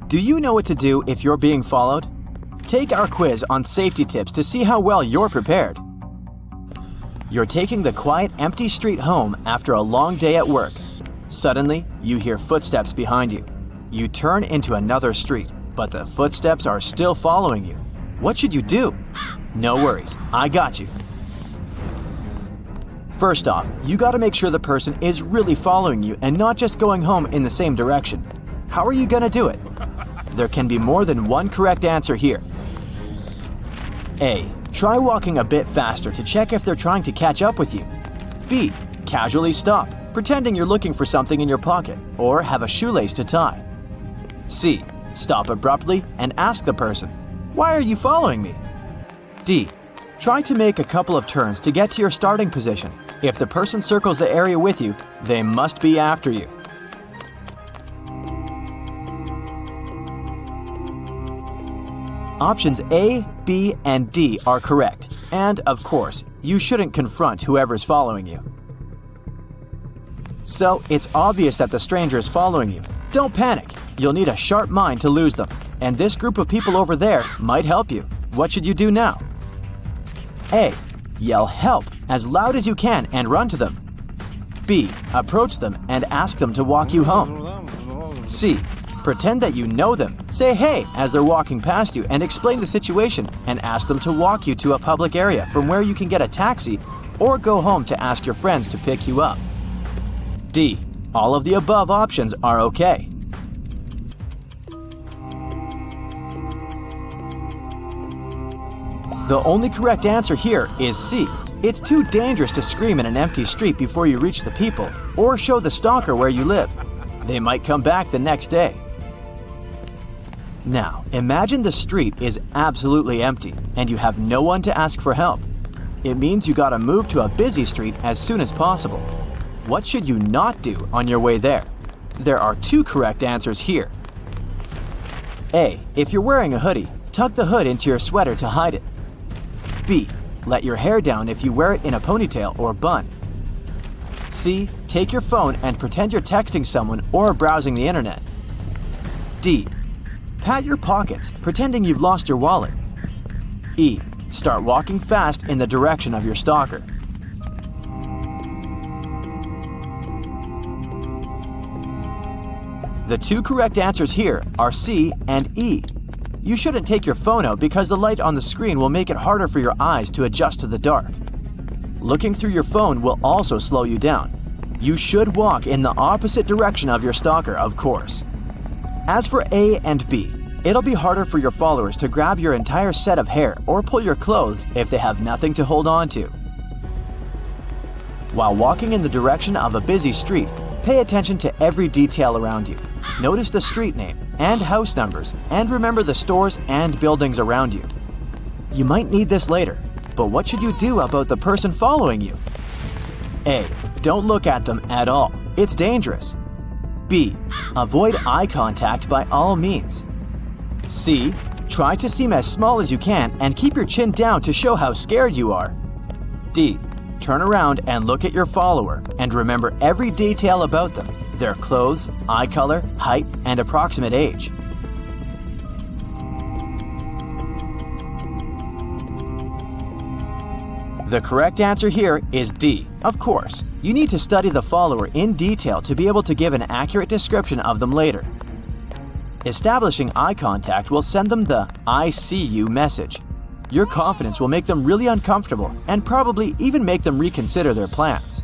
Do you know what to do if you're being followed? Take our quiz on safety tips to see how well you're prepared. You're taking the quiet, empty street home after a long day at work. Suddenly, you hear footsteps behind you. You turn into another street, but the footsteps are still following you. What should you do? No worries, I got you. First off, you gotta make sure the person is really following you and not just going home in the same direction. How are you gonna do it? There can be more than one correct answer here. A. Try walking a bit faster to check if they're trying to catch up with you. B. Casually stop, pretending you're looking for something in your pocket, or have a shoelace to tie. C. Stop abruptly and ask the person, "Why are you following me?" D. Try to make a couple of turns to get to your starting position. If the person circles the area with you, they must be after you. Options A, B, and D are correct. And, of course, you shouldn't confront whoever's following you. So, it's obvious that the stranger is following you. Don't panic. You'll need a sharp mind to lose them. And this group of people over there might help you. What should you do now? A. Yell help as loud as you can and run to them. B. Approach them and ask them to walk you home. C. Pretend that you know them. Say hey as they're walking past you and explain the situation and ask them to walk you to a public area from where you can get a taxi or go home to ask your friends to pick you up. D. All of the above options are okay. The only correct answer here is C. It's too dangerous to scream in an empty street before you reach the people or show the stalker where you live. They might come back the next day. Now, imagine the street is absolutely empty and you have no one to ask for help. It means you gotta move to a busy street as soon as possible. What should you not do on your way there? There are two correct answers here. A. If you're wearing a hoodie, tuck the hood into your sweater to hide it. B. Let your hair down if you wear it in a ponytail or bun. C. Take your phone and pretend you're texting someone or browsing the internet. D. Pat your pockets, pretending you've lost your wallet. E. Start walking fast in the direction of your stalker. The two correct answers here are C and E. You shouldn't take your phone out because the light on the screen will make it harder for your eyes to adjust to the dark. Looking through your phone will also slow you down. You should walk in the opposite direction of your stalker, of course. As for A and B, it'll be harder for your followers to grab your entire set of hair or pull your clothes if they have nothing to hold on to. While walking in the direction of a busy street, pay attention to every detail around you. Notice the street name and house numbers, and remember the stores and buildings around you. You might need this later, but what should you do about the person following you? A. Don't look at them at all. It's dangerous. B. Avoid eye contact by all means. C. Try to seem as small as you can and keep your chin down to show how scared you are. D. Turn around and look at your follower and remember every detail about them, their clothes, eye color, height, and approximate age. The correct answer here is D, of course. You need to study the follower in detail to be able to give an accurate description of them later. Establishing eye contact will send them the "I see you" message. Your confidence will make them really uncomfortable and probably even make them reconsider their plans.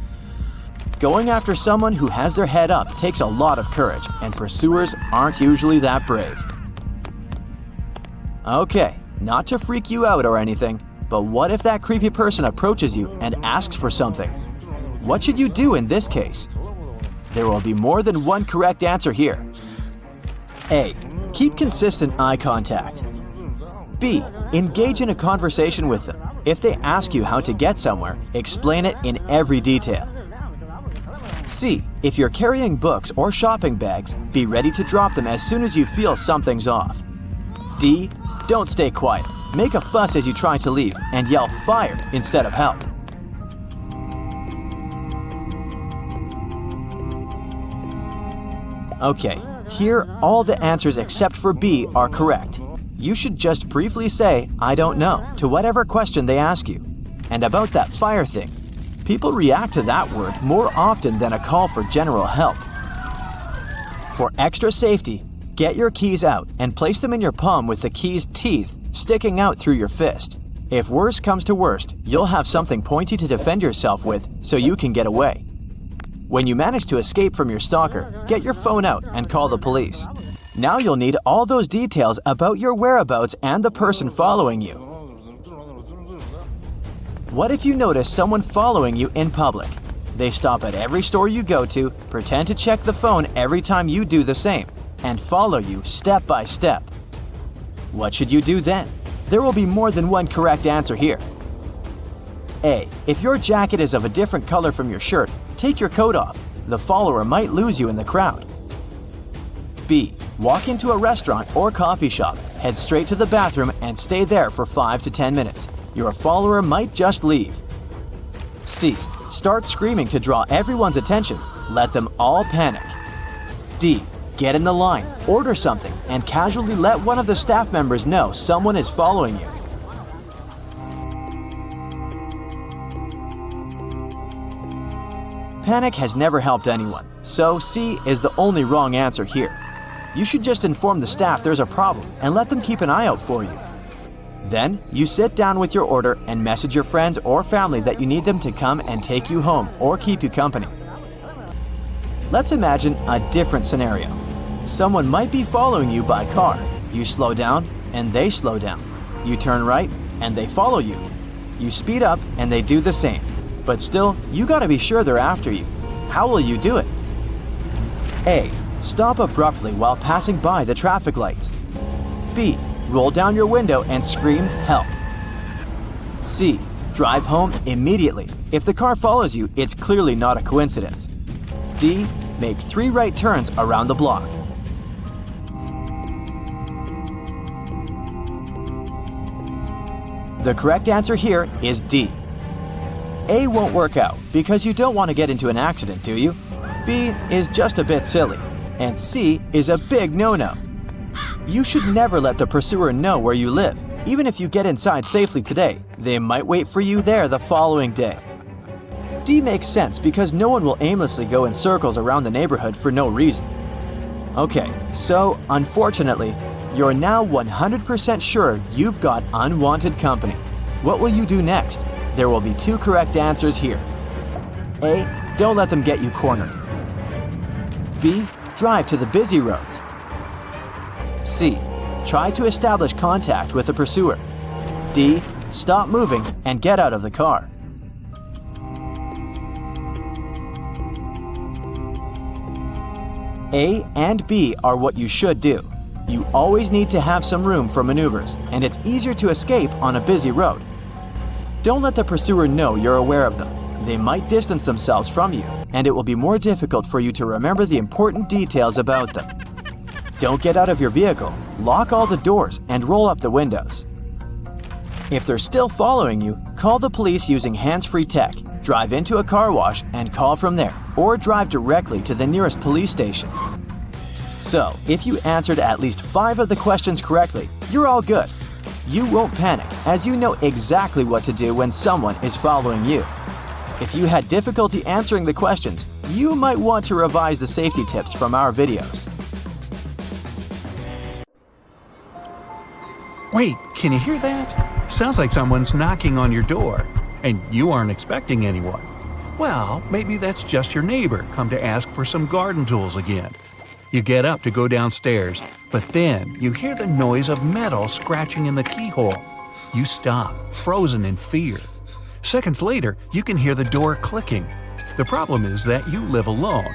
Going after someone who has their head up takes a lot of courage, and pursuers aren't usually that brave. Okay, not to freak you out or anything, but what if that creepy person approaches you and asks for something? What should you do in this case? There will be more than one correct answer here. A. Keep consistent eye contact. B. Engage in a conversation with them. If they ask you how to get somewhere, explain it in every detail. C. If you're carrying books or shopping bags, be ready to drop them as soon as you feel something's off. D. Don't stay quiet. Make a fuss as you try to leave and yell "fire" instead of "help." Okay, Here, all the answers except for B are correct. You should just briefly say, "I don't know," to whatever question they ask you. And about that fire thing, people react to that word more often than a call for general help. For extra safety, get your keys out and place them in your palm with the key's teeth sticking out through your fist. If worse comes to worst, you'll have something pointy to defend yourself with so you can get away. When you manage to escape from your stalker, get your phone out and call the police. Now you'll need all those details about your whereabouts and the person following you. What if you notice someone following you in public? They stop at every store you go to, pretend to check the phone every time you do the same, and follow you step by step. What should you do then? There will be more than one correct answer here. A. If your jacket is of a different color from your shirt, take your coat off. The follower might lose you in the crowd. B. Walk into a restaurant or coffee shop, head straight to the bathroom and stay there for 5 to 10 minutes. Your follower might just leave. C. Start screaming to draw everyone's attention. Let them all panic. D. Get in the line, order something, and casually let one of the staff members know someone is following you. Panic has never helped anyone, so C is the only wrong answer here. You should just inform the staff there's a problem and let them keep an eye out for you. Then, you sit down with your order and message your friends or family that you need them to come and take you home or keep you company. Let's imagine a different scenario. Someone might be following you by car. You slow down and they slow down. You turn right and they follow you. You speed up and they do the same. But still, you gotta be sure they're after you. How will you do it? A. Stop abruptly while passing by the traffic lights. B. Roll down your window and scream, "Help." C. Drive home immediately. If the car follows you, it's clearly not a coincidence. D. Make 3 right turns around the block. The correct answer here is D. A won't work out because you don't want to get into an accident, do you? B is just a bit silly. And C is a big no-no. You should never let the pursuer know where you live. Even if you get inside safely today, they might wait for you there the following day. D makes sense because no one will aimlessly go in circles around the neighborhood for no reason. Okay, so unfortunately, you're now 100% sure you've got unwanted company. What will you do next? There will be 2 correct answers here. A. Don't let them get you cornered. B. Drive to the busy roads. C. Try to establish contact with the pursuer. D. Stop moving and get out of the car. A and B are what you should do. You always need to have some room for maneuvers, and it's easier to escape on a busy road. Don't let the pursuer know you're aware of them. They might distance themselves from you, and it will be more difficult for you to remember the important details about them. Don't get out of your vehicle, lock all the doors, and roll up the windows. If they're still following you, call the police using hands-free tech, drive into a car wash, and call from there, or drive directly to the nearest police station. So, if you answered at least 5 of the questions correctly, you're all good. You won't panic, as you know exactly what to do when someone is following you. If you had difficulty answering the questions, you might want to revise the safety tips from our videos. Wait, can you hear that? Sounds like someone's knocking on your door, and you aren't expecting anyone. Well, maybe that's just your neighbor come to ask for some garden tools again. You get up to go downstairs, but then you hear the noise of metal scratching in the keyhole. You stop, frozen in fear. Seconds later, you can hear the door clicking. The problem is that you live alone.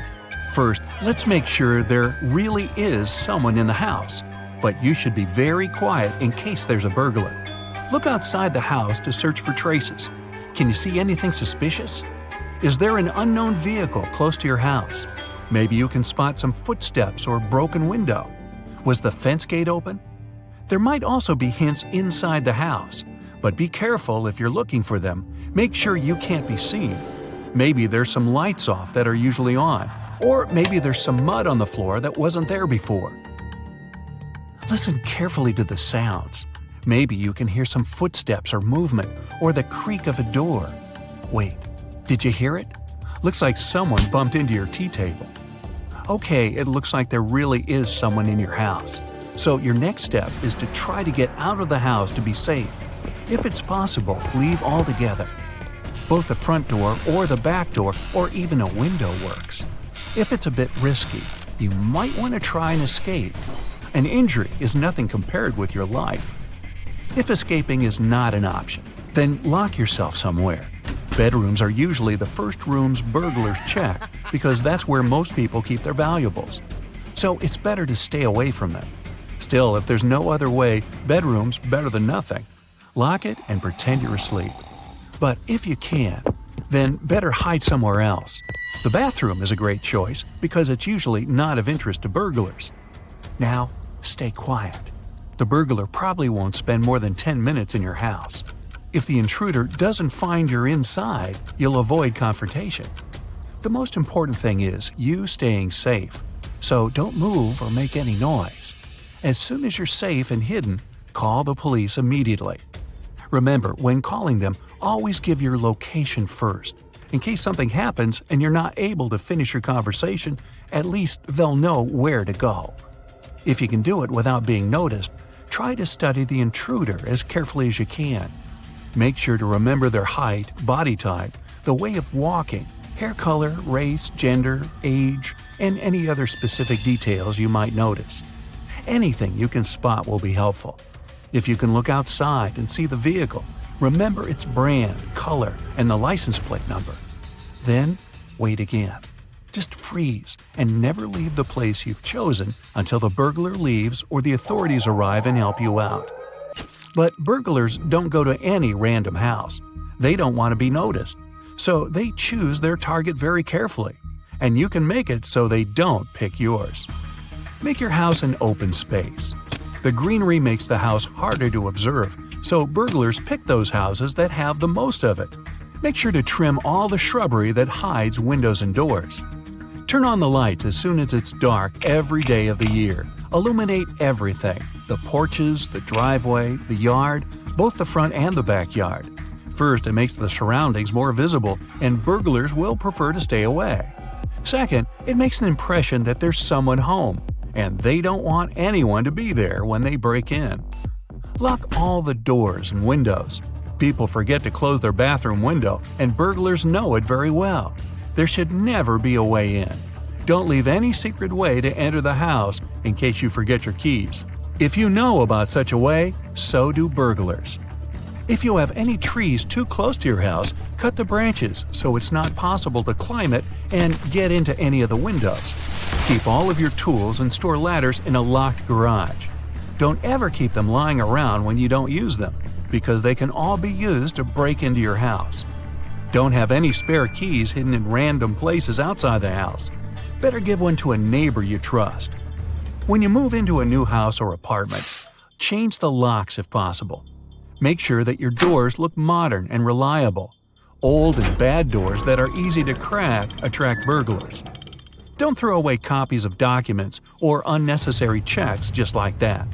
First, let's make sure there really is someone in the house. But you should be very quiet in case there's a burglar. Look outside the house to search for traces. Can you see anything suspicious? Is there an unknown vehicle close to your house? Maybe you can spot some footsteps or broken window. Was the fence gate open? There might also be hints inside the house, but be careful if you're looking for them. Make sure you can't be seen. Maybe there's some lights off that are usually on, Or maybe there's some mud on the floor that wasn't there before. Listen carefully to the sounds. Maybe you can hear some footsteps or movement, or the creak of a door. Wait, did you hear it? Looks like someone bumped into your tea table. Okay, it looks like there really is someone in your house. So your next step is to try to get out of the house to be safe. If it's possible, leave altogether. Both the front door or the back door or even a window works. If it's a bit risky, you might want to try and escape. An injury is nothing compared with your life. If escaping is not an option, then lock yourself somewhere. Bedrooms are usually the first rooms burglars check because that's where most people keep their valuables. So it's better to stay away from them. Still, if there's no other way, bedroom's better than nothing. Lock it and pretend you're asleep. But if you can, then better hide somewhere else. The bathroom is a great choice because it's usually not of interest to burglars. Now, stay quiet. The burglar probably won't spend more than 10 minutes in your house. If the intruder doesn't find you're inside, you'll avoid confrontation. The most important thing is you staying safe, so don't move or make any noise. As soon as you're safe and hidden, call the police immediately. Remember, when calling them, always give your location first. In case something happens and you're not able to finish your conversation, at least they'll know where to go. If you can do it without being noticed, try to study the intruder as carefully as you can. Make sure to remember their height, body type, the way of walking, hair color, race, gender, age, and any other specific details you might notice. Anything you can spot will be helpful. If you can look outside and see the vehicle, remember its brand, color, and the license plate number. Then, wait again. Just freeze and never leave the place you've chosen until the burglar leaves or the authorities arrive and help you out. But burglars don't go to any random house. They don't want to be noticed. So they choose their target very carefully. And you can make it so they don't pick yours. Make your house an open space. The greenery makes the house harder to observe, so burglars pick those houses that have the most of it. Make sure to trim all the shrubbery that hides windows and doors. Turn on the lights as soon as it's dark every day of the year. Illuminate everything: the porches, the driveway, the yard, both the front and the backyard. First, it makes the surroundings more visible, and burglars will prefer to stay away. Second, it makes an impression that there's someone home, and they don't want anyone to be there when they break in. Lock all the doors and windows. People forget to close their bathroom window, and burglars know it very well. There should never be a way in. Don't leave any secret way to enter the house in case you forget your keys. If you know about such a way, so do burglars. If you have any trees too close to your house, cut the branches so it's not possible to climb it and get into any of the windows. Keep all of your tools and store ladders in a locked garage. Don't ever keep them lying around when you don't use them, because they can all be used to break into your house. Don't have any spare keys hidden in random places outside the house. Better give one to a neighbor you trust. When you move into a new house or apartment, change the locks if possible. Make sure that your doors look modern and reliable. Old and bad doors that are easy to crack attract burglars. Don't throw away copies of documents or unnecessary checks just like that.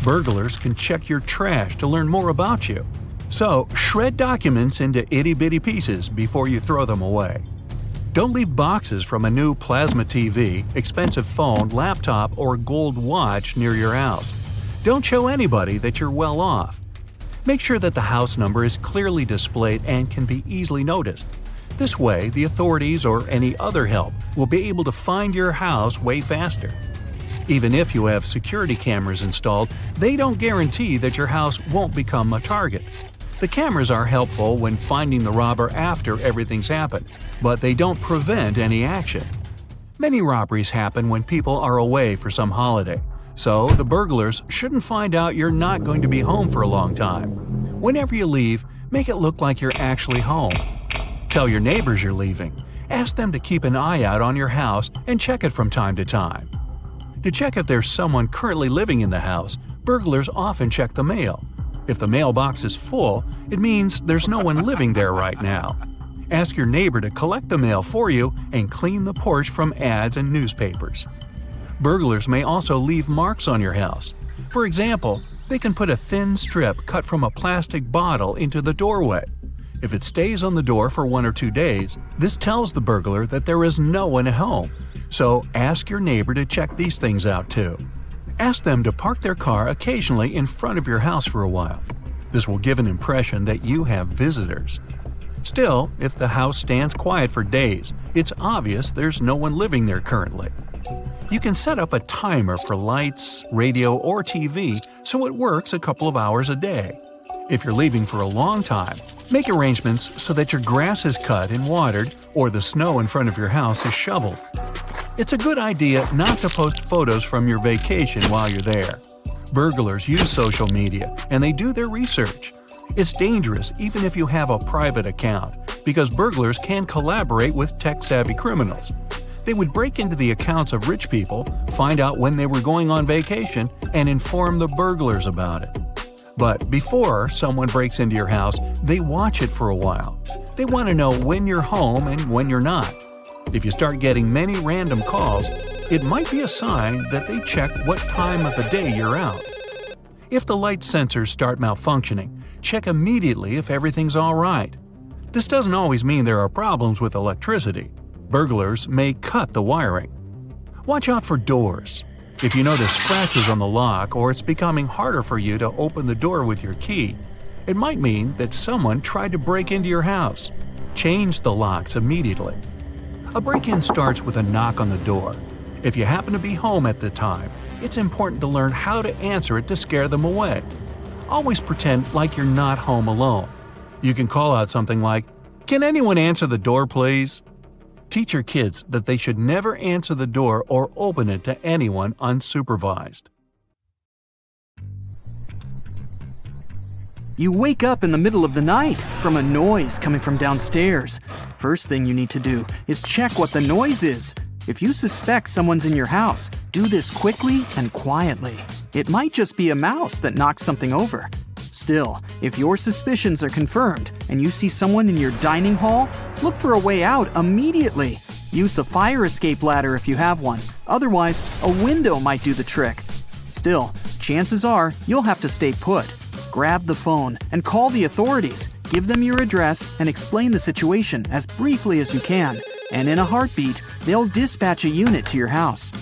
Burglars can check your trash to learn more about you. So, shred documents into itty-bitty pieces before you throw them away. Don't leave boxes from a new plasma TV, expensive phone, laptop, or gold watch near your house. Don't show anybody that you're well off. Make sure that the house number is clearly displayed and can be easily noticed. This way, the authorities or any other help will be able to find your house way faster. Even if you have security cameras installed, they don't guarantee that your house won't become a target. The cameras are helpful when finding the robber after everything's happened, but they don't prevent any action. Many robberies happen when people are away for some holiday, so the burglars shouldn't find out you're not going to be home for a long time. Whenever you leave, make it look like you're actually home. Tell your neighbors you're leaving. Ask them to keep an eye out on your house and check it from time to time. To check if there's someone currently living in the house, burglars often check the mail. If the mailbox is full, it means there's no one living there right now. Ask your neighbor to collect the mail for you and clean the porch from ads and newspapers. Burglars may also leave marks on your house. For example, they can put a thin strip cut from a plastic bottle into the doorway. If it stays on the door for 1 or 2 days, this tells the burglar that there is no one at home. So ask your neighbor to check these things out too. Ask them to park their car occasionally in front of your house for a while. This will give an impression that you have visitors. Still, if the house stands quiet for days, it's obvious there's no one living there currently. You can set up a timer for lights, radio, or TV so it works a couple of hours a day. If you're leaving for a long time, make arrangements so that your grass is cut and watered or the snow in front of your house is shoveled. It's a good idea not to post photos from your vacation while you're there. Burglars use social media and they do their research. It's dangerous even if you have a private account, because burglars can collaborate with tech-savvy criminals. They would break into the accounts of rich people, find out when they were going on vacation, and inform the burglars about it. But before someone breaks into your house, they watch it for a while. They want to know when you're home and when you're not. If you start getting many random calls, it might be a sign that they check what time of the day you're out. If the light sensors start malfunctioning, check immediately if everything's all right. This doesn't always mean there are problems with electricity. Burglars may cut the wiring. Watch out for doors. If you notice scratches on the lock or it's becoming harder for you to open the door with your key, it might mean that someone tried to break into your house. Change the locks immediately. A break-in starts with a knock on the door. If you happen to be home at the time, it's important to learn how to answer it to scare them away. Always pretend like you're not home alone. You can call out something like, "Can anyone answer the door, please?" Teach your kids that they should never answer the door or open it to anyone unsupervised. You wake up in the middle of the night from a noise coming from downstairs. First thing you need to do is check what the noise is. If you suspect someone's in your house, do this quickly and quietly. It might just be a mouse that knocks something over. Still, if your suspicions are confirmed and you see someone in your dining hall, look for a way out immediately. Use the fire escape ladder if you have one. Otherwise, a window might do the trick. Still, chances are you'll have to stay put. Grab the phone and call the authorities. Give them your address and explain the situation as briefly as you can. And in a heartbeat, they'll dispatch a unit to your house.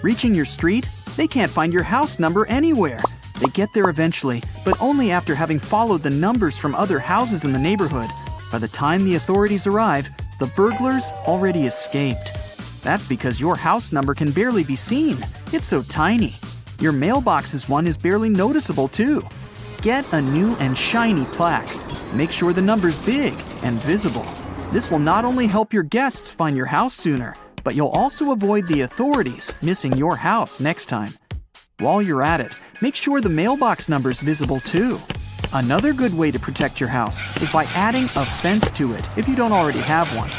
Reaching your street, they can't find your house number anywhere. They get there eventually, but only after having followed the numbers from other houses in the neighborhood. By the time the authorities arrive, the burglars already escaped. That's because your house number can barely be seen. It's so tiny. Your mailbox's one is barely noticeable too. Get a new and shiny plaque. Make sure the number's big and visible. This will not only help your guests find your house sooner, but you'll also avoid the authorities missing your house next time. While you're at it, make sure the mailbox number's visible too. Another good way to protect your house is by adding a fence to it if you don't already have one.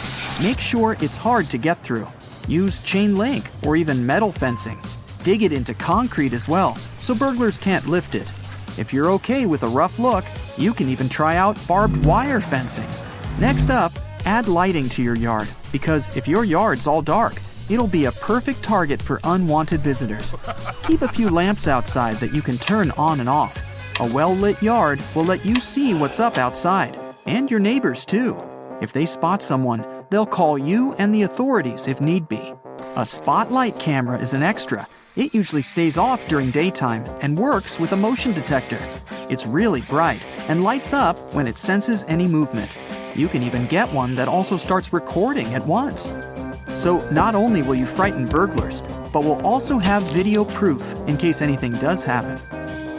Make sure it's hard to get through. Use chain link or even metal fencing. Dig it into concrete as well, so burglars can't lift it. If you're okay with a rough look, you can even try out barbed wire fencing. Next up, add lighting to your yard, because if your yard's all dark, it'll be a perfect target for unwanted visitors. Keep a few lamps outside that you can turn on and off. A well-lit yard will let you see what's up outside, and your neighbors too. If they spot someone, they'll call you and the authorities if need be. A spotlight camera is an extra. It usually stays off during daytime and works with a motion detector. It's really bright and lights up when it senses any movement. You can even get one that also starts recording at once. So not only will you frighten burglars, but will also have video proof in case anything does happen.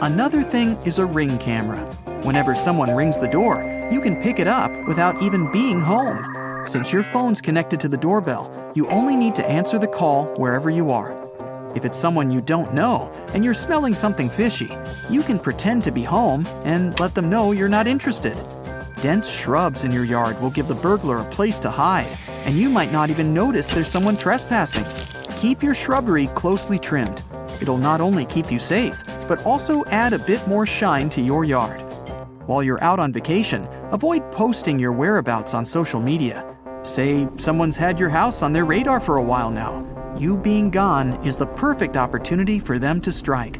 Another thing is a ring camera. Whenever someone rings the door, you can pick it up without even being home. Since your phone's connected to the doorbell, you only need to answer the call wherever you are. If it's someone you don't know and you're smelling something fishy, you can pretend to be home and let them know you're not interested. Dense shrubs in your yard will give the burglar a place to hide, and you might not even notice there's someone trespassing. Keep your shrubbery closely trimmed. It'll not only keep you safe, but also add a bit more shine to your yard. While you're out on vacation, avoid posting your whereabouts on social media. Say someone's had your house on their radar for a while now. You being gone is the perfect opportunity for them to strike.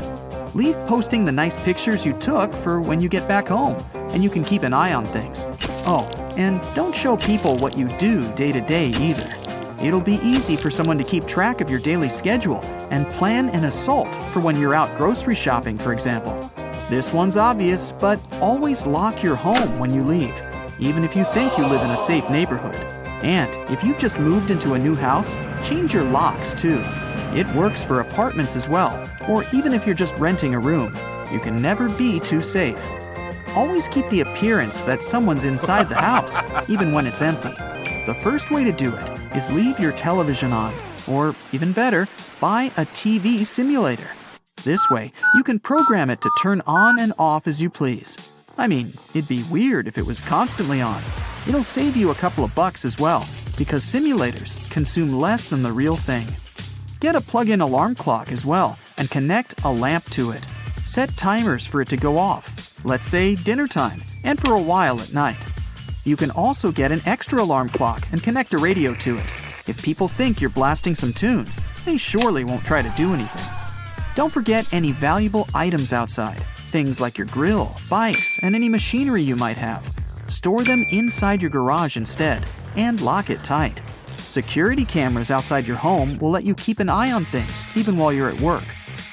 Leave posting the nice pictures you took for when you get back home, and you can keep an eye on things. Oh, and don't show people what you do day to day either. It'll be easy for someone to keep track of your daily schedule and plan an assault for when you're out grocery shopping, for example. This one's obvious, but always lock your home when you leave, even if you think you live in a safe neighborhood. And if you've just moved into a new house, change your locks too. It works for apartments as well, or even if you're just renting a room. You can never be too safe. Always keep the appearance that someone's inside the house, even when it's empty. The first way to do it is leave your television on, or even better, buy a TV simulator. This way, you can program it to turn on and off as you please. I mean, it'd be weird if it was constantly on. It'll save you a couple of bucks as well, because simulators consume less than the real thing. Get a plug-in alarm clock as well, and connect a lamp to it. Set timers for it to go off, let's say dinner time, and for a while at night. You can also get an extra alarm clock and connect a radio to it. If people think you're blasting some tunes, they surely won't try to do anything. Don't forget any valuable items outside, things like your grill, bikes, and any machinery you might have. Store them inside your garage instead, and lock it tight. Security cameras outside your home will let you keep an eye on things, even while you're at work.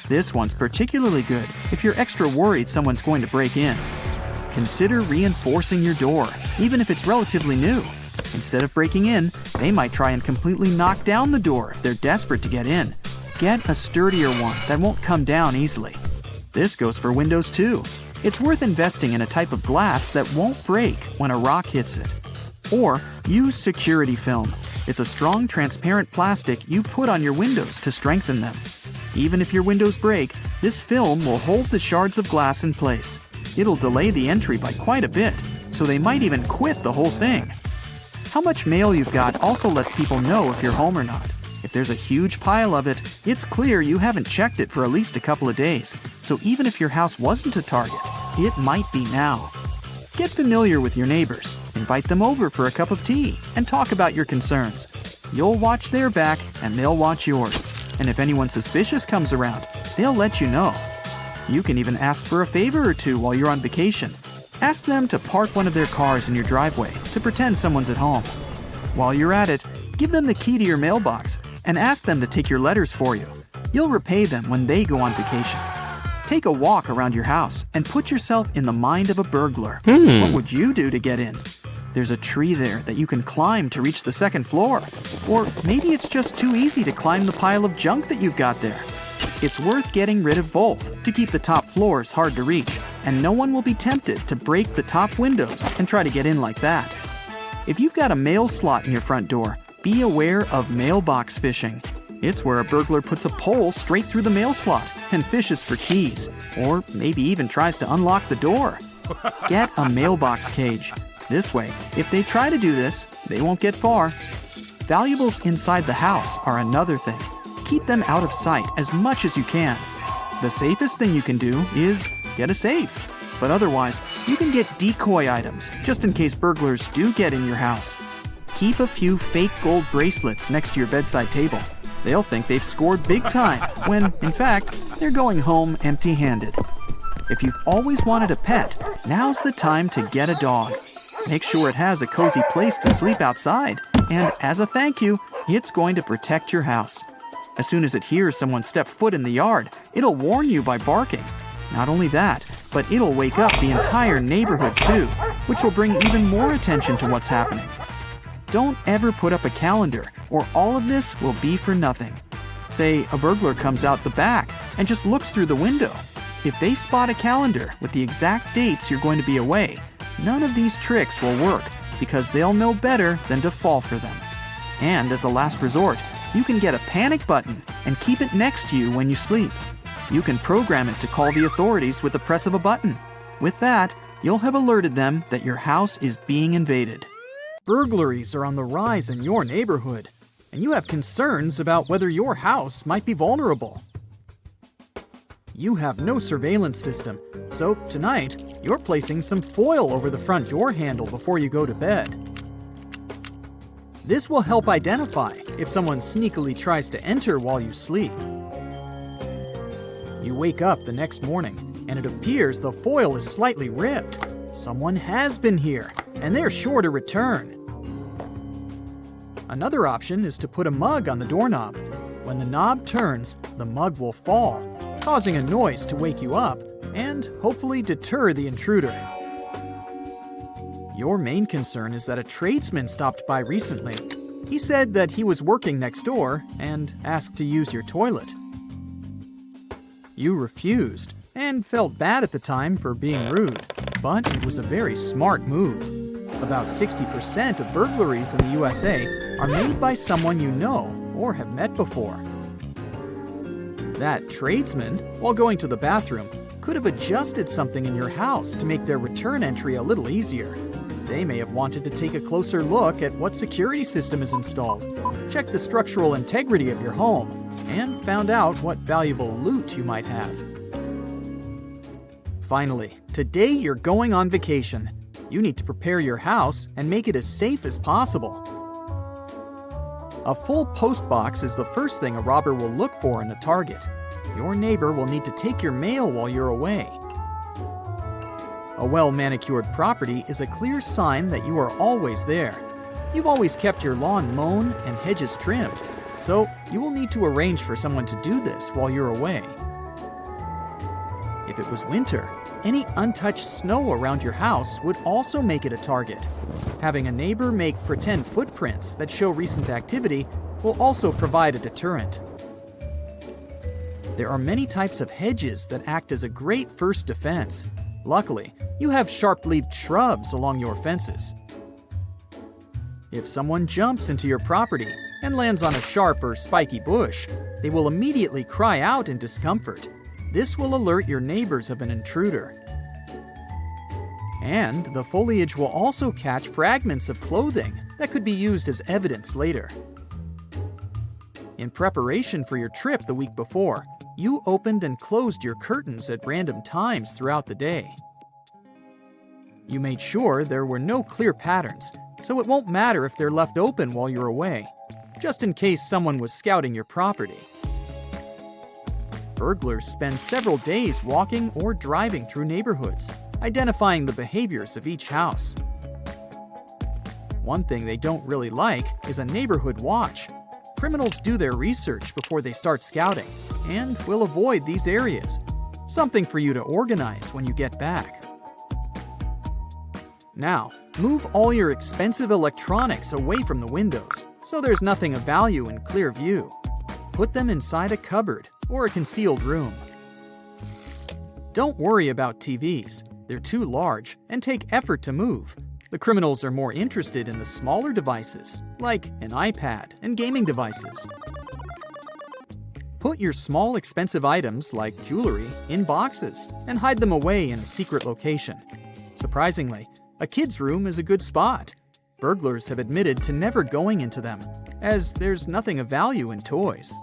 This one's particularly good if you're extra worried someone's going to break in. Consider reinforcing your door, even if it's relatively new. Instead of breaking in, they might try and completely knock down the door if they're desperate to get in. Get a sturdier one that won't come down easily. This goes for windows too. It's worth investing in a type of glass that won't break when a rock hits it. Or use security film. It's a strong, transparent plastic you put on your windows to strengthen them. Even if your windows break, this film will hold the shards of glass in place. It'll delay the entry by quite a bit, so they might even quit the whole thing. How much mail you've got also lets people know if you're home or not. If there's a huge pile of it, it's clear you haven't checked it for at least a couple of days. So even if your house wasn't a target, it might be now. Get familiar with your neighbors, invite them over for a cup of tea, and talk about your concerns. You'll watch their back and they'll watch yours. And if anyone suspicious comes around, they'll let you know. You can even ask for a favor or two while you're on vacation. Ask them to park one of their cars in your driveway to pretend someone's at home. While you're at it, give them the key to your mailbox and ask them to take your letters for you. You'll repay them when they go on vacation. Take a walk around your house and put yourself in the mind of a burglar. What would you do to get in? There's a tree there that you can climb to reach the second floor. Or maybe it's just too easy to climb the pile of junk that you've got there. It's worth getting rid of both to keep the top floors hard to reach, and no one will be tempted to break the top windows and try to get in like that. If you've got a mail slot in your front door, be aware of mailbox fishing. It's where a burglar puts a pole straight through the mail slot and fishes for keys, or maybe even tries to unlock the door. Get a mailbox cage. This way, if they try to do this, they won't get far. Valuables inside the house are another thing. Keep them out of sight as much as you can. The safest thing you can do is get a safe. But otherwise, you can get decoy items, just in case burglars do get in your house. Keep a few fake gold bracelets next to your bedside table. They'll think they've scored big time, when, in fact, they're going home empty-handed. If you've always wanted a pet, now's the time to get a dog. Make sure it has a cozy place to sleep outside, and as a thank you, it's going to protect your house. As soon as it hears someone step foot in the yard, it'll warn you by barking. Not only that, but it'll wake up the entire neighborhood too, which will bring even more attention to what's happening. Don't ever put up a calendar, or all of this will be for nothing. Say a burglar comes out the back and just looks through the window. If they spot a calendar with the exact dates you're going to be away, none of these tricks will work because they'll know better than to fall for them. And as a last resort, you can get a panic button and keep it next to you when you sleep. You can program it to call the authorities with the press of a button. With that, you'll have alerted them that your house is being invaded. Burglaries are on the rise in your neighborhood, and you have concerns about whether your house might be vulnerable. You have no surveillance system, so tonight, you're placing some foil over the front door handle before you go to bed. This will help identify if someone sneakily tries to enter while you sleep. You wake up the next morning, and it appears the foil is slightly ripped. Someone has been here, and they're sure to return. Another option is to put a mug on the doorknob. When the knob turns, the mug will fall, causing a noise to wake you up and hopefully deter the intruder. Your main concern is that a tradesman stopped by recently. He said that he was working next door and asked to use your toilet. You refused and felt bad at the time for being rude, but it was a very smart move. About 60% of burglaries in the USA are made by someone you know or have met before. That tradesman, while going to the bathroom, could have adjusted something in your house to make their return entry a little easier. They may have wanted to take a closer look at what security system is installed, check the structural integrity of your home, and found out what valuable loot you might have. Finally, today you're going on vacation. You need to prepare your house and make it as safe as possible. A full post box is the first thing a robber will look for in a target. Your neighbor will need to take your mail while you're away. A well-manicured property is a clear sign that you are always there. You've always kept your lawn mown and hedges trimmed, so you will need to arrange for someone to do this while you're away. If it was winter, any untouched snow around your house would also make it a target. Having a neighbor make pretend footprints that show recent activity will also provide a deterrent. There are many types of hedges that act as a great first defense. Luckily, you have sharp-leaved shrubs along your fences. If someone jumps into your property and lands on a sharp or spiky bush, they will immediately cry out in discomfort. This will alert your neighbors of an intruder. And the foliage will also catch fragments of clothing that could be used as evidence later. In preparation for your trip the week before, you opened and closed your curtains at random times throughout the day. You made sure there were no clear patterns, so it won't matter if they're left open while you're away, just in case someone was scouting your property. Burglars spend several days walking or driving through neighborhoods, identifying the behaviors of each house. One thing they don't really like is a neighborhood watch. Criminals do their research before they start scouting and will avoid these areas. Something for you to organize when you get back. Now, move all your expensive electronics away from the windows so there's nothing of value in clear view. Put them inside a cupboard or a concealed room. Don't worry about TVs. They're too large and take effort to move. The criminals are more interested in the smaller devices, like an iPad and gaming devices. Put your small expensive items, like jewelry, in boxes and hide them away in a secret location. Surprisingly, a kid's room is a good spot. Burglars have admitted to never going into them, as there's nothing of value in toys.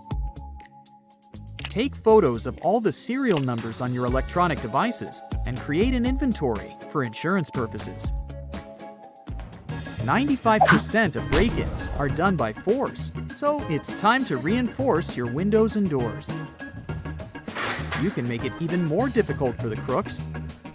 Take photos of all the serial numbers on your electronic devices and create an inventory for insurance purposes. 95% of break-ins are done by force, so it's time to reinforce your windows and doors. You can make it even more difficult for the crooks.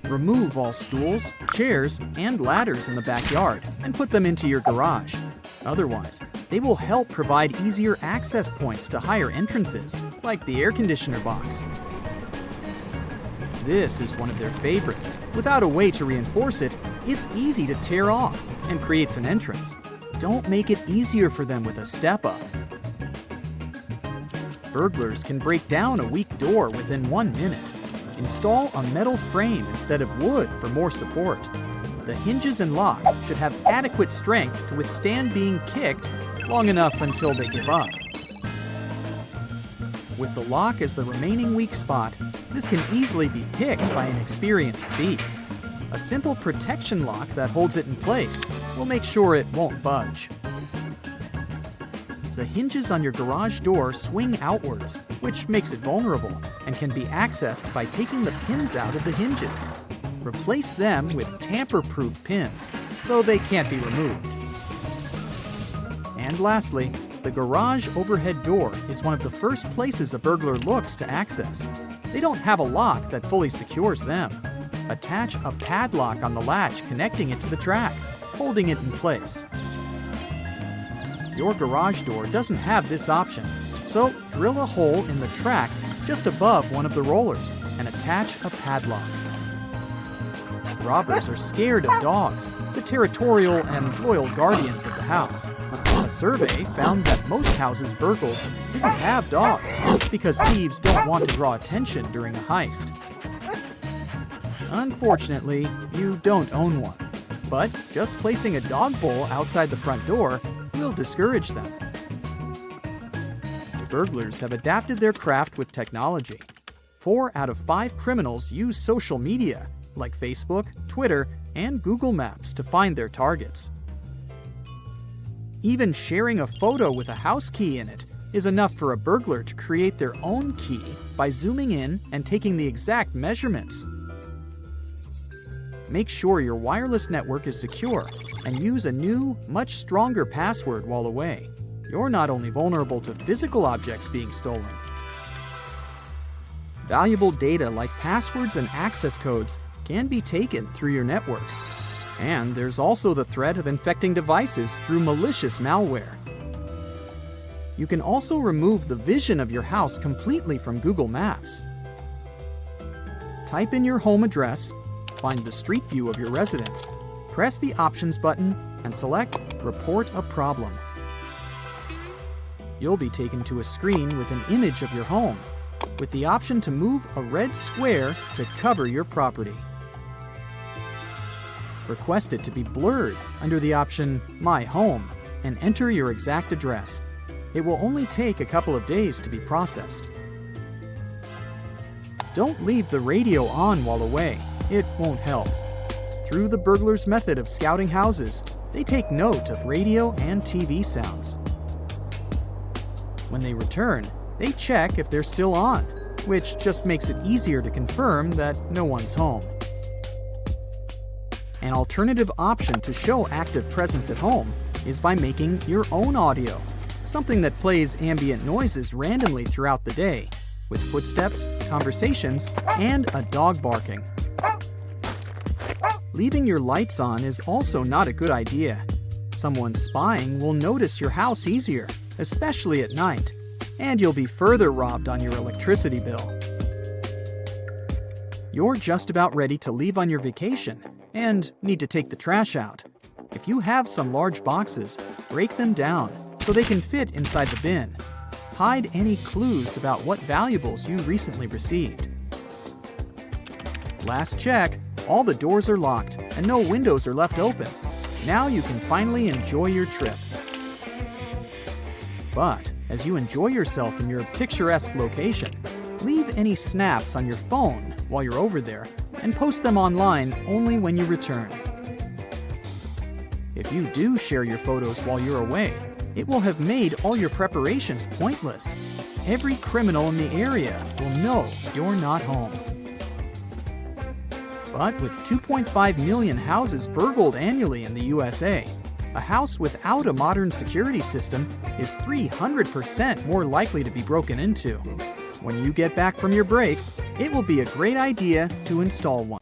Remove all stools, chairs, and ladders in the backyard and put them into your garage. Otherwise, they will help provide easier access points to higher entrances, like the air conditioner box. This is one of their favorites. Without a way to reinforce it, it's easy to tear off and creates an entrance. Don't make it easier for them with a step-up. Burglars can break down a weak door within 1 minute. Install a metal frame instead of wood for more support. The hinges and lock should have adequate strength to withstand being kicked long enough until they give up. With the lock as the remaining weak spot, this can easily be picked by an experienced thief. A simple protection lock that holds it in place will make sure it won't budge. the hinges on your garage door swing outwards, which makes it vulnerable and can be accessed by taking the pins out of the hinges. Replace them with tamper-proof pins so they can't be removed. And lastly, the garage overhead door is one of the first places a burglar looks to access. They don't have a lock that fully secures them. Attach a padlock on the latch connecting it to the track, holding it in place. Your garage door doesn't have this option, so drill a hole in the track just above one of the rollers and attach a padlock. Robbers are scared of dogs, the territorial and loyal guardians of the house. A survey found that most houses burgled didn't have dogs because thieves don't want to draw attention during a heist. Unfortunately, you don't own one, but just placing a dog bowl outside the front door will discourage them. Burglars have adapted their craft with technology. 4 out of 5 criminals use social media like Facebook, Twitter, and Google Maps to find their targets. Even sharing a photo with a house key in it is enough for a burglar to create their own key by zooming in and taking the exact measurements. Make sure your wireless network is secure and use a new, much stronger password while away. You're not only vulnerable to physical objects being stolen. Valuable data like passwords and access codes can be taken through your network. And there's also the threat of infecting devices through malicious malware. You can also remove the vision of your house completely from Google Maps. Type in your home address, find the street view of your residence, press the Options button, and select Report a Problem. You'll be taken to a screen with an image of your home, with the option to move a red square to cover your property. Request it to be blurred under the option My Home and enter your exact address. It will only take a couple of days to be processed. Don't leave the radio on while away. It won't help. Through the burglar's method of scouting houses, they take note of radio and TV sounds. When they return, they check if they're still on, which just makes it easier to confirm that no one's home. An alternative option to show active presence at home is by making your own audio, something that plays ambient noises randomly throughout the day, with footsteps, conversations, and a dog barking. Leaving your lights on is also not a good idea. Someone spying will notice your house easier, especially at night, and you'll be further robbed on your electricity bill. You're just about ready to leave on your vacation and need to take the trash out. If you have some large boxes, break them down so they can fit inside the bin. Hide any clues about what valuables you recently received. Last check, all the doors are locked and no windows are left open. Now you can finally enjoy your trip. But as you enjoy yourself in your picturesque location, leave any snaps on your phone while you're over there and post them online only when you return. If you do share your photos while you're away, it will have made all your preparations pointless. Every criminal in the area will know you're not home. But with 2.5 million houses burgled annually in the USA, a house without a modern security system is 300% more likely to be broken into. When you get back from your break, it will be a great idea to install one.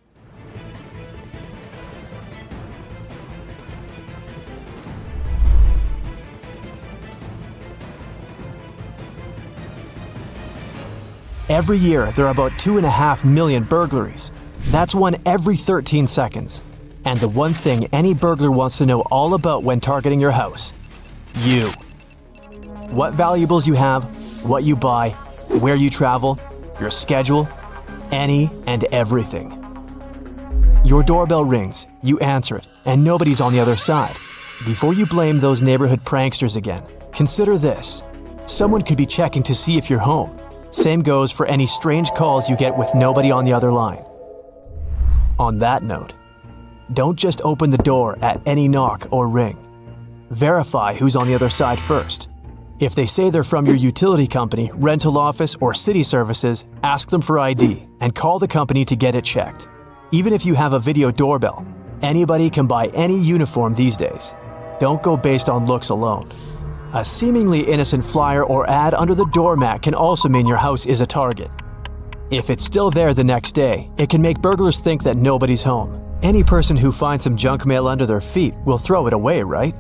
Every year, there are about 2.5 million burglaries. That's one every 13 seconds. And the one thing any burglar wants to know all about when targeting your house: you. What valuables you have, what you buy, where you travel, your schedule, any and everything. Your doorbell rings, you answer it, and nobody's on the other side. Before you blame those neighborhood pranksters again, consider this. Someone could be checking to see if you're home. Same goes for any strange calls you get with nobody on the other line. On that note, don't just open the door at any knock or ring. Verify who's on the other side first. If they say they're from your utility company, rental office, or city services, ask them for ID and call the company to get it checked. Even if you have a video doorbell, anybody can buy any uniform these days. Don't go based on looks alone. A seemingly innocent flyer or ad under the doormat can also mean your house is a target. If it's still there the next day, it can make burglars think that nobody's home. Any person who finds some junk mail under their feet will throw it away, right?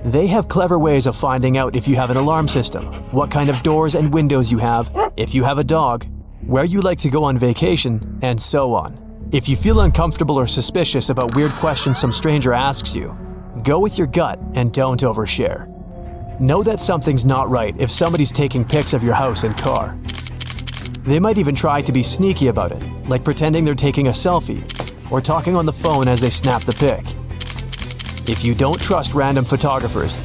They have clever ways of finding out if you have an alarm system, what kind of doors and windows you have, if you have a dog, where you like to go on vacation, and so on. If you feel uncomfortable or suspicious about weird questions some stranger asks you, go with your gut and don't overshare. Know that something's not right if somebody's taking pics of your house and car. They might even try to be sneaky about it, like pretending they're taking a selfie or talking on the phone as they snap the pic. If you don't trust random photographers,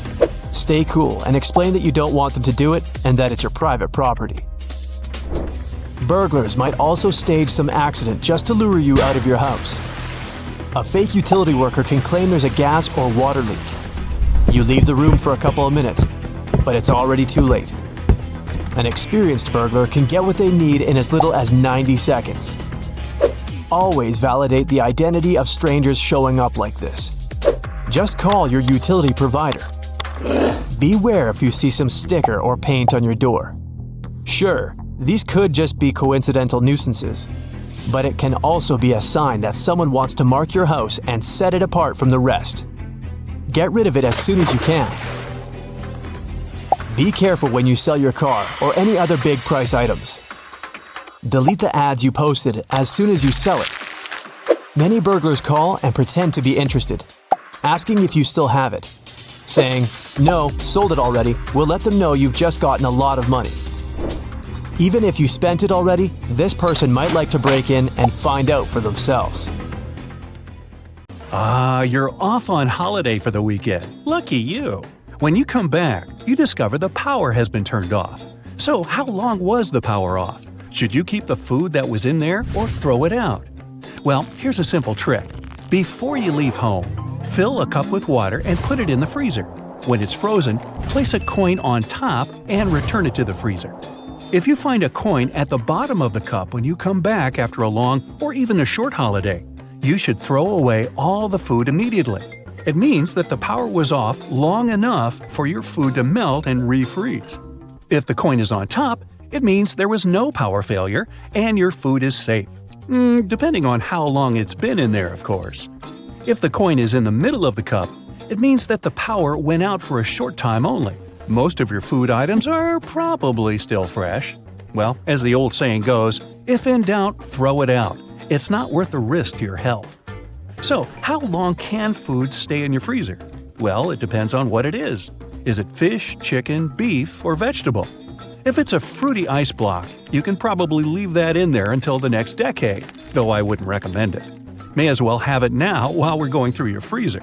stay cool and explain that you don't want them to do it and that it's your private property. Burglars might also stage some accident just to lure you out of your house. A fake utility worker can claim there's a gas or water leak. You leave the room for a couple of minutes, but it's already too late. An experienced burglar can get what they need in as little as 90 seconds. Always validate the identity of strangers showing up like this. Just call your utility provider. Beware if you see some sticker or paint on your door. Sure, these could just be coincidental nuisances, but it can also be a sign that someone wants to mark your house and set it apart from the rest. Get rid of it as soon as you can. Be careful when you sell your car or any other big price items. Delete the ads you posted as soon as you sell it. Many burglars call and pretend to be interested, asking if you still have it. Saying, "No, sold it already," will let them know you've just gotten a lot of money. Even if you spent it already, this person might like to break in and find out for themselves. You're off on holiday for the weekend. Lucky you. When you come back, you discover the power has been turned off. So how long was the power off? Should you keep the food that was in there or throw it out? Well, here's a simple trick. Before you leave home, fill a cup with water and put it in the freezer. When it's frozen, place a coin on top and return it to the freezer. If you find a coin at the bottom of the cup when you come back after a long or even a short holiday, you should throw away all the food immediately. It means that the power was off long enough for your food to melt and refreeze. If the coin is on top, it means there was no power failure and your food is safe. Depending on how long it's been in there, of course. If the coin is in the middle of the cup, it means that the power went out for a short time only. Most of your food items are probably still fresh. Well, as the old saying goes, if in doubt, throw it out. It's not worth the risk to your health. So, how long can food stay in your freezer? Well, it depends on what it is. Is it fish, chicken, beef, or vegetable? If it's a fruity ice block, you can probably leave that in there until the next decade, though I wouldn't recommend it. May as well have it now while we're going through your freezer.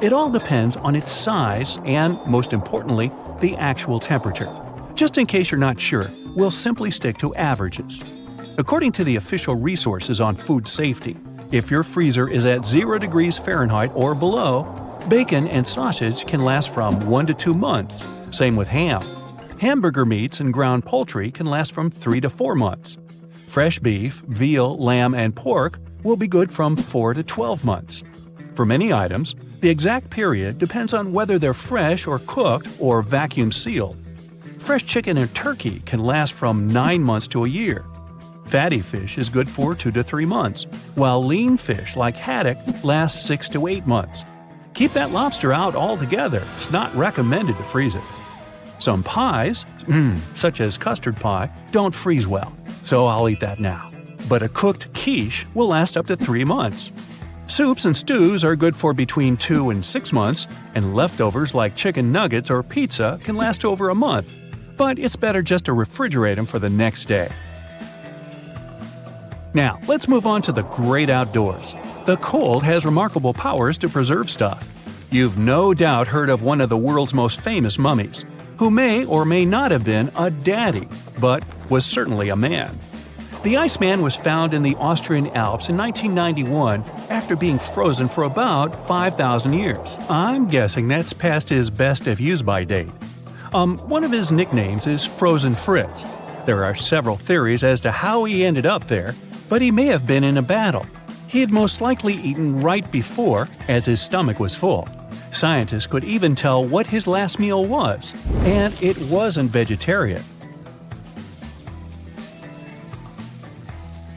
It all depends on its size and, most importantly, the actual temperature. Just in case you're not sure, we'll simply stick to averages. According to the official resources on food safety, if your freezer is at 0 degrees Fahrenheit or below, bacon and sausage can last from 1 to 2 months. Same with ham. Hamburger meats and ground poultry can last from 3 to 4 months. Fresh beef, veal, lamb, and pork will be good from 4 to 12 months. For many items, the exact period depends on whether they're fresh or cooked or vacuum sealed. Fresh chicken and turkey can last from 9 months to a year. Fatty fish is good for 2 to 3 months, while lean fish like haddock lasts 6 to 8 months. Keep that lobster out altogether. It's not recommended to freeze it. Some pies, such as custard pie, don't freeze well, so I'll eat that now. But a cooked quiche will last up to 3 months. Soups and stews are good for between 2 and 6 months, and leftovers like chicken nuggets or pizza can last over a month. But it's better just to refrigerate them for the next day. Now, let's move on to the great outdoors. The cold has remarkable powers to preserve stuff. You've no doubt heard of one of the world's most famous mummies, who may or may not have been a daddy, but was certainly a man. The Iceman was found in the Austrian Alps in 1991 after being frozen for about 5,000 years. I'm guessing that's past his best if used by date. One of his nicknames is Frozen Fritz. There are several theories as to how he ended up there, but he may have been in a battle. He had most likely eaten right before, as his stomach was full. Scientists could even tell what his last meal was, and it wasn't vegetarian.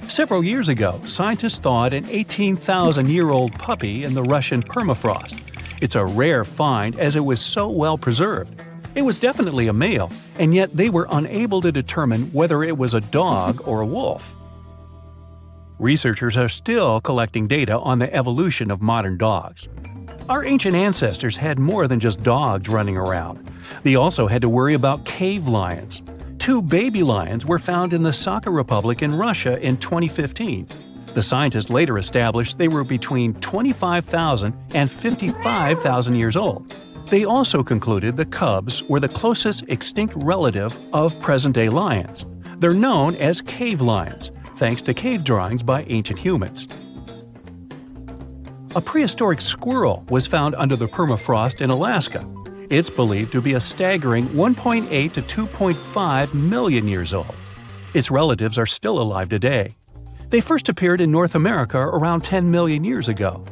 Several years ago, scientists thawed an 18,000-year-old puppy in the Russian permafrost. It's a rare find as it was so well preserved. It was definitely a male, and yet they were unable to determine whether it was a dog or a wolf. Researchers are still collecting data on the evolution of modern dogs. Our ancient ancestors had more than just dogs running around. They also had to worry about cave lions. 2 baby lions were found in the Sakha Republic in Russia in 2015. The scientists later established they were between 25,000 and 55,000 years old. They also concluded the cubs were the closest extinct relative of present-day lions. They're known as cave lions, thanks to cave drawings by ancient humans. A prehistoric squirrel was found under the permafrost in Alaska. It's believed to be a staggering 1.8 to 2.5 million years old. Its relatives are still alive today. They first appeared in North America around 10 million years ago.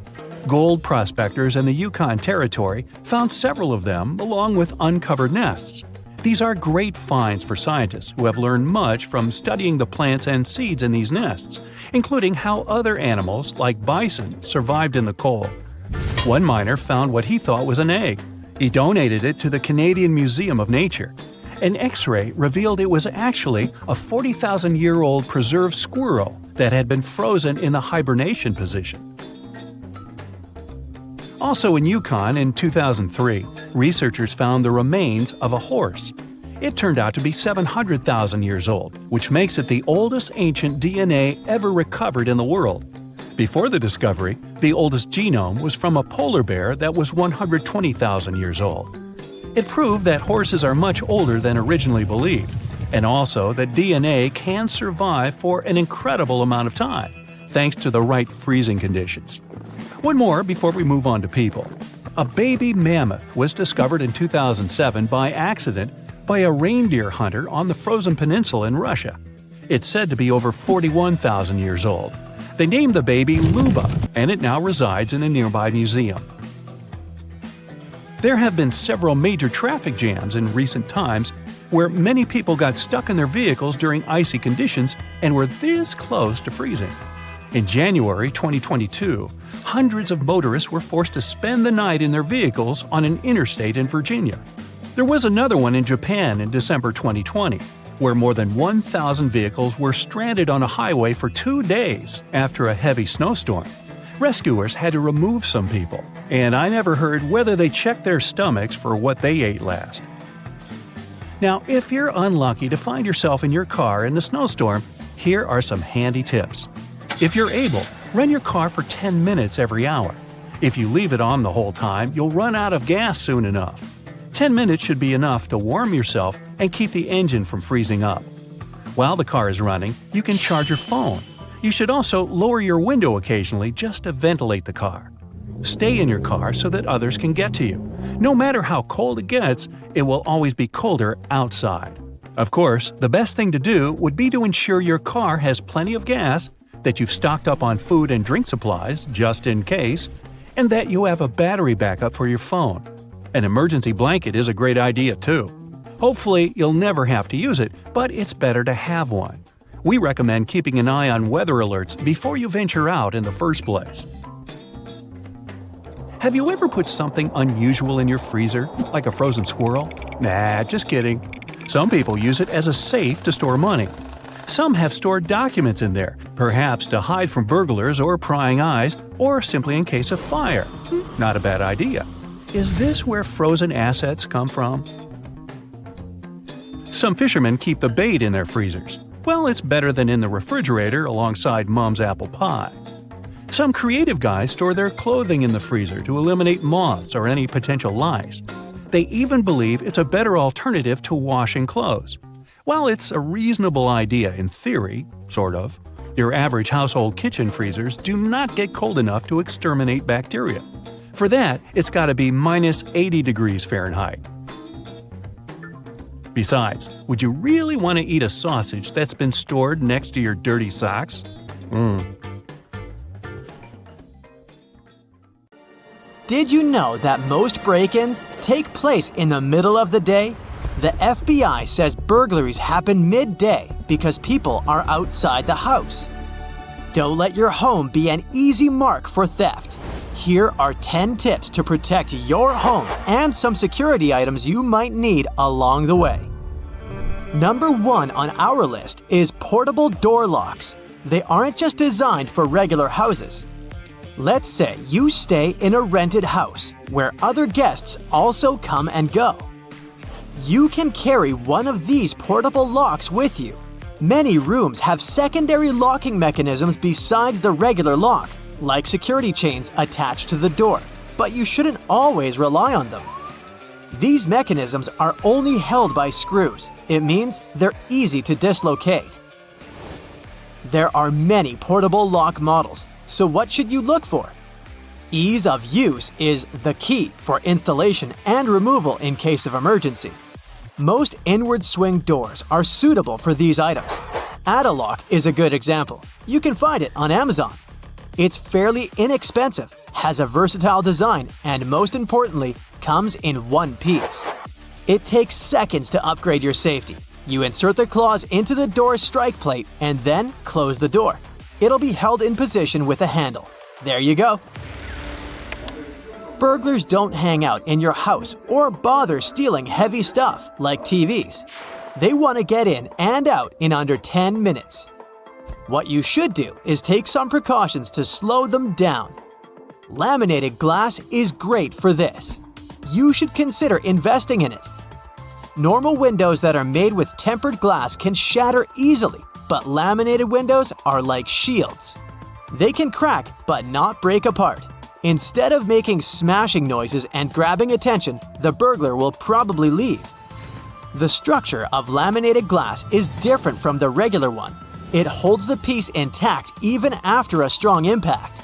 Gold prospectors in the Yukon Territory found several of them along with uncovered nests. These are great finds for scientists who have learned much from studying the plants and seeds in these nests, including how other animals, like bison, survived in the cold. One miner found what he thought was an egg. He donated it to the Canadian Museum of Nature. An X-ray revealed it was actually a 40,000-year-old preserved squirrel that had been frozen in the hibernation position. Also in Yukon in 2003, researchers found the remains of a horse. It turned out to be 700,000 years old, which makes it the oldest ancient DNA ever recovered in the world. Before the discovery, the oldest genome was from a polar bear that was 120,000 years old. It proved that horses are much older than originally believed, and also that DNA can survive for an incredible amount of time, thanks to the right freezing conditions. One more before we move on to people. A baby mammoth was discovered in 2007 by accident by a reindeer hunter on the frozen peninsula in Russia. It's said to be over 41,000 years old. They named the baby Luba, and it now resides in a nearby museum. There have been several major traffic jams in recent times where many people got stuck in their vehicles during icy conditions and were this close to freezing. In January 2022, hundreds of motorists were forced to spend the night in their vehicles on an interstate in Virginia. There was another one in Japan in December 2020, where more than 1,000 vehicles were stranded on a highway for 2 days after a heavy snowstorm. Rescuers had to remove some people, and I never heard whether they checked their stomachs for what they ate last. Now, if you're unlucky to find yourself in your car in a snowstorm, here are some handy tips. If you're able, run your car for 10 minutes every hour. If you leave it on the whole time, you'll run out of gas soon enough. 10 minutes should be enough to warm yourself and keep the engine from freezing up. While the car is running, you can charge your phone. You should also lower your window occasionally just to ventilate the car. Stay in your car so that others can get to you. No matter how cold it gets, it will always be colder outside. Of course, the best thing to do would be to ensure your car has plenty of gas, that you've stocked up on food and drink supplies just in case, and that you have a battery backup for your phone. An emergency blanket is a great idea too. Hopefully, you'll never have to use it, but it's better to have one. We recommend keeping an eye on weather alerts before you venture out in the first place. Have you ever put something unusual in your freezer, like a frozen squirrel? Nah, just kidding. Some people use it as a safe to store money. Some have stored documents in there, perhaps to hide from burglars or prying eyes, or simply in case of fire. Not a bad idea. Is this where frozen assets come from? Some fishermen keep the bait in their freezers. Well, it's better than in the refrigerator alongside Mom's apple pie. Some creative guys store their clothing in the freezer to eliminate moths or any potential lice. They even believe it's a better alternative to washing clothes. While it's a reasonable idea in theory, sort of, your average household kitchen freezers do not get cold enough to exterminate bacteria. For that, it's got to be minus 80 degrees Fahrenheit. Besides, would you really want to eat a sausage that's been stored next to your dirty socks? Did you know that most break-ins take place in the middle of the day? The FBI says burglaries happen midday because people are outside the house. Don't let your home be an easy mark for theft. Here are 10 tips to protect your home and some security items you might need along the way. Number 1 on our list is portable door locks. They aren't just designed for regular houses. Let's say you stay in a rented house where other guests also come and go. You can carry one of these portable locks with you. Many rooms have secondary locking mechanisms besides the regular lock, like security chains attached to the door, but you shouldn't always rely on them. These mechanisms are only held by screws. It means they're easy to dislocate. There are many portable lock models, so what should you look for? Ease of use is the key for installation and removal in case of emergency. Most inward swing doors are suitable for these items. Add-A-Lock is a good example. You can find it on Amazon. It's fairly inexpensive, has a versatile design, and most importantly, comes in one piece. It takes seconds to upgrade your safety. You insert the claws into the door's strike plate and then close the door. It'll be held in position with a handle. There you go. Burglars don't hang out in your house or bother stealing heavy stuff like TVs. They want to get in and out in under 10 minutes. What you should do is take some precautions to slow them down. Laminated glass is great for this. You should consider investing in it. Normal windows that are made with tempered glass can shatter easily, but laminated windows are like shields. They can crack but not break apart. Instead of making smashing noises and grabbing attention, the burglar will probably leave. The structure of laminated glass is different from the regular one. It holds the piece intact even after a strong impact.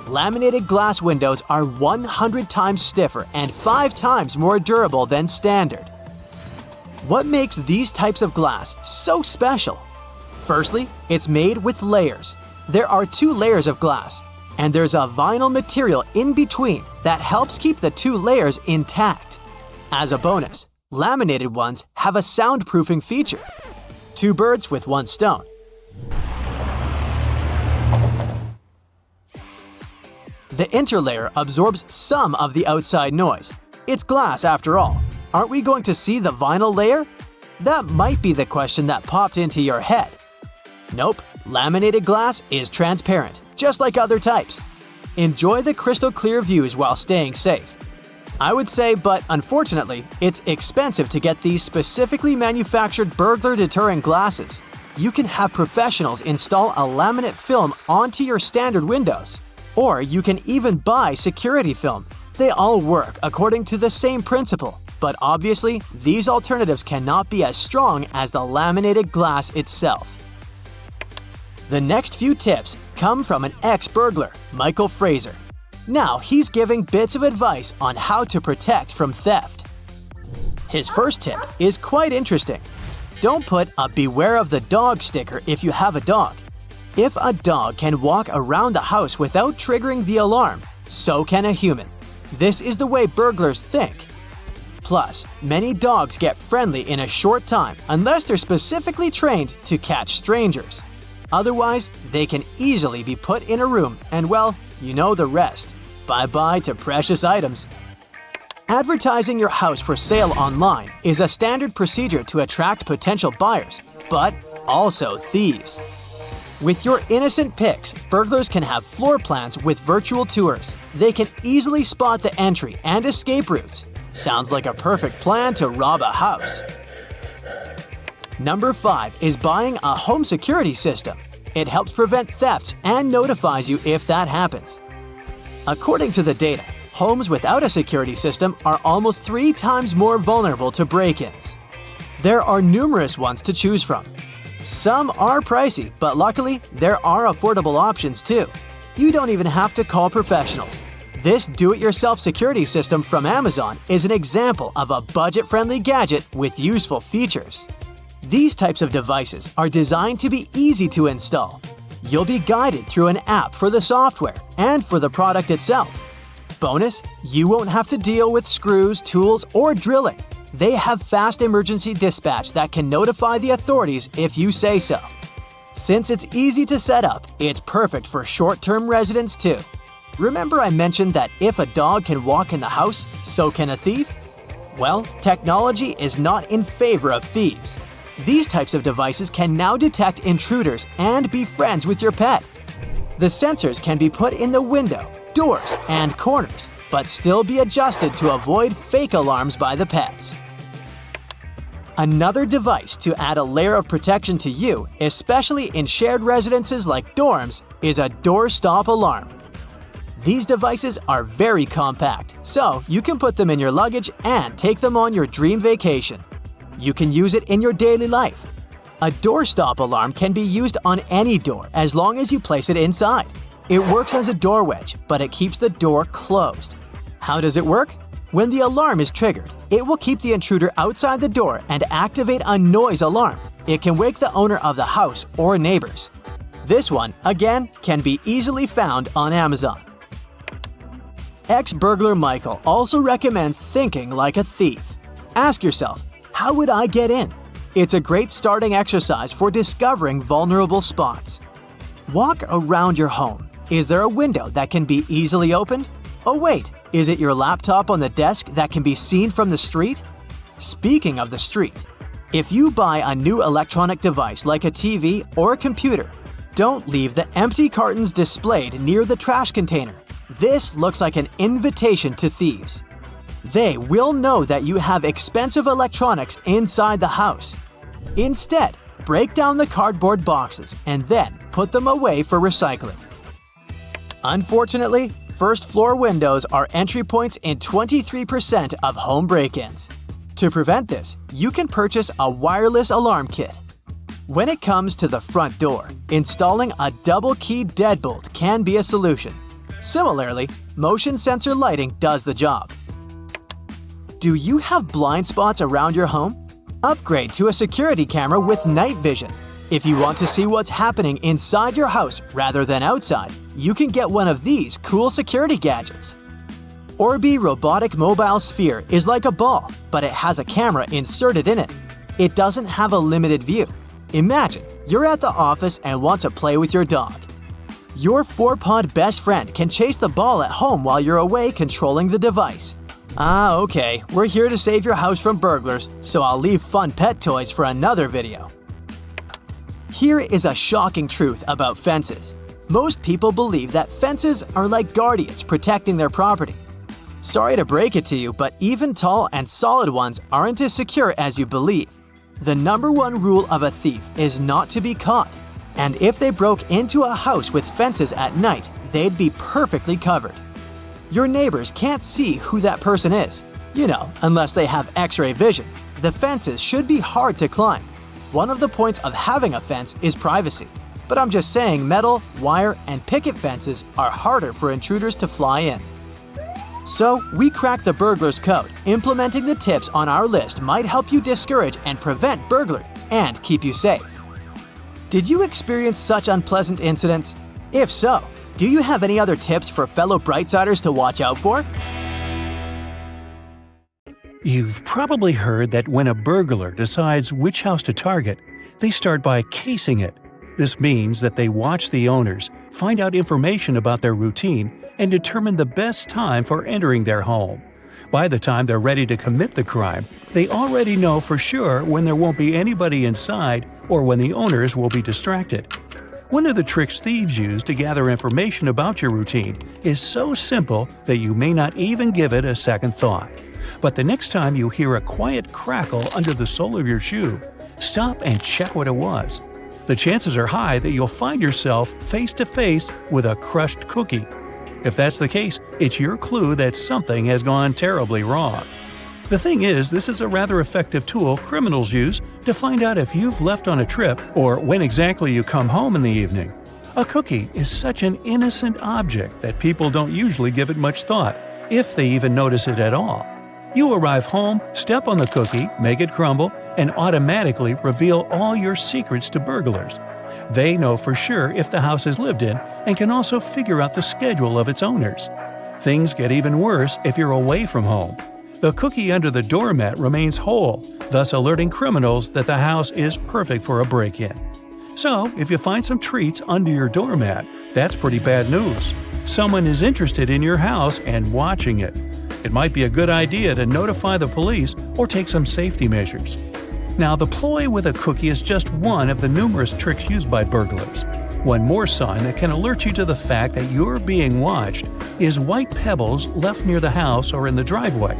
Laminated glass windows are 100 times stiffer and 5 times more durable than standard. What makes these types of glass so special? Firstly, it's made with layers. There are 2 layers of glass, and there's a vinyl material in between that helps keep the 2 layers intact. As a bonus, laminated ones have a soundproofing feature. 2 birds with 1 stone. The interlayer absorbs some of the outside noise. It's glass after all. Aren't we going to see the vinyl layer? That might be the question that popped into your head. Nope, laminated glass is transparent, just like other types. Enjoy the crystal clear views while staying safe. I would say, but unfortunately, it's expensive to get these specifically manufactured burglar deterring glasses. You can have professionals install a laminate film onto your standard windows. Or you can even buy security film. They all work according to the same principle, but obviously, these alternatives cannot be as strong as the laminated glass itself. The next few tips come from an ex-burglar, Michael Fraser. Now he's giving bits of advice on how to protect from theft. His first tip is quite interesting. Don't put a "Beware of the dog" sticker if you have a dog. If a dog can walk around the house without triggering the alarm, so can a human. This is the way burglars think. Plus, many dogs get friendly in a short time unless they're specifically trained to catch strangers. Otherwise, they can easily be put in a room and, well, you know the rest. Bye-bye to precious items. Advertising your house for sale online is a standard procedure to attract potential buyers, but also thieves. With your innocent pics, burglars can have floor plans with virtual tours. They can easily spot the entry and escape routes. Sounds like a perfect plan to rob a house. Number 5 is buying a home security system. It helps prevent thefts and notifies you if that happens. According to the data, homes without a security system are almost 3 times more vulnerable to break-ins. There are numerous ones to choose from. Some are pricey, but luckily, there are affordable options too. You don't even have to call professionals. This do-it-yourself security system from Amazon is an example of a budget-friendly gadget with useful features. These types of devices are designed to be easy to install. You'll be guided through an app for the software and for the product itself. Bonus, you won't have to deal with screws, tools, or drilling. They have fast emergency dispatch that can notify the authorities if you say so. Since it's easy to set up, it's perfect for short-term residents too. Remember I mentioned that if a dog can walk in the house, so can a thief? Well, technology is not in favor of thieves. These types of devices can now detect intruders and be friends with your pet. The sensors can be put in the window, doors, and corners, but still be adjusted to avoid fake alarms by the pets. Another device to add a layer of protection to you, especially in shared residences like dorms, is a doorstop alarm. These devices are very compact, so you can put them in your luggage and take them on your dream vacation. You can use it in your daily life. A doorstop alarm can be used on any door as long as you place it inside. It works as a door wedge, but it keeps the door closed. How does it work? When the alarm is triggered, it will keep the intruder outside the door and activate a noise alarm. It can wake the owner of the house or neighbors. This one, again, can be easily found on Amazon. Ex-burglar Michael also recommends thinking like a thief. Ask yourself, how would I get in? It's a great starting exercise for discovering vulnerable spots. Walk around your home. Is there a window that can be easily opened? Oh wait, is it your laptop on the desk that can be seen from the street? Speaking of the street, if you buy a new electronic device like a TV or a computer, don't leave the empty cartons displayed near the trash container. This looks like an invitation to thieves. They will know that you have expensive electronics inside the house. Instead, break down the cardboard boxes and then put them away for recycling. Unfortunately, first-floor windows are entry points in 23% of home break-ins. To prevent this, you can purchase a wireless alarm kit. When it comes to the front door, installing a double-key deadbolt can be a solution. Similarly, motion sensor lighting does the job. Do you have blind spots around your home? Upgrade to a security camera with night vision. If you want to see what's happening inside your house rather than outside, you can get one of these cool security gadgets. Orbi Robotic Mobile Sphere is like a ball, but it has a camera inserted in it. It doesn't have a limited view. Imagine you're at the office and want to play with your dog. Your four-pawed best friend can chase the ball at home while you're away controlling the device. Okay, we're here to save your house from burglars, so I'll leave fun pet toys for another video. Here is a shocking truth about fences. Most people believe that fences are like guardians protecting their property. Sorry to break it to you, but even tall and solid ones aren't as secure as you believe. The number one rule of a thief is not to be caught. And if they broke into a house with fences at night, they'd be perfectly covered. Your neighbors can't see who that person is. Unless they have X-ray vision. The fences should be hard to climb. One of the points of having a fence is privacy. But I'm just saying metal, wire, and picket fences are harder for intruders to fly in. So, we cracked the burglar's code. Implementing the tips on our list might help you discourage and prevent burglary and keep you safe. Did you experience such unpleasant incidents? If so, do you have any other tips for fellow Brightsiders to watch out for? You've probably heard that when a burglar decides which house to target, they start by casing it. This means that they watch the owners, find out information about their routine, and determine the best time for entering their home. By the time they're ready to commit the crime, they already know for sure when there won't be anybody inside or when the owners will be distracted. One of the tricks thieves use to gather information about your routine is so simple that you may not even give it a second thought. But the next time you hear a quiet crackle under the sole of your shoe, stop and check what it was. The chances are high that you'll find yourself face to face with a crushed cookie. If that's the case, it's your clue that something has gone terribly wrong. The thing is, this is a rather effective tool criminals use to find out if you've left on a trip or when exactly you come home in the evening. A cookie is such an innocent object that people don't usually give it much thought, if they even notice it at all. You arrive home, step on the cookie, make it crumble, and automatically reveal all your secrets to burglars. They know for sure if the house is lived in and can also figure out the schedule of its owners. Things get even worse if you're away from home. The cookie under the doormat remains whole, thus alerting criminals that the house is perfect for a break-in. So, if you find some treats under your doormat, that's pretty bad news. Someone is interested in your house and watching it. It might be a good idea to notify the police or take some safety measures. Now, the ploy with a cookie is just one of the numerous tricks used by burglars. One more sign that can alert you to the fact that you're being watched is white pebbles left near the house or in the driveway.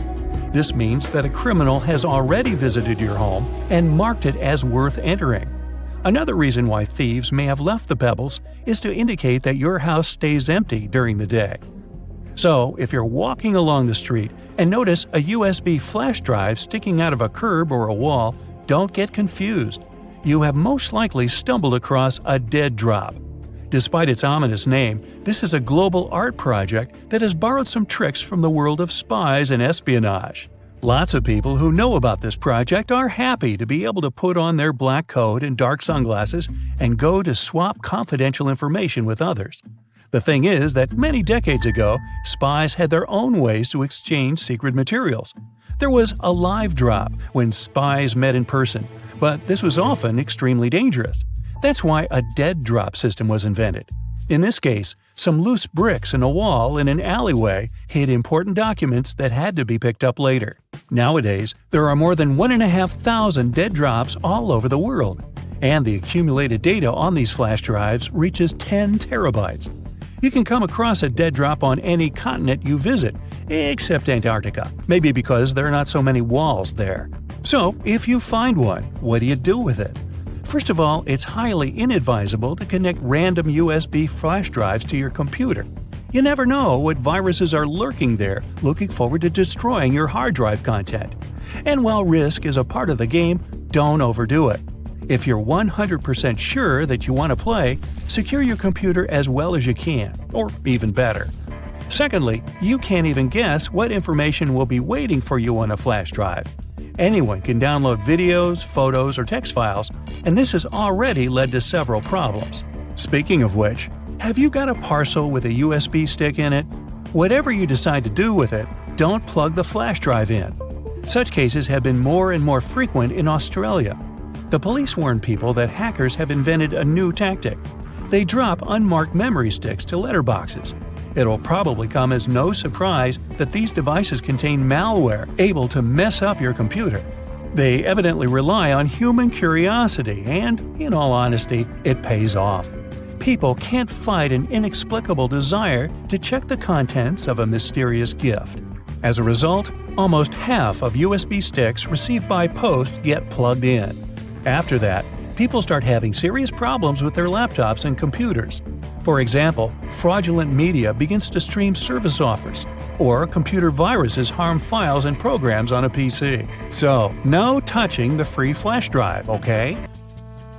This means that a criminal has already visited your home and marked it as worth entering. Another reason why thieves may have left the pebbles is to indicate that your house stays empty during the day. So, if you're walking along the street and notice a USB flash drive sticking out of a curb or a wall, don't get confused. You have most likely stumbled across a dead drop. Despite its ominous name, this is a global art project that has borrowed some tricks from the world of spies and espionage. Lots of people who know about this project are happy to be able to put on their black coat and dark sunglasses and go to swap confidential information with others. The thing is that many decades ago, spies had their own ways to exchange secret materials. There was a live drop when spies met in person, but this was often extremely dangerous. That's why a dead drop system was invented. In this case, some loose bricks in a wall in an alleyway hid important documents that had to be picked up later. Nowadays, there are more than 1,500 dead drops all over the world, and the accumulated data on these flash drives reaches 10 terabytes. You can come across a dead drop on any continent you visit, except Antarctica, maybe because there are not so many walls there. So, if you find one, what do you do with it? First of all, it's highly inadvisable to connect random USB flash drives to your computer. You never know what viruses are lurking there, looking forward to destroying your hard drive content. And while risk is a part of the game, don't overdo it. If you're 100% sure that you want to play, secure your computer as well as you can, or even better. Secondly, you can't even guess what information will be waiting for you on a flash drive. Anyone can download videos, photos, or text files, and this has already led to several problems. Speaking of which, have you got a parcel with a USB stick in it? Whatever you decide to do with it, don't plug the flash drive in. Such cases have been more and more frequent in Australia. The police warn people that hackers have invented a new tactic. They drop unmarked memory sticks to letterboxes. It'll probably come as no surprise that these devices contain malware able to mess up your computer. They evidently rely on human curiosity and, in all honesty, it pays off. People can't fight an inexplicable desire to check the contents of a mysterious gift. As a result, almost half of USB sticks received by post get plugged in. After that, people start having serious problems with their laptops and computers. For example, fraudulent media begins to stream service offers, or computer viruses harm files and programs on a PC. So, no touching the free flash drive, okay?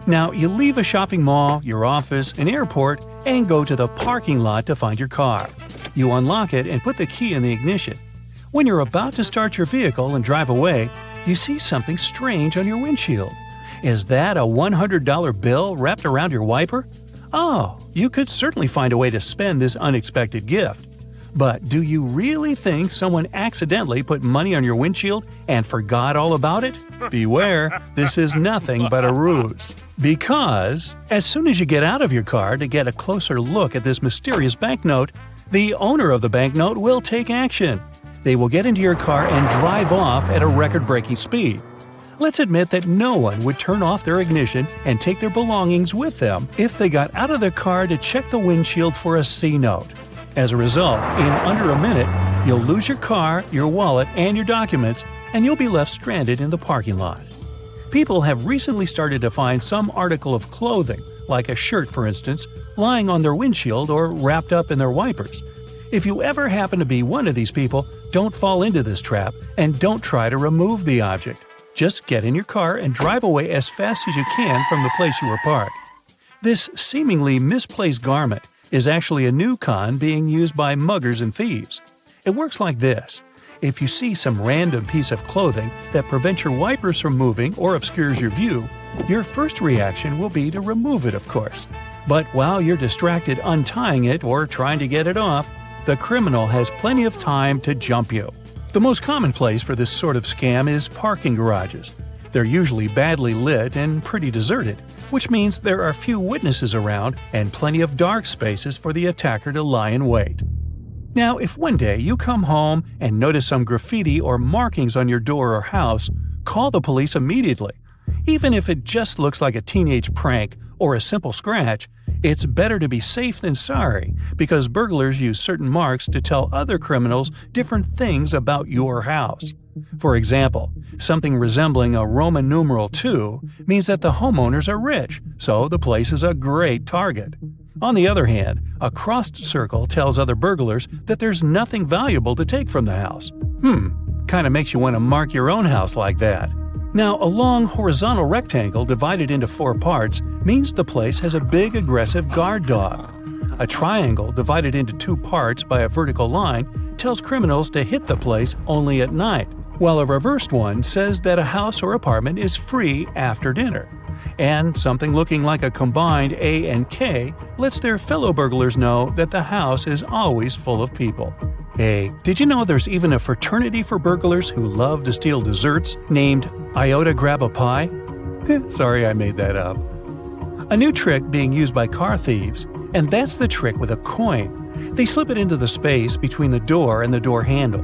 Now, you leave a shopping mall, your office, an airport, and go to the parking lot to find your car. You unlock it and put the key in the ignition. When you're about to start your vehicle and drive away, you see something strange on your windshield. Is that a $100 bill wrapped around your wiper? Oh, you could certainly find a way to spend this unexpected gift. But do you really think someone accidentally put money on your windshield and forgot all about it? Beware, this is nothing but a ruse. Because, as soon as you get out of your car to get a closer look at this mysterious banknote, the owner of the banknote will take action. They will get into your car and drive off at a record-breaking speed. Let's admit that no one would turn off their ignition and take their belongings with them if they got out of their car to check the windshield for a C note. As a result, in under a minute, you'll lose your car, your wallet, and your documents, and you'll be left stranded in the parking lot. People have recently started to find some article of clothing, like a shirt for instance, lying on their windshield or wrapped up in their wipers. If you ever happen to be one of these people, don't fall into this trap and don't try to remove the object. Just get in your car and drive away as fast as you can from the place you were parked. This seemingly misplaced garment is actually a new con being used by muggers and thieves. It works like this. If you see some random piece of clothing that prevents your wipers from moving or obscures your view, your first reaction will be to remove it, of course. But while you're distracted untying it or trying to get it off, the criminal has plenty of time to jump you. The most common place for this sort of scam is parking garages. They're usually badly lit and pretty deserted, which means there are few witnesses around and plenty of dark spaces for the attacker to lie in wait. Now, if one day you come home and notice some graffiti or markings on your door or house, call the police immediately. Even if it just looks like a teenage prank or a simple scratch, it's better to be safe than sorry, because burglars use certain marks to tell other criminals different things about your house. For example, something resembling a Roman numeral 2 means that the homeowners are rich, so the place is a great target. On the other hand, a crossed circle tells other burglars that there's nothing valuable to take from the house. Kinda makes you want to mark your own house like that. Now, a long horizontal rectangle divided into 4 parts means the place has a big aggressive guard dog. A triangle divided into 2 parts by a vertical line tells criminals to hit the place only at night, while a reversed one says that a house or apartment is free after dinner. And something looking like a combined A and K lets their fellow burglars know that the house is always full of people. Hey, did you know there's even a fraternity for burglars who love to steal desserts named Iota Grab a Pie? Sorry, I made that up. A new trick being used by car thieves, and that's the trick with a coin. They slip it into the space between the door and the door handle.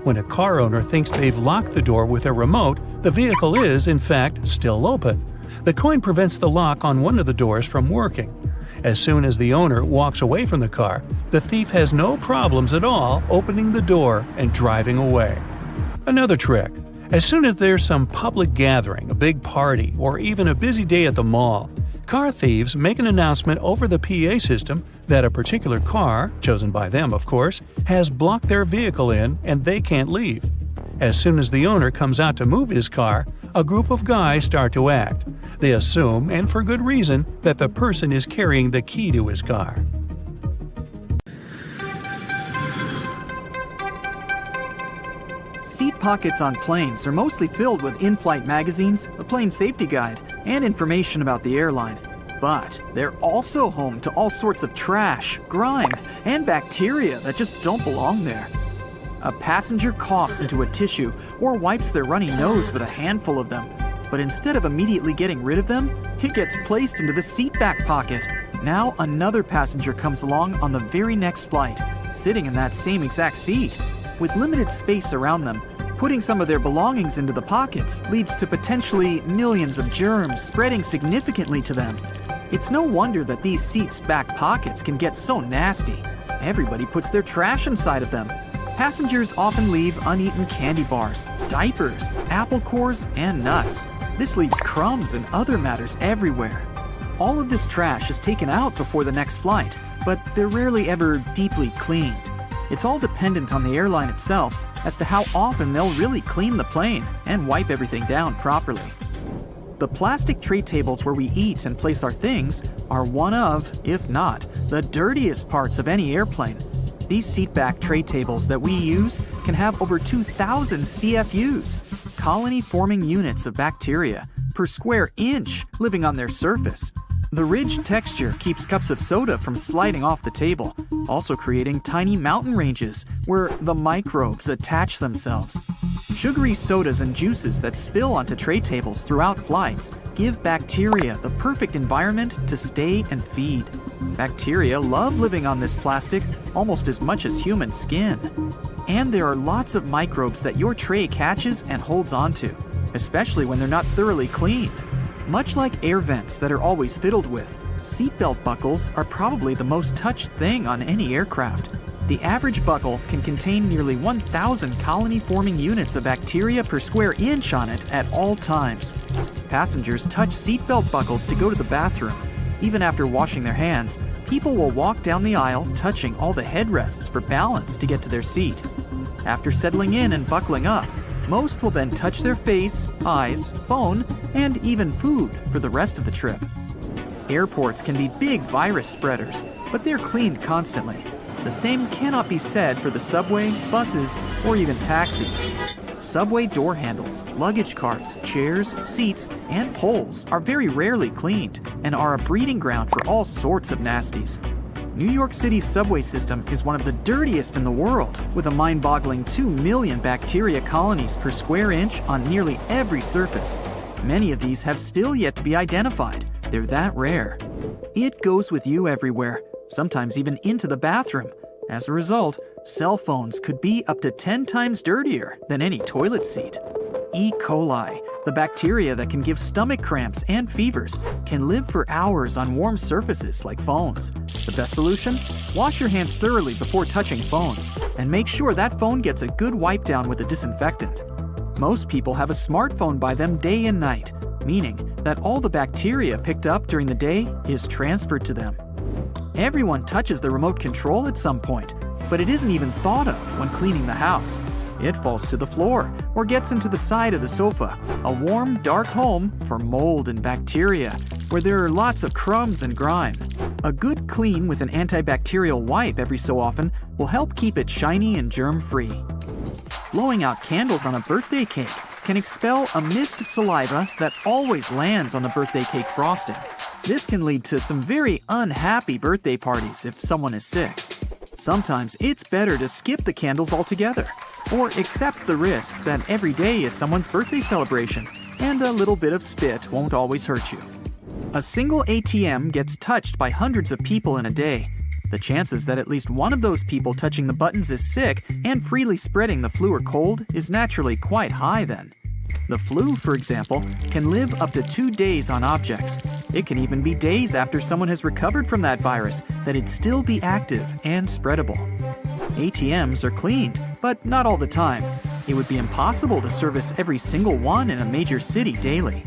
When a car owner thinks they've locked the door with a remote, the vehicle is, in fact, still open. The coin prevents the lock on one of the doors from working. As soon as the owner walks away from the car, the thief has no problems at all opening the door and driving away. Another trick. As soon as there's some public gathering, a big party, or even a busy day at the mall, car thieves make an announcement over the PA system that a particular car, chosen by them of course, has blocked their vehicle in and they can't leave. As soon as the owner comes out to move his car, a group of guys start to act. They assume, and for good reason, that the person is carrying the key to his car. Seat pockets on planes are mostly filled with in-flight magazines, a plane safety guide, and information about the airline. But they're also home to all sorts of trash, grime, and bacteria that just don't belong there. A passenger coughs into a tissue or wipes their runny nose with a handful of them. But instead of immediately getting rid of them, it gets placed into the seat back pocket. Now another passenger comes along on the very next flight, sitting in that same exact seat. With limited space around them, putting some of their belongings into the pockets leads to potentially millions of germs spreading significantly to them. It's no wonder that these seats' back pockets can get so nasty. Everybody puts their trash inside of them. Passengers often leave uneaten candy bars, diapers, apple cores, and nuts. This leaves crumbs and other matters everywhere. All of this trash is taken out before the next flight, but they're rarely ever deeply cleaned. It's all dependent on the airline itself as to how often they'll really clean the plane and wipe everything down properly. The plastic tray tables where we eat and place our things are one of, if not, the dirtiest parts of any airplane. These seatback tray tables that we use can have over 2,000 CFUs, colony-forming units of bacteria, per square inch living on their surface. The ridged texture keeps cups of soda from sliding off the table, also creating tiny mountain ranges where the microbes attach themselves. Sugary sodas and juices that spill onto tray tables throughout flights give bacteria the perfect environment to stay and feed. Bacteria love living on this plastic almost as much as human skin. And there are lots of microbes that your tray catches and holds onto, especially when they're not thoroughly cleaned. Much like air vents that are always fiddled with, seatbelt buckles are probably the most touched thing on any aircraft. The average buckle can contain nearly 1,000 colony-forming units of bacteria per square inch on it at all times. Passengers touch seatbelt buckles to go to the bathroom. Even after washing their hands, people will walk down the aisle touching all the headrests for balance to get to their seat. After settling in and buckling up, most will then touch their face, eyes, phone, and even food for the rest of the trip. Airports can be big virus spreaders, but they're cleaned constantly. The same cannot be said for the subway, buses, or even taxis. Subway door handles, luggage carts, chairs, seats, and poles are very rarely cleaned and are a breeding ground for all sorts of nasties. New York City's subway system is one of the dirtiest in the world, with a mind-boggling 2 million bacteria colonies per square inch on nearly every surface. Many of these have still yet to be identified. They're that rare. It goes with you everywhere, sometimes even into the bathroom. As a result, cell phones could be up to 10 times dirtier than any toilet seat. E. coli, the bacteria that can give stomach cramps and fevers, can live for hours on warm surfaces like phones. The best solution? Wash your hands thoroughly before touching phones, and make sure that phone gets a good wipe down with a disinfectant. Most people have a smartphone by them day and night, meaning that all the bacteria picked up during the day is transferred to them. Everyone touches the remote control at some point, but it isn't even thought of when cleaning the house. It falls to the floor or gets into the side of the sofa, a warm, dark home for mold and bacteria, where there are lots of crumbs and grime. A good clean with an antibacterial wipe every so often will help keep it shiny and germ-free. Blowing out candles on a birthday cake can expel a mist of saliva that always lands on the birthday cake frosting. This can lead to some very unhappy birthday parties if someone is sick. Sometimes it's better to skip the candles altogether, or accept the risk that every day is someone's birthday celebration, and a little bit of spit won't always hurt you. A single ATM gets touched by hundreds of people in a day. The chances that at least one of those people touching the buttons is sick and freely spreading the flu or cold is naturally quite high then. The flu, for example, can live up to 2 days on objects. It can even be days after someone has recovered from that virus that it'd still be active and spreadable. ATMs are cleaned, but not all the time. It would be impossible to service every single one in a major city daily.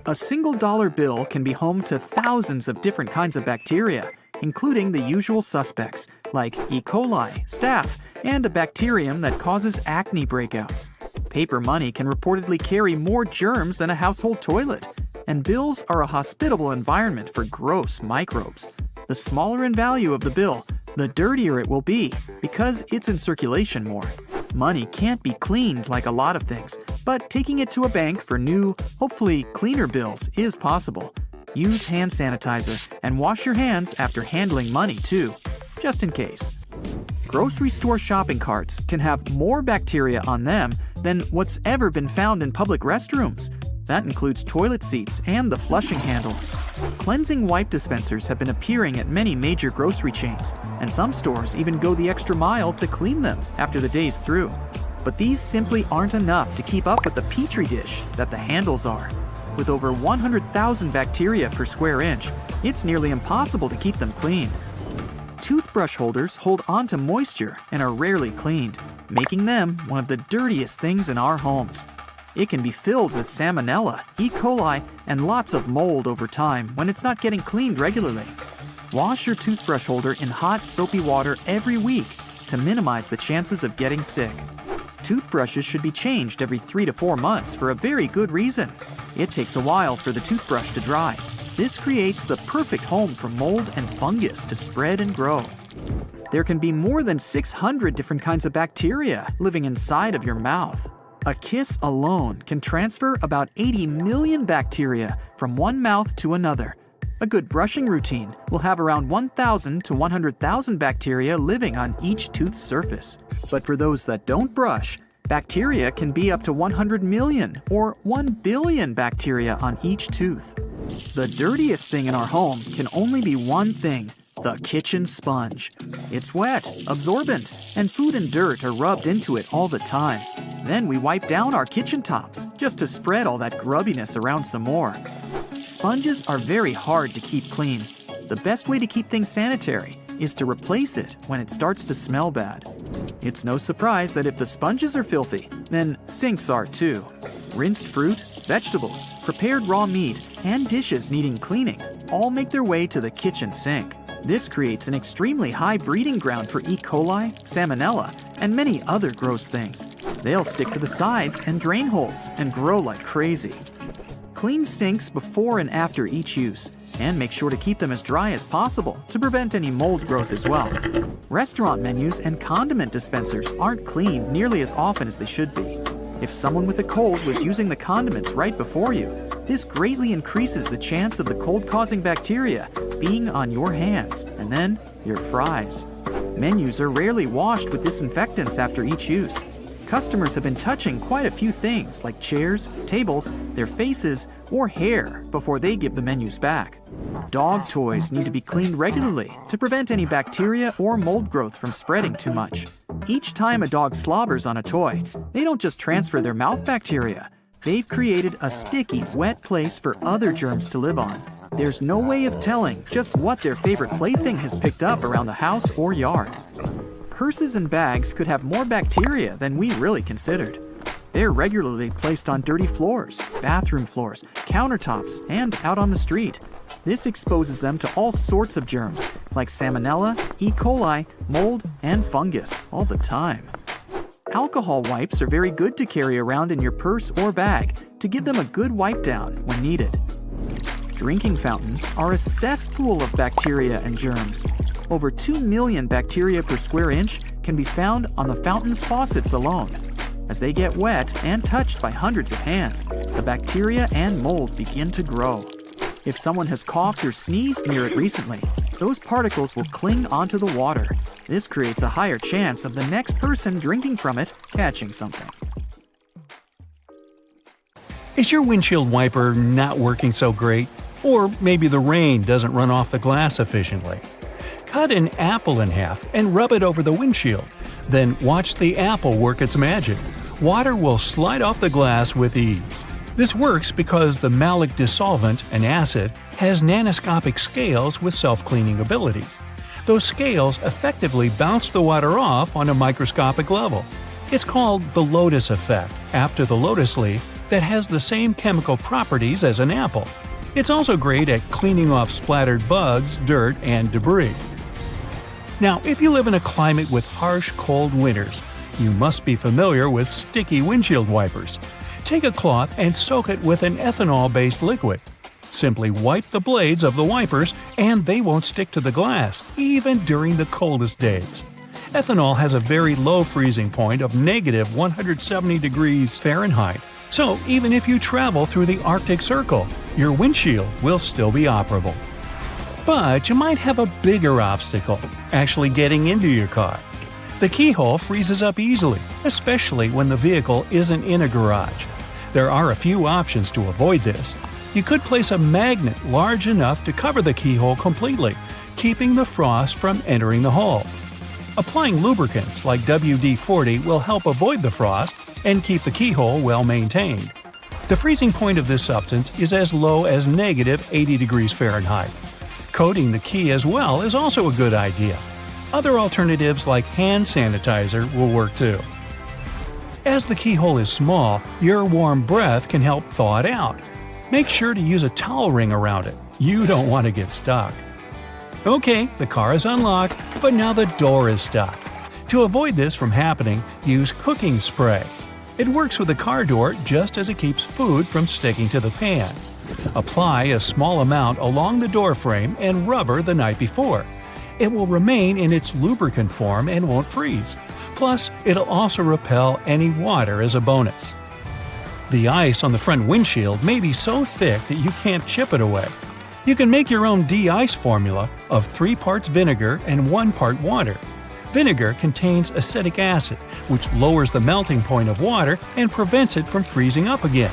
A single dollar bill can be home to thousands of different kinds of bacteria, including the usual suspects like E. coli, staph, and a bacterium that causes acne breakouts. Paper money can reportedly carry more germs than a household toilet, and bills are a hospitable environment for gross microbes. The smaller in value of the bill, the dirtier it will be because it's in circulation more. Money can't be cleaned like a lot of things, but taking it to a bank for new, hopefully cleaner bills is possible. Use hand sanitizer and wash your hands after handling money too, just in case. Grocery store shopping carts can have more bacteria on them than what's ever been found in public restrooms. That includes toilet seats and the flushing handles. Cleansing wipe dispensers have been appearing at many major grocery chains, and some stores even go the extra mile to clean them after the day's through. But these simply aren't enough to keep up with the petri dish that the handles are. With over 100,000 bacteria per square inch, it's nearly impossible to keep them clean. Toothbrush holders hold onto moisture and are rarely cleaned, making them one of the dirtiest things in our homes. It can be filled with salmonella, E. coli, and lots of mold over time when it's not getting cleaned regularly. Wash your toothbrush holder in hot, soapy water every week to minimize the chances of getting sick. Toothbrushes should be changed every 3 to 4 months for a very good reason. It takes a while for the toothbrush to dry. This creates the perfect home for mold and fungus to spread and grow. There can be more than 600 different kinds of bacteria living inside of your mouth. A kiss alone can transfer about 80 million bacteria from one mouth to another. A good brushing routine will have around 1,000 to 100,000 bacteria living on each tooth's surface. But for those that don't brush, bacteria can be up to 100 million or 1 billion bacteria on each tooth. The dirtiest thing in our home can only be one thing: the kitchen sponge. It's wet, absorbent, and food and dirt are rubbed into it all the time. Then we wipe down our kitchen tops just to spread all that grubbiness around some more. Sponges are very hard to keep clean. The best way to keep things sanitary is to replace it when it starts to smell bad. It's no surprise that if the sponges are filthy, then sinks are too. Rinsed fruit, vegetables, prepared raw meat, and dishes needing cleaning all make their way to the kitchen sink. This creates an extremely high breeding ground for E. coli, salmonella, and many other gross things. They'll stick to the sides and drain holes and grow like crazy. Clean sinks before and after each use And make sure to keep them as dry as possible to prevent any mold growth as well. Restaurant menus and condiment dispensers aren't cleaned nearly as often as they should be. If someone with a cold was using the condiments right before you, this greatly increases the chance of the cold-causing bacteria being on your hands and then your fries. Menus are rarely washed with disinfectants after each use. Customers have been touching quite a few things like chairs, tables, their faces, or hair before they give the menus back. Dog toys need to be cleaned regularly to prevent any bacteria or mold growth from spreading too much. Each time a dog slobbers on a toy, they don't just transfer their mouth bacteria. They've created a sticky, wet place for other germs to live on. There's no way of telling just what their favorite plaything has picked up around the house or yard. Purses and bags could have more bacteria than we really considered. They're regularly placed on dirty floors, bathroom floors, countertops, and out on the street. This exposes them to all sorts of germs, like salmonella, E. coli, mold, and fungus, all the time. Alcohol wipes are very good to carry around in your purse or bag to give them a good wipe down when needed. Drinking fountains are a cesspool of bacteria and germs. Over 2 million bacteria per square inch can be found on the fountain's faucets alone. As they get wet and touched by hundreds of hands, the bacteria and mold begin to grow. If someone has coughed or sneezed near it recently, those particles will cling onto the water. This creates a higher chance of the next person drinking from it catching something. Is your windshield wiper not working so great? Or maybe the rain doesn't run off the glass efficiently? Cut an apple in half and rub it over the windshield. Then watch the apple work its magic. Water will slide off the glass with ease. This works because the malic dissolvent, an acid, has nanoscopic scales with self-cleaning abilities. Those scales effectively bounce the water off on a microscopic level. It's called the lotus effect, after the lotus leaf that has the same chemical properties as an apple. It's also great at cleaning off splattered bugs, dirt, and debris. Now, if you live in a climate with harsh, cold winters, you must be familiar with sticky windshield wipers. Take a cloth and soak it with an ethanol-based liquid. Simply wipe the blades of the wipers and they won't stick to the glass, even during the coldest days. Ethanol has a very low freezing point of negative 170 degrees Fahrenheit, so even if you travel through the Arctic Circle, your windshield will still be operable. But you might have a bigger obstacle, actually getting into your car. The keyhole freezes up easily, especially when the vehicle isn't in a garage. There are a few options to avoid this. You could place a magnet large enough to cover the keyhole completely, keeping the frost from entering the hole. Applying lubricants like WD-40 will help avoid the frost and keep the keyhole well maintained. The freezing point of this substance is as low as negative 80 degrees Fahrenheit. Coating the key as well is also a good idea. Other alternatives like hand sanitizer will work too. As the keyhole is small, your warm breath can help thaw it out. Make sure to use a towel ring around it. You don't want to get stuck. Okay, the car is unlocked, but now the door is stuck. To avoid this from happening, use cooking spray. It works with the car door just as it keeps food from sticking to the pan. Apply a small amount along the door frame and rubber the night before. It will remain in its lubricant form and won't freeze. Plus, it'll also repel any water as a bonus. The ice on the front windshield may be so thick that you can't chip it away. You can make your own de-ice formula of 3 parts vinegar and 1 part water. Vinegar contains acetic acid, which lowers the melting point of water and prevents it from freezing up again.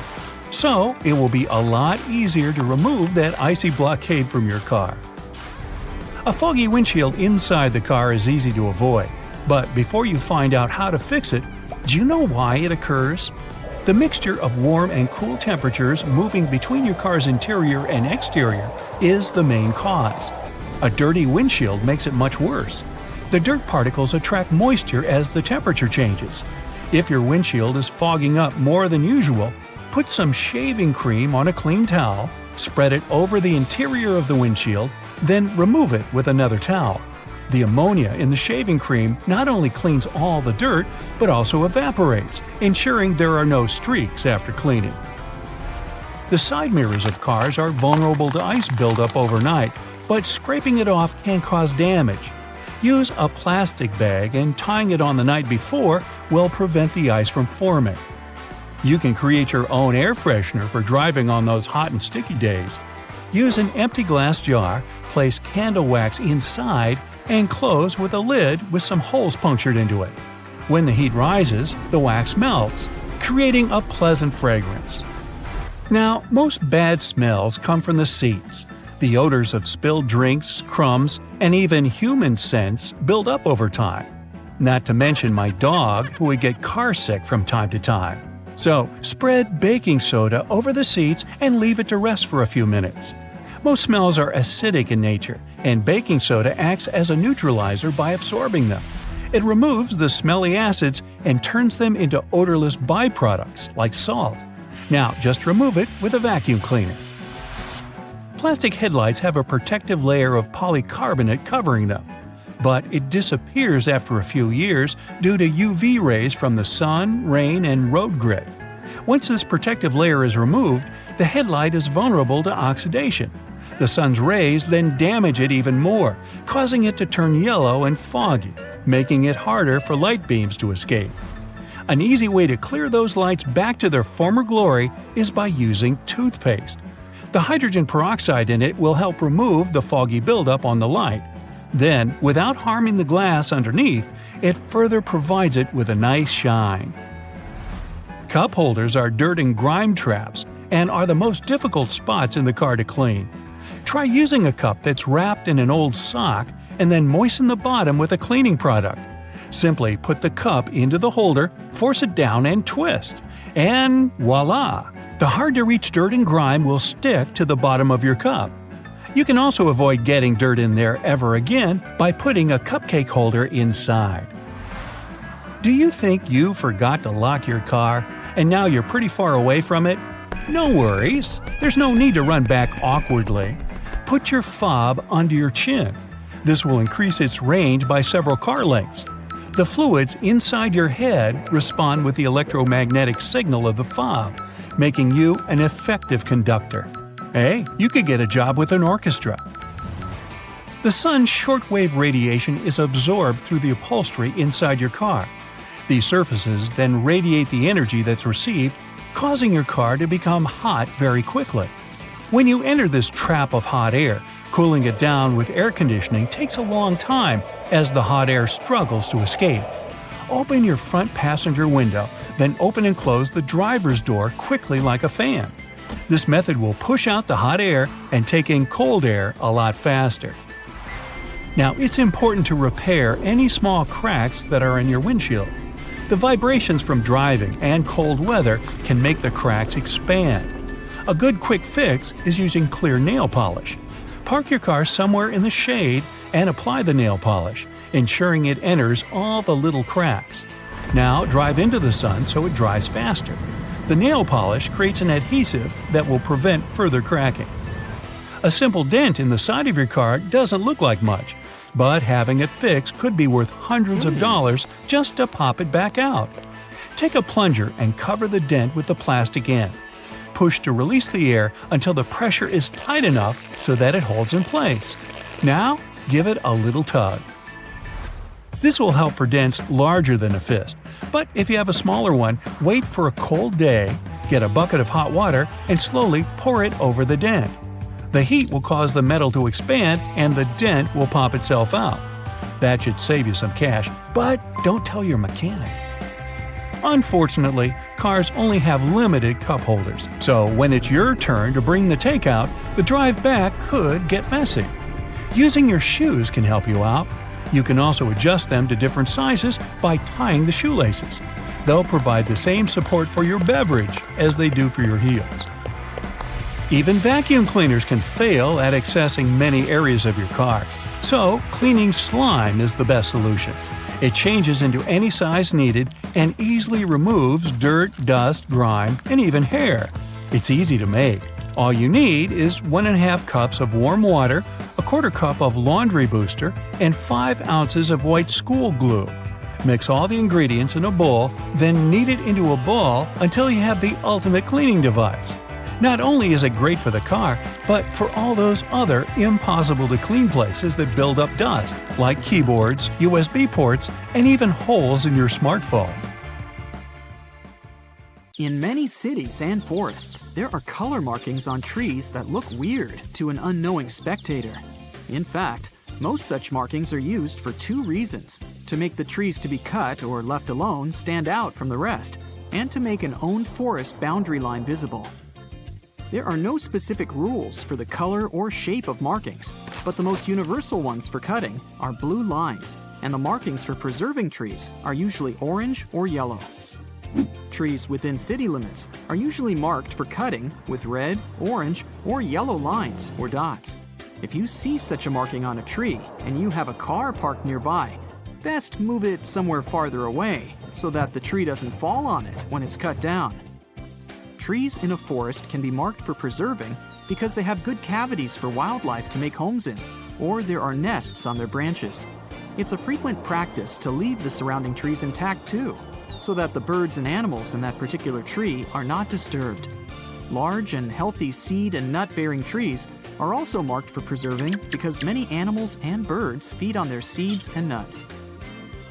So, it will be a lot easier to remove that icy blockade from your car. A foggy windshield inside the car is easy to avoid, but before you find out how to fix it, do you know why it occurs? The mixture of warm and cool temperatures moving between your car's interior and exterior is the main cause. A dirty windshield makes it much worse. The dirt particles attract moisture as the temperature changes. If your windshield is fogging up more than usual, put some shaving cream on a clean towel, spread it over the interior of the windshield, then remove it with another towel. The ammonia in the shaving cream not only cleans all the dirt, but also evaporates, ensuring there are no streaks after cleaning. The side mirrors of cars are vulnerable to ice buildup overnight, but scraping it off can cause damage. Use a plastic bag, and tying it on the night before will prevent the ice from forming. You can create your own air freshener for driving on those hot and sticky days. Use an empty glass jar, place candle wax inside, and close with a lid with some holes punctured into it. When the heat rises, the wax melts, creating a pleasant fragrance. Now, most bad smells come from the seats. The odors of spilled drinks, crumbs, and even human scents build up over time. Not to mention my dog, who would get car sick from time to time. So, spread baking soda over the seats and leave it to rest for a few minutes. Most smells are acidic in nature, and baking soda acts as a neutralizer by absorbing them. It removes the smelly acids and turns them into odorless byproducts like salt. Now, just remove it with a vacuum cleaner. Plastic headlights have a protective layer of polycarbonate covering them, but it disappears after a few years due to UV rays from the sun, rain, and road grit. Once this protective layer is removed, the headlight is vulnerable to oxidation. The sun's rays then damage it even more, causing it to turn yellow and foggy, making it harder for light beams to escape. An easy way to clear those lights back to their former glory is by using toothpaste. The hydrogen peroxide in it will help remove the foggy buildup on the light. Then, without harming the glass underneath, it further provides it with a nice shine. Cup holders are dirt and grime traps and are the most difficult spots in the car to clean. Try using a cup that's wrapped in an old sock and then moisten the bottom with a cleaning product. Simply put the cup into the holder, force it down and twist. And voila! The hard-to-reach dirt and grime will stick to the bottom of your cup. You can also avoid getting dirt in there ever again by putting a cupcake holder inside. Do you think you forgot to lock your car and now you're pretty far away from it? No worries. There's no need to run back awkwardly. Put your fob under your chin. This will increase its range by several car lengths. The fluids inside your head respond with the electromagnetic signal of the fob, making you an effective conductor. Hey, you could get a job with an orchestra. The sun's shortwave radiation is absorbed through the upholstery inside your car. These surfaces then radiate the energy that's received, causing your car to become hot very quickly. When you enter this trap of hot air, cooling it down with air conditioning takes a long time as the hot air struggles to escape. Open your front passenger window, then open and close the driver's door quickly like a fan. This method will push out the hot air and take in cold air a lot faster. Now, it's important to repair any small cracks that are in your windshield. The vibrations from driving and cold weather can make the cracks expand. A good quick fix is using clear nail polish. Park your car somewhere in the shade and apply the nail polish, ensuring it enters all the little cracks. Now drive into the sun so it dries faster. The nail polish creates an adhesive that will prevent further cracking. A simple dent in the side of your car doesn't look like much, but having it fixed could be worth hundreds of dollars just to pop it back out. Take a plunger and cover the dent with the plastic end. Push to release the air until the pressure is tight enough so that it holds in place. Now, give it a little tug. This will help for dents larger than a fist, but if you have a smaller one, wait for a cold day, get a bucket of hot water, and slowly pour it over the dent. The heat will cause the metal to expand and the dent will pop itself out. That should save you some cash, but don't tell your mechanic. Unfortunately, cars only have limited cup holders, so when it's your turn to bring the takeout, the drive back could get messy. Using your shoes can help you out. You can also adjust them to different sizes by tying the shoelaces. They'll provide the same support for your beverage as they do for your heels. Even vacuum cleaners can fail at accessing many areas of your car, so cleaning slime is the best solution. It changes into any size needed and easily removes dirt, dust, grime, and even hair. It's easy to make. All you need is 1½ cups of warm water, a 1/4 cup of laundry booster, and 5 ounces of white school glue. Mix all the ingredients in a bowl, then knead it into a ball until you have the ultimate cleaning device. Not only is it great for the car, but for all those other impossible-to-clean places that build up dust, like keyboards, USB ports, and even holes in your smartphone. In many cities and forests, there are color markings on trees that look weird to an unknowing spectator. In fact, most such markings are used for two reasons: to make the trees to be cut or left alone stand out from the rest, and to make an owned forest boundary line visible. There are no specific rules for the color or shape of markings, but the most universal ones for cutting are blue lines, and the markings for preserving trees are usually orange or yellow. Trees within city limits are usually marked for cutting with red, orange, or yellow lines or dots. If you see such a marking on a tree and you have a car parked nearby, best move it somewhere farther away so that the tree doesn't fall on it when it's cut down. Trees in a forest can be marked for preserving because they have good cavities for wildlife to make homes in, or there are nests on their branches. It's a frequent practice to leave the surrounding trees intact too, so that the birds and animals in that particular tree are not disturbed. Large and healthy seed and nut-bearing trees are also marked for preserving because many animals and birds feed on their seeds and nuts.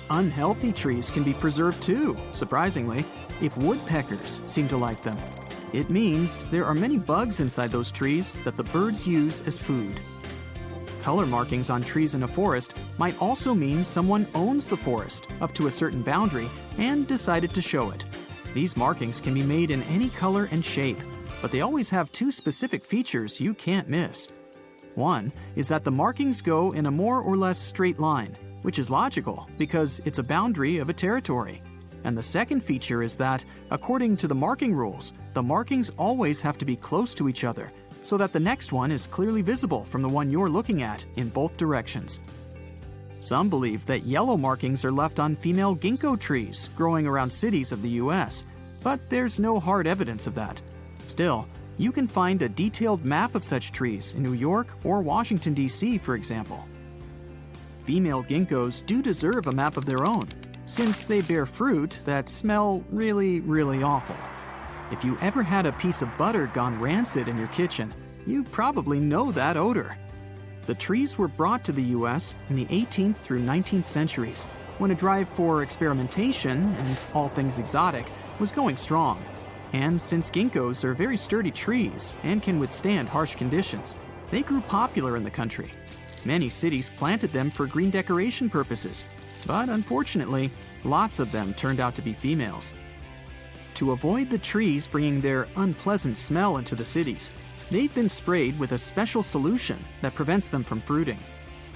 Unhealthy trees can be preserved too, surprisingly, if woodpeckers seem to like them. It means there are many bugs inside those trees that the birds use as food. Color markings on trees in a forest might also mean someone owns the forest up to a certain boundary and decided to show it. These markings can be made in any color and shape, but they always have two specific features you can't miss. One is that the markings go in a more or less straight line, which is logical because it's a boundary of a territory. And the second feature is that, according to the marking rules, the markings always have to be close to each other, so that the next one is clearly visible from the one you're looking at in both directions. Some believe that yellow markings are left on female ginkgo trees growing around cities of the US, but there's no hard evidence of that. Still, you can find a detailed map of such trees in New York or Washington, D.C., for example. Female ginkgos do deserve a map of their own, since they bear fruit that smell really, really awful. If you ever had a piece of butter gone rancid in your kitchen, you probably know that odor. The trees were brought to the US in the 18th through 19th centuries, when a drive for experimentation and all things exotic was going strong. And since ginkgos are very sturdy trees and can withstand harsh conditions, they grew popular in the country. Many cities planted them for green decoration purposes, but unfortunately, lots of them turned out to be females. To avoid the trees bringing their unpleasant smell into the cities, they've been sprayed with a special solution that prevents them from fruiting.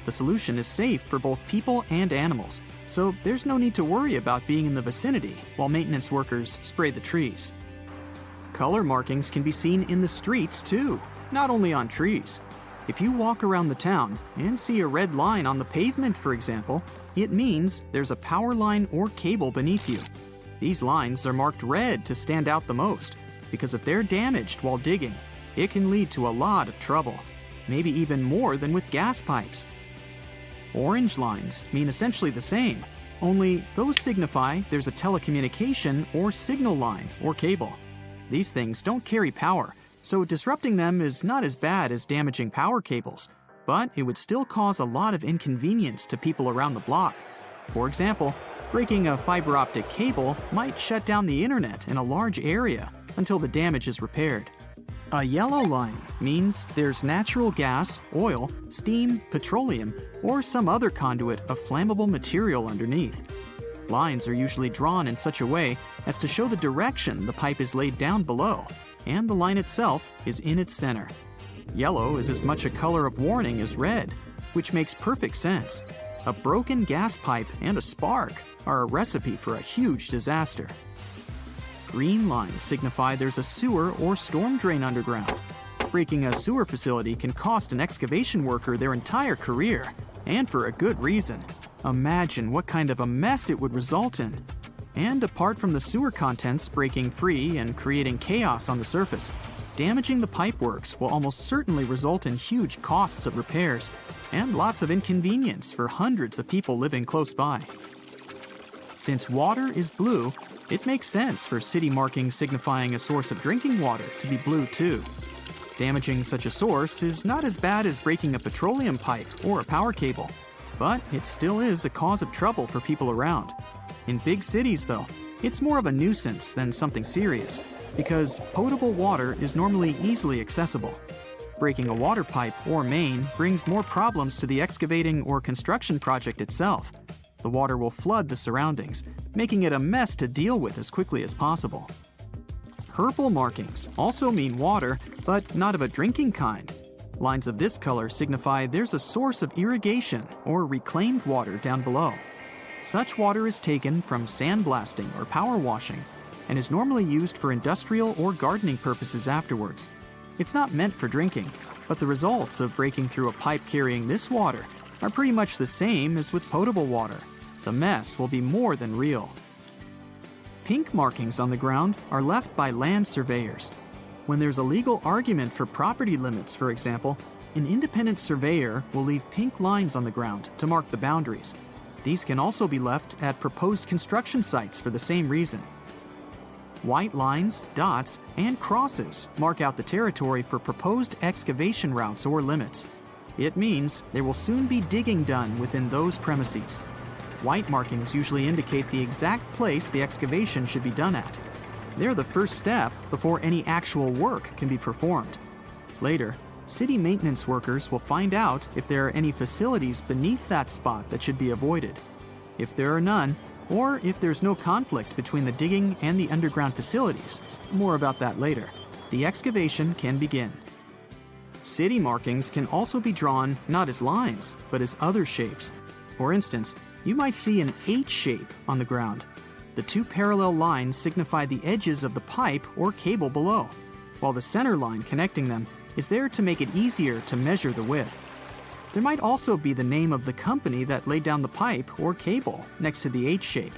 The solution is safe for both people and animals, so there's no need to worry about being in the vicinity while maintenance workers spray the trees. Color markings can be seen in the streets too, not only on trees. If you walk around the town and see a red line on the pavement, for example, it means there's a power line or cable beneath you. These lines are marked red to stand out the most, because if they're damaged while digging, it can lead to a lot of trouble, maybe even more than with gas pipes. Orange lines mean essentially the same, only those signify there's a telecommunication or signal line or cable. These things don't carry power, so disrupting them is not as bad as damaging power cables, but it would still cause a lot of inconvenience to people around the block. For example, breaking a fiber optic cable might shut down the internet in a large area until the damage is repaired. A yellow line means there's natural gas, oil, steam, petroleum, or some other conduit of flammable material underneath. Lines are usually drawn in such a way as to show the direction the pipe is laid down below, and the line itself is in its center. Yellow is as much a color of warning as red, which makes perfect sense. A broken gas pipe and a spark are a recipe for a huge disaster. Green lines signify there's a sewer or storm drain underground. Breaking a sewer facility can cost an excavation worker their entire career, and for a good reason. Imagine what kind of a mess it would result in. And apart from the sewer contents breaking free and creating chaos on the surface, damaging the pipeworks will almost certainly result in huge costs of repairs and lots of inconvenience for hundreds of people living close by. Since water is blue, It makes sense for city markings signifying a source of drinking water to be blue too. Damaging such a source is not as bad as breaking a petroleum pipe or a power cable, but it still is a cause of trouble for people around. In big cities, though, it's more of a nuisance than something serious, because potable water is normally easily accessible. Breaking a water pipe or main brings more problems to the excavating or construction project itself. The water will flood the surroundings, making it a mess to deal with as quickly as possible. Purple markings also mean water, but not of a drinking kind. Lines of this color signify there's a source of irrigation or reclaimed water down below. Such water is taken from sandblasting or power washing and is normally used for industrial or gardening purposes afterwards. It's not meant for drinking, but the results of breaking through a pipe carrying this water are pretty much the same as with potable water. The mess will be more than real. Pink markings on the ground are left by land surveyors. When there's a legal argument for property limits, for example, an independent surveyor will leave pink lines on the ground to mark the boundaries. These can also be left at proposed construction sites for the same reason. White lines, dots, and crosses mark out the territory for proposed excavation routes or limits. It means there will soon be digging done within those premises. White markings usually indicate the exact place the excavation should be done at. They're the first step before any actual work can be performed. Later, city maintenance workers will find out if there are any facilities beneath that spot that should be avoided. If there are none, or if there's no conflict between the digging and the underground facilities, more about that later, the excavation can begin. City markings can also be drawn not as lines, but as other shapes. For instance, you might see an H shape on the ground. The two parallel lines signify the edges of the pipe or cable below, while the center line connecting them is there to make it easier to measure the width. There might also be the name of the company that laid down the pipe or cable next to the H shape.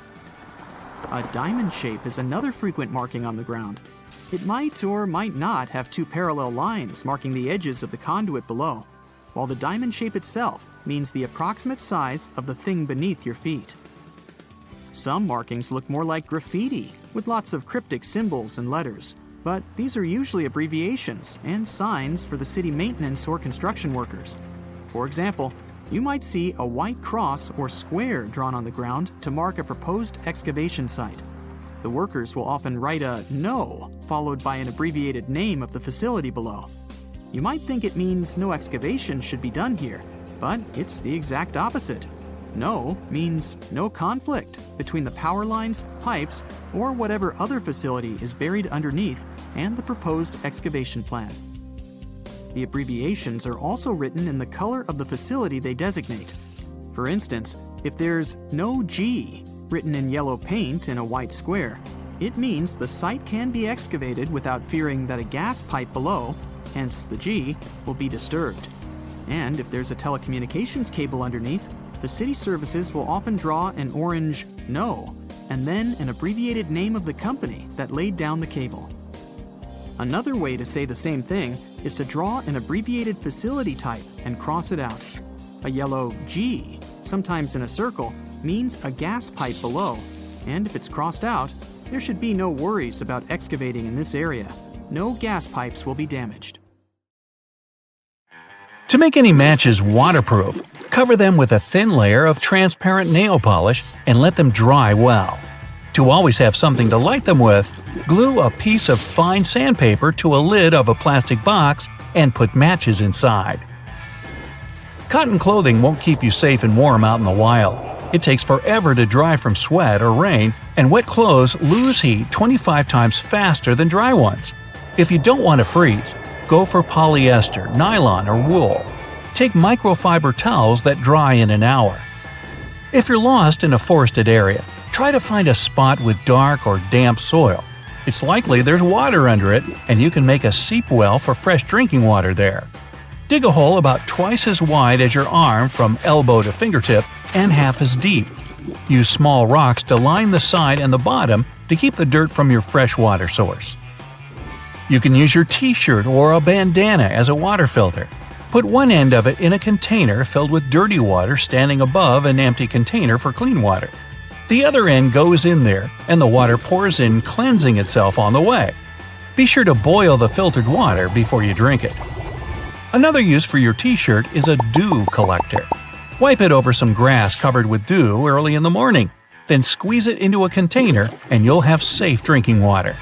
A diamond shape is another frequent marking on the ground. It might or might not have two parallel lines marking the edges of the conduit below, while the diamond shape itself means the approximate size of the thing beneath your feet. Some markings look more like graffiti, with lots of cryptic symbols and letters, but these are usually abbreviations and signs for the city maintenance or construction workers. For example, you might see a white cross or square drawn on the ground to mark a proposed excavation site. The workers will often write a "No" followed by an abbreviated name of the facility below. You might think it means no excavation should be done here, but it's the exact opposite. No means no conflict between the power lines, pipes, or whatever other facility is buried underneath and the proposed excavation plan. The abbreviations are also written in the color of the facility they designate. For instance, if there's no G written in yellow paint in a white square, it means the site can be excavated without fearing that a gas pipe below, hence the G, will be disturbed. And if there's a telecommunications cable underneath, the city services will often draw an orange "No" and then an abbreviated name of the company that laid down the cable. Another way to say the same thing is to draw an abbreviated facility type and cross it out. A yellow G, sometimes in a circle, means a gas pipe below, and if it's crossed out, there should be no worries about excavating in this area. No gas pipes will be damaged. To make any matches waterproof, cover them with a thin layer of transparent nail polish and let them dry well. To always have something to light them with, glue a piece of fine sandpaper to a lid of a plastic box and put matches inside. Cotton clothing won't keep you safe and warm out in the wild. It takes forever to dry from sweat or rain, and wet clothes lose heat 25 times faster than dry ones. If you don't want to freeze, go for polyester, nylon, or wool. Take microfiber towels that dry in an hour. If you're lost in a forested area, try to find a spot with dark or damp soil. It's likely there's water under it, and you can make a seep well for fresh drinking water there. Dig a hole about twice as wide as your arm from elbow to fingertip and half as deep. Use small rocks to line the side and the bottom to keep the dirt from your fresh water source. You can use your t-shirt or a bandana as a water filter. Put one end of it in a container filled with dirty water standing above an empty container for clean water. The other end goes in there, and the water pours in, cleansing itself on the way. Be sure to boil the filtered water before you drink it. Another use for your t-shirt is a dew collector. Wipe it over some grass covered with dew early in the morning, then squeeze it into a container and you'll have safe drinking water.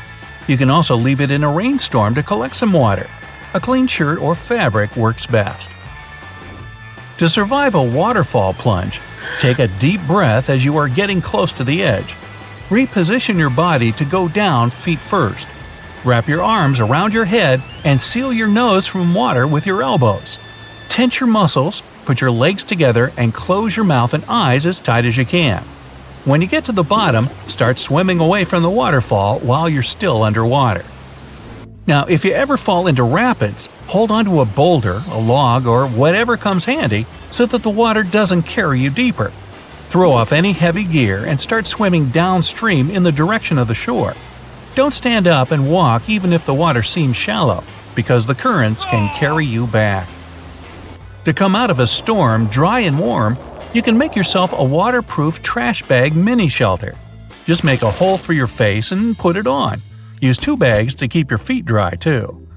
You can also leave it in a rainstorm to collect some water. A clean shirt or fabric works best. To survive a waterfall plunge, take a deep breath as you are getting close to the edge. Reposition your body to go down feet first. Wrap your arms around your head and seal your nose from water with your elbows. Tense your muscles, put your legs together, and close your mouth and eyes as tight as you can. When you get to the bottom, start swimming away from the waterfall while you're still underwater. Now, if you ever fall into rapids, hold onto a boulder, a log, or whatever comes handy so that the water doesn't carry you deeper. Throw off any heavy gear and start swimming downstream in the direction of the shore. Don't stand up and walk even if the water seems shallow, because the currents can carry you back. To come out of a storm dry and warm, you can make yourself a waterproof trash bag mini shelter. Just make a hole for your face and put it on. Use 2 bags to keep your feet dry, too.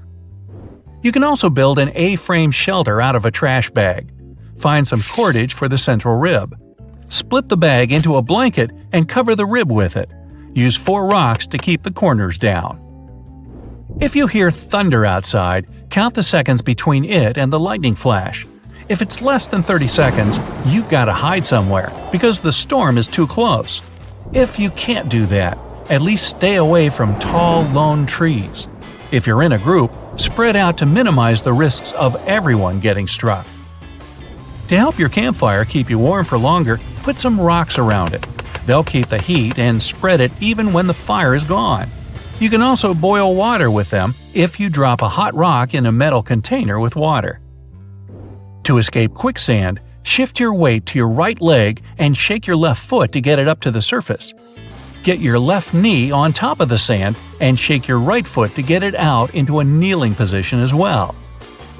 You can also build an A-frame shelter out of a trash bag. Find some cordage for the central rib. Split the bag into a blanket and cover the rib with it. Use 4 rocks to keep the corners down. If you hear thunder outside, count the seconds between it and the lightning flash. If it's less than 30 seconds, you've got to hide somewhere because the storm is too close. If you can't do that, at least stay away from tall, lone trees. If you're in a group, spread out to minimize the risks of everyone getting struck. To help your campfire keep you warm for longer, put some rocks around it. They'll keep the heat and spread it even when the fire is gone. You can also boil water with them if you drop a hot rock in a metal container with water. To escape quicksand, shift your weight to your right leg and shake your left foot to get it up to the surface. Get your left knee on top of the sand and shake your right foot to get it out into a kneeling position as well.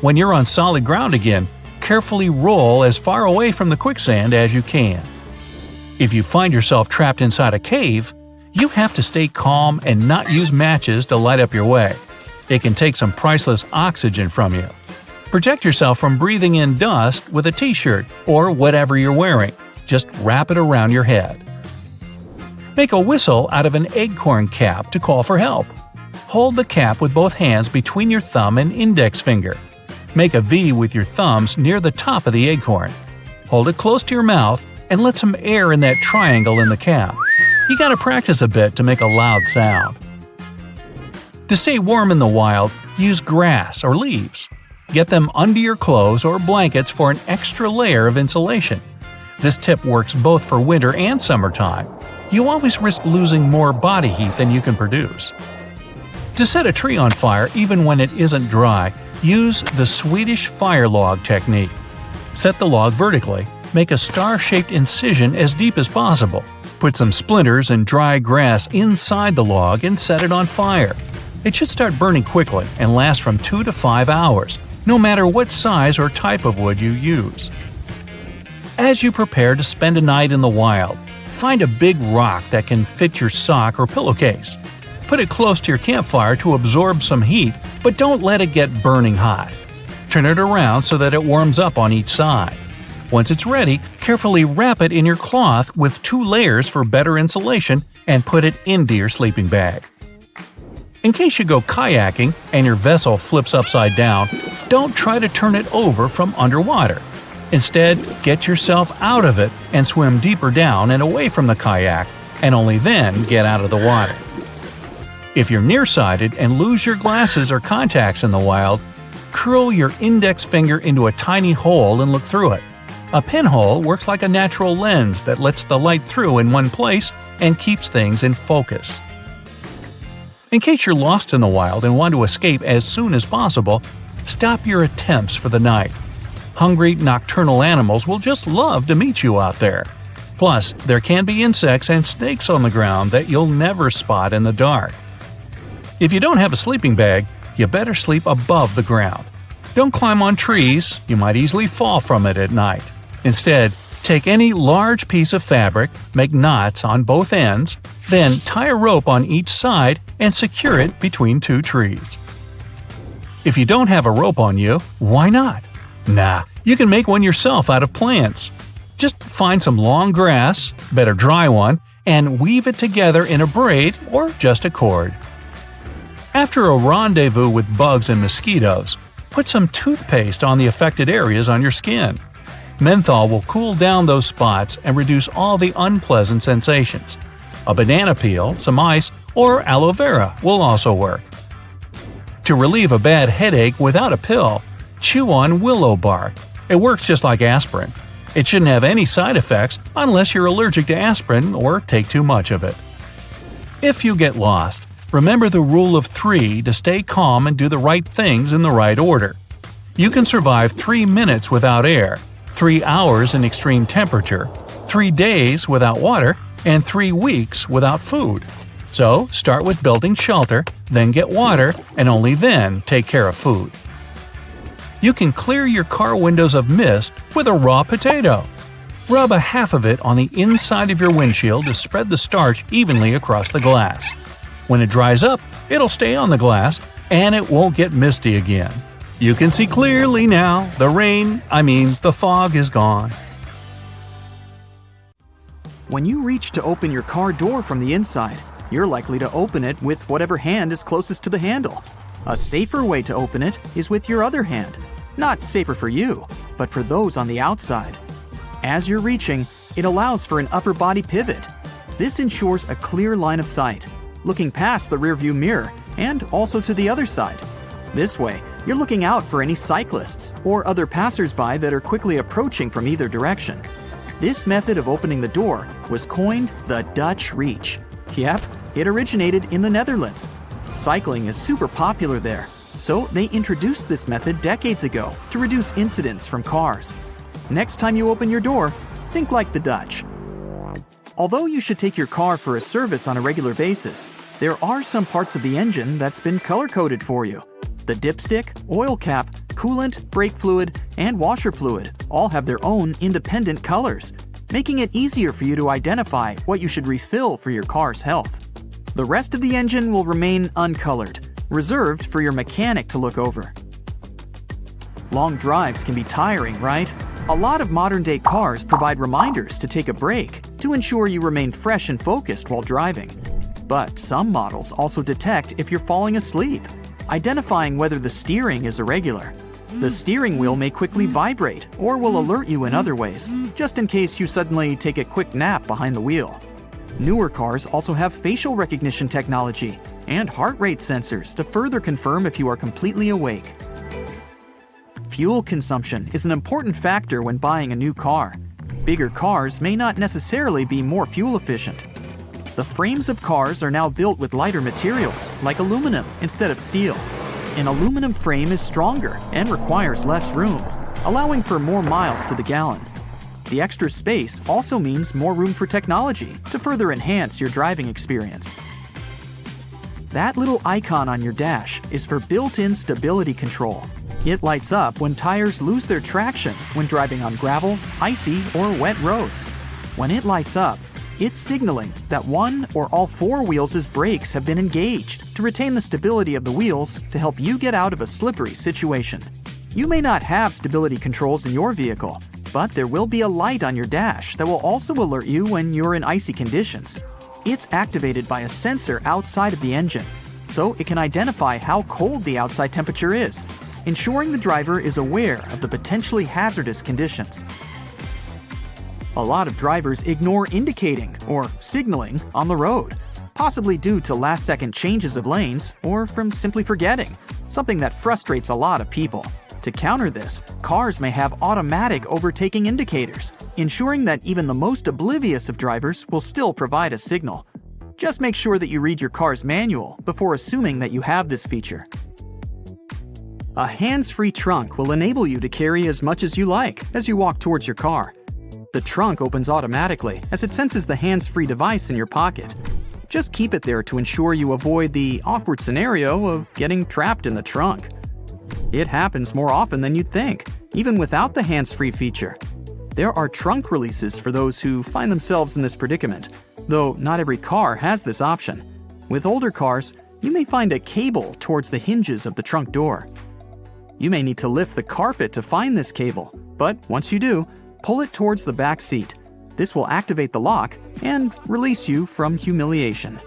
When you're on solid ground again, carefully roll as far away from the quicksand as you can. If you find yourself trapped inside a cave, you have to stay calm and not use matches to light up your way. It can take some priceless oxygen from you. Protect yourself from breathing in dust with a t-shirt or whatever you're wearing. Just wrap it around your head. Make a whistle out of an acorn cap to call for help. Hold the cap with both hands between your thumb and index finger. Make a V with your thumbs near the top of the acorn. Hold it close to your mouth and let some air in that triangle in the cap. You gotta practice a bit to make a loud sound. To stay warm in the wild, use grass or leaves. Get them under your clothes or blankets for an extra layer of insulation. This tip works both for winter and summertime. You always risk losing more body heat than you can produce. To set a tree on fire even when it isn't dry, use the Swedish fire log technique. Set the log vertically, make a star-shaped incision as deep as possible. Put some splinters and dry grass inside the log and set it on fire. It should start burning quickly and last from 2 to 5 hours, no matter what size or type of wood you use. As you prepare to spend a night in the wild, find a big rock that can fit your sock or pillowcase. Put it close to your campfire to absorb some heat, but don't let it get burning hot. Turn it around so that it warms up on each side. Once it's ready, carefully wrap it in your cloth with 2 layers for better insulation and put it into your sleeping bag. In case you go kayaking and your vessel flips upside down, don't try to turn it over from underwater. Instead, get yourself out of it and swim deeper down and away from the kayak, and only then get out of the water. If you're nearsighted and lose your glasses or contacts in the wild, curl your index finger into a tiny hole and look through it. A pinhole works like a natural lens that lets the light through in one place and keeps things in focus. In case you're lost in the wild and want to escape as soon as possible, stop your attempts for the night. Hungry, nocturnal animals will just love to meet you out there. Plus, there can be insects and snakes on the ground that you'll never spot in the dark. If you don't have a sleeping bag, you better sleep above the ground. Don't climb on trees, you might easily fall from it at night. Instead, Take any large piece of fabric, make knots on both ends, then tie a rope on each side and secure it between two trees. If you don't have a rope on you, why not? Nah, you can make one yourself out of plants. Just find some long grass, better dry one, and weave it together in a braid or just a cord. After a rendezvous with bugs and mosquitoes, put some toothpaste on the affected areas on your skin. Menthol will cool down those spots and reduce all the unpleasant sensations. A banana peel, some ice, or aloe vera will also work. To relieve a bad headache without a pill, chew on willow bark. It works just like aspirin. It shouldn't have any side effects unless you're allergic to aspirin or take too much of it. If you get lost, remember the rule of 3 to stay calm and do the right things in the right order. You can survive 3 minutes without air, 3 hours in extreme temperature, 3 days without water, and 3 weeks without food. So start with building shelter, then get water, and only then take care of food. You can clear your car windows of mist with a raw potato. Rub a half of it on the inside of your windshield to spread the starch evenly across the glass. When it dries up, it'll stay on the glass, and it won't get misty again. You can see clearly now. The fog is gone. When you reach to open your car door from the inside, you're likely to open it with whatever hand is closest to the handle. A safer way to open it is with your other hand. Not safer for you, but for those on the outside. As you're reaching, it allows for an upper body pivot. This ensures a clear line of sight, looking past the rearview mirror and also to the other side. This way, you're looking out for any cyclists or other passersby that are quickly approaching from either direction. This method of opening the door was coined the Dutch reach. Yep, it originated in the Netherlands. Cycling is super popular there, so they introduced this method decades ago to reduce incidents from cars. Next time you open your door, think like the Dutch. Although you should take your car for a service on a regular basis, there are some parts of the engine that's been color-coded for you. The dipstick, oil cap, coolant, brake fluid, and washer fluid all have their own independent colors, making it easier for you to identify what you should refill for your car's health. The rest of the engine will remain uncolored, reserved for your mechanic to look over. Long drives can be tiring, right? A lot of modern-day cars provide reminders to take a break to ensure you remain fresh and focused while driving. But some models also detect if you're falling asleep, identifying whether the steering is irregular. The steering wheel may quickly vibrate or will alert you in other ways, just in case you suddenly take a quick nap behind the wheel. Newer cars also have facial recognition technology and heart rate sensors to further confirm if you are completely awake. Fuel consumption is an important factor when buying a new car. Bigger cars may not necessarily be more fuel efficient. The frames of cars are now built with lighter materials, like aluminum instead of steel. An aluminum frame is stronger and requires less room, allowing for more miles to the gallon. The extra space also means more room for technology to further enhance your driving experience. That little icon on your dash is for built-in stability control. It lights up when tires lose their traction when driving on gravel, icy, or wet roads. When it lights up, it's signaling that one or all 4 wheels' brakes have been engaged to retain the stability of the wheels to help you get out of a slippery situation. You may not have stability controls in your vehicle, but there will be a light on your dash that will also alert you when you're in icy conditions. It's activated by a sensor outside of the engine, so it can identify how cold the outside temperature is, ensuring the driver is aware of the potentially hazardous conditions. A lot of drivers ignore indicating or signaling on the road, possibly due to last-second changes of lanes or from simply forgetting, something that frustrates a lot of people. To counter this, cars may have automatic overtaking indicators, ensuring that even the most oblivious of drivers will still provide a signal. Just make sure that you read your car's manual before assuming that you have this feature. A hands-free trunk will enable you to carry as much as you like as you walk towards your car. The trunk opens automatically as it senses the hands-free device in your pocket. Just keep it there to ensure you avoid the awkward scenario of getting trapped in the trunk. It happens more often than you'd think, even without the hands-free feature. There are trunk releases for those who find themselves in this predicament, though not every car has this option. With older cars, you may find a cable towards the hinges of the trunk door. You may need to lift the carpet to find this cable, but once you do, pull it towards the back seat. This will activate the lock and release you from humiliation.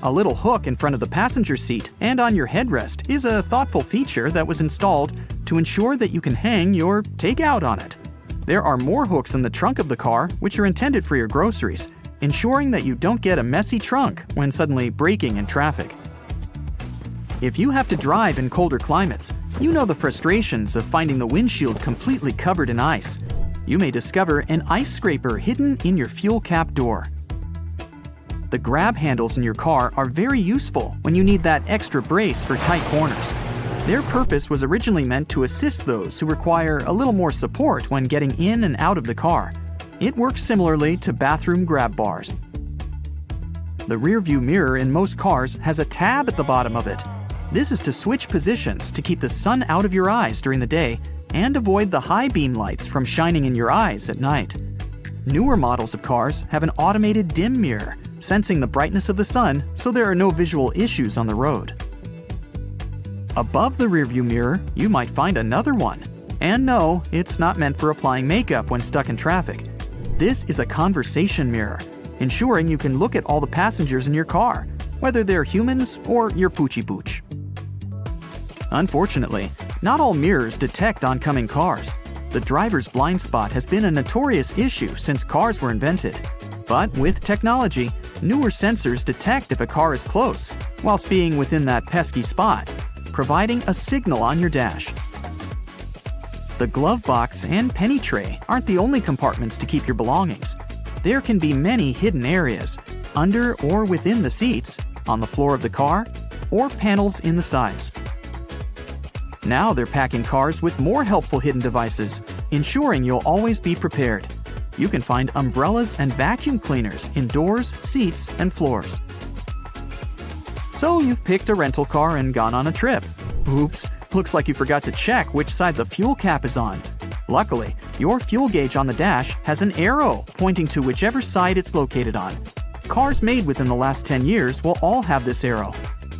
A little hook in front of the passenger seat and on your headrest is a thoughtful feature that was installed to ensure that you can hang your takeout on it. There are more hooks in the trunk of the car which are intended for your groceries, ensuring that you don't get a messy trunk when suddenly braking in traffic. If you have to drive in colder climates, you know the frustrations of finding the windshield completely covered in ice. You may discover an ice scraper hidden in your fuel cap door. The grab handles in your car are very useful when you need that extra brace for tight corners. Their purpose was originally meant to assist those who require a little more support when getting in and out of the car. It works similarly to bathroom grab bars. The rearview mirror in most cars has a tab at the bottom of it. This is to switch positions to keep the sun out of your eyes during the day and avoid the high beam lights from shining in your eyes at night. Newer models of cars have an automated dim mirror, sensing the brightness of the sun so there are no visual issues on the road. Above the rearview mirror, you might find another one. And no, it's not meant for applying makeup when stuck in traffic. This is a conversation mirror, ensuring you can look at all the passengers in your car, whether they're humans or your poochie pooch. Unfortunately, not all mirrors detect oncoming cars. The driver's blind spot has been a notorious issue since cars were invented. But with technology, newer sensors detect if a car is close, whilst being within that pesky spot, providing a signal on your dash. The glove box and penny tray aren't the only compartments to keep your belongings. There can be many hidden areas, under or within the seats, on the floor of the car, or panels in the sides. Now they're packing cars with more helpful hidden devices, ensuring you'll always be prepared. You can find umbrellas and vacuum cleaners in doors, seats, and floors. So you've picked a rental car and gone on a trip. Oops, looks like you forgot to check which side the fuel cap is on. Luckily, your fuel gauge on the dash has an arrow pointing to whichever side it's located on. Cars made within the last 10 years will all have this arrow.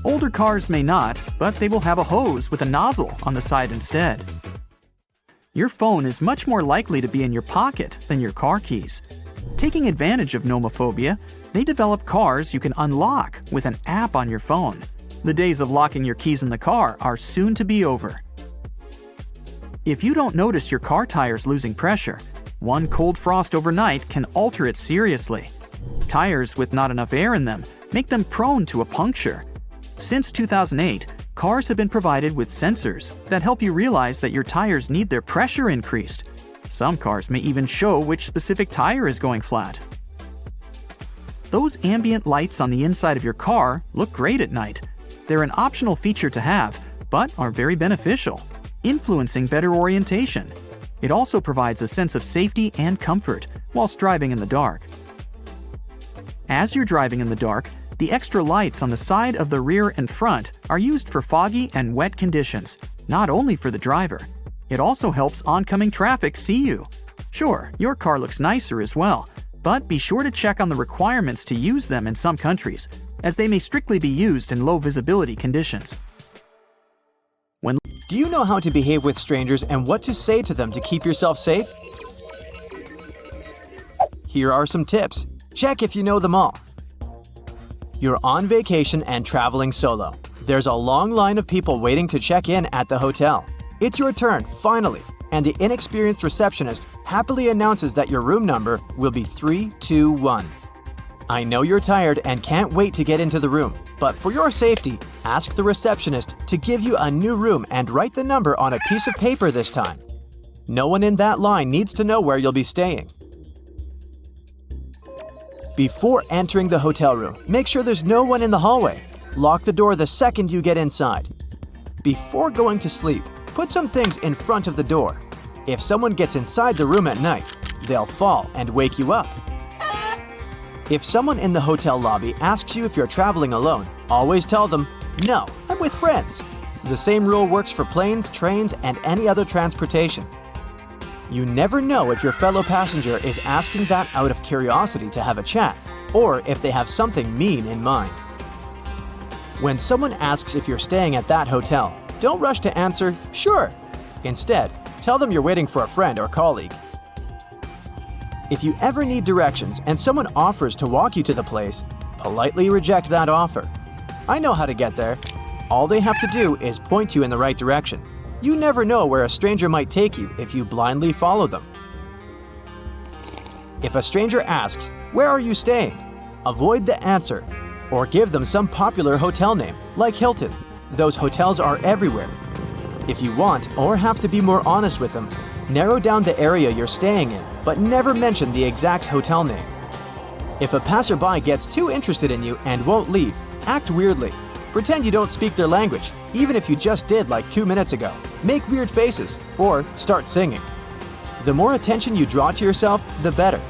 Older cars may not, but they will have a hose with a nozzle on the side instead. Your phone is much more likely to be in your pocket than your car keys. Taking advantage of nomophobia, they developed cars you can unlock with an app on your phone. The days of locking your keys in the car are soon to be over. If you don't notice your car tires losing pressure, one cold frost overnight can alter it seriously. Tires with not enough air in them make them prone to a puncture. Since 2008, cars have been provided with sensors that help you realize that your tires need their pressure increased. Some cars may even show which specific tire is going flat. Those ambient lights on the inside of your car look great at night. They're an optional feature to have, but are very beneficial, influencing better orientation. It also provides a sense of safety and comfort whilst driving in the dark. As you're driving in the dark, the extra lights on the side of the rear and front are used for foggy and wet conditions, not only for the driver. It also helps oncoming traffic see you. Sure, your car looks nicer as well, but be sure to check on the requirements to use them in some countries, as they may strictly be used in low visibility conditions. Do you know how to behave with strangers and what to say to them to keep yourself safe? Here are some tips. Check if you know them all. You're on vacation and traveling solo. There's a long line of people waiting to check in at the hotel. It's your turn, finally, and the inexperienced receptionist happily announces that your room number will be 321. I know you're tired and can't wait to get into the room, but for your safety, ask the receptionist to give you a new room and write the number on a piece of paper this time. No one in that line needs to know where you'll be staying. Before entering the hotel room, make sure there's no one in the hallway. Lock the door the second you get inside. Before going to sleep, put some things in front of the door. If someone gets inside the room at night, they'll fall and wake you up. If someone in the hotel lobby asks you if you're traveling alone, always tell them, "No, I'm with friends." The same rule works for planes, trains, and any other transportation. You never know if your fellow passenger is asking that out of curiosity to have a chat, or if they have something mean in mind. When someone asks if you're staying at that hotel, don't rush to answer, "Sure." Instead, tell them you're waiting for a friend or colleague. If you ever need directions and someone offers to walk you to the place, politely reject that offer. "I know how to get there." All they have to do is point you in the right direction. You never know where a stranger might take you if you blindly follow them. If a stranger asks, "Where are you staying?" avoid the answer, or give them some popular hotel name, like Hilton. Those hotels are everywhere. If you want or have to be more honest with them, narrow down the area you're staying in, but never mention the exact hotel name. If a passerby gets too interested in you and won't leave, act weirdly. Pretend you don't speak their language, even if you just did like 2 minutes ago. Make weird faces, or start singing. The more attention you draw to yourself, the better.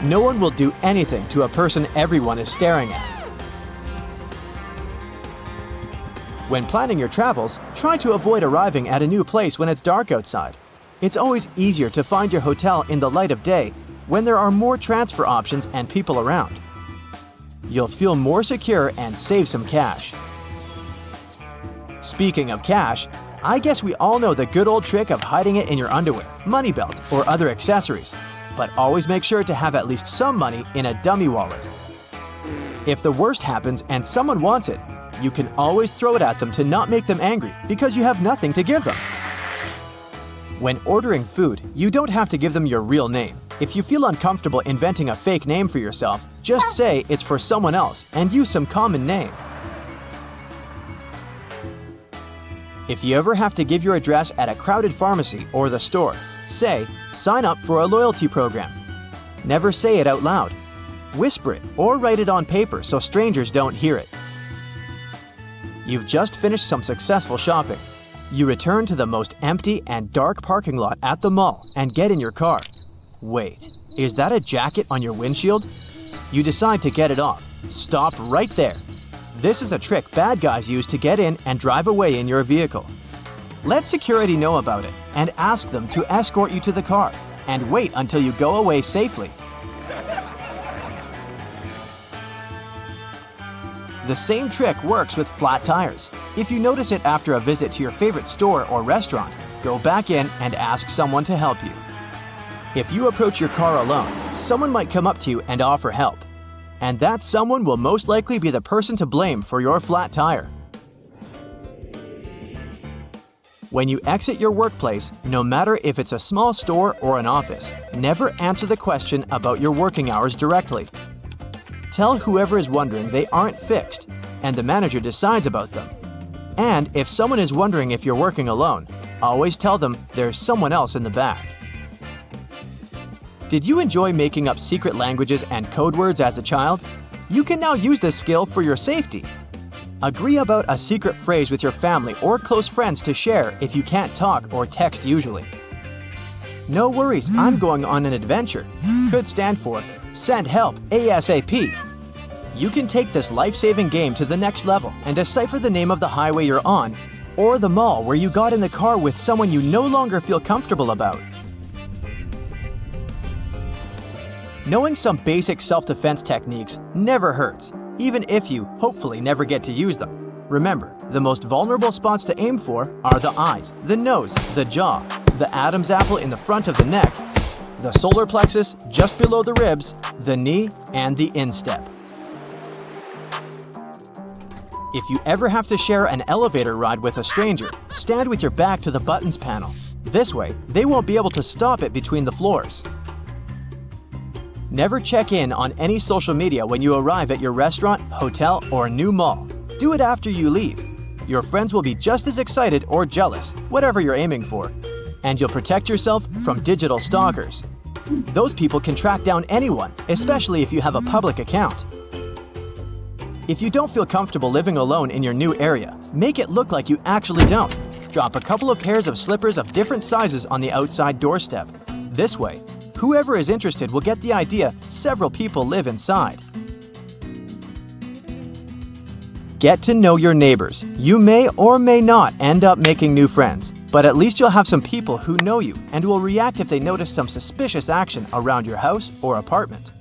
No one will do anything to a person everyone is staring at. When planning your travels, try to avoid arriving at a new place when it's dark outside. It's always easier to find your hotel in the light of day when there are more transfer options and people around. You'll feel more secure and save some cash. Speaking of cash, I guess we all know the good old trick of hiding it in your underwear, money belt, or other accessories. But always make sure to have at least some money in a dummy wallet. If the worst happens and someone wants it, you can always throw it at them to not make them angry because you have nothing to give them. When ordering food, you don't have to give them your real name. If you feel uncomfortable inventing a fake name for yourself, just say it's for someone else and use some common name. If you ever have to give your address at a crowded pharmacy or the store, say, "Sign up for a loyalty program." Never say it out loud. Whisper it or write it on paper so strangers don't hear it. You've just finished some successful shopping. You return to the most empty and dark parking lot at the mall and get in your car. Wait, is that a jacket on your windshield? You decide to get it off. Stop right there. This is a trick bad guys use to get in and drive away in your vehicle. Let security know about it and ask them to escort you to the car, and wait until you go away safely. The same trick works with flat tires. If you notice it after a visit to your favorite store or restaurant, go back in and ask someone to help you. If you approach your car alone, someone might come up to you and offer help. And that someone will most likely be the person to blame for your flat tire. When you exit your workplace, no matter if it's a small store or an office, never answer the question about your working hours directly. Tell whoever is wondering they aren't fixed, and the manager decides about them. And if someone is wondering if you're working alone, always tell them there's someone else in the back. Did you enjoy making up secret languages and code words as a child? You can now use this skill for your safety. Agree about a secret phrase with your family or close friends to share if you can't talk or text usually. "No worries, I'm going on an adventure" could stand for "Send help ASAP." You can take this life-saving game to the next level and decipher the name of the highway you're on or the mall where you got in the car with someone you no longer feel comfortable about. Knowing some basic self-defense techniques never hurts, even if you, hopefully, never get to use them. Remember, the most vulnerable spots to aim for are the eyes, the nose, the jaw, the Adam's apple in the front of the neck, the solar plexus just below the ribs, the knee, and the instep. If you ever have to share an elevator ride with a stranger, stand with your back to the buttons panel. This way, they won't be able to stop it between the floors. Never check in on any social media when you arrive at your restaurant, hotel, or new mall. Do it after you leave. Your friends will be just as excited or jealous, whatever you're aiming for. And you'll protect yourself from digital stalkers. Those people can track down anyone, especially if you have a public account. If you don't feel comfortable living alone in your new area, make it look like you actually don't. Drop a couple of pairs of slippers of different sizes on the outside doorstep. This way, whoever is interested will get the idea several people live inside. Get to know your neighbors. You may or may not end up making new friends, But at least you'll have some people who know you and will react if they notice some suspicious action around your house or apartment.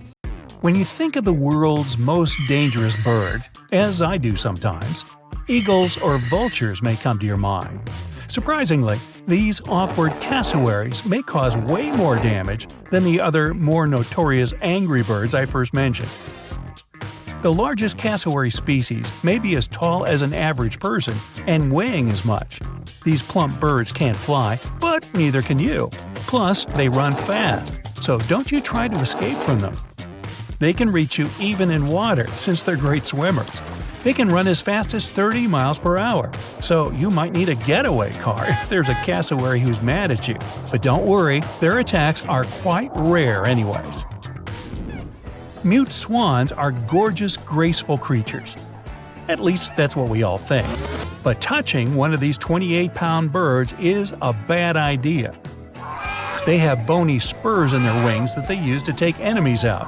When you think of the world's most dangerous bird, as I do sometimes, eagles or vultures may come to your mind. Surprisingly, these awkward cassowaries may cause way more damage than the other more notorious angry birds I first mentioned. The largest cassowary species may be as tall as an average person and weighing as much. These plump birds can't fly, but neither can you. Plus, they run fast, so don't you try to escape from them. They can reach you even in water since they're great swimmers. They can run as fast as 30 miles per hour, so you might need a getaway car if there's a cassowary who's mad at you. But don't worry, their attacks are quite rare anyways. Mute swans are gorgeous, graceful creatures. At least that's what we all think. But touching one of these 28-pound birds is a bad idea. They have bony spurs in their wings that they use to take enemies out.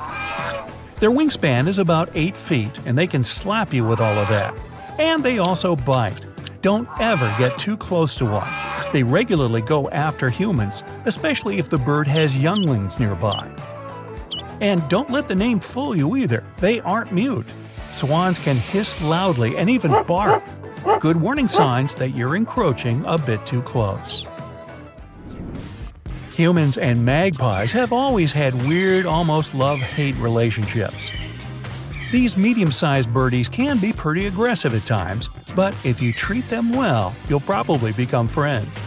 Their wingspan is about 8 feet, and they can slap you with all of that. And they also bite. Don't ever get too close to one. They regularly go after humans, especially if the bird has younglings nearby. And don't let the name fool you either. They aren't mute. Swans can hiss loudly and even bark. Good warning signs that you're encroaching a bit too close. Humans and magpies have always had weird, almost love-hate relationships. These medium-sized birdies can be pretty aggressive at times, but if you treat them well, you'll probably become friends.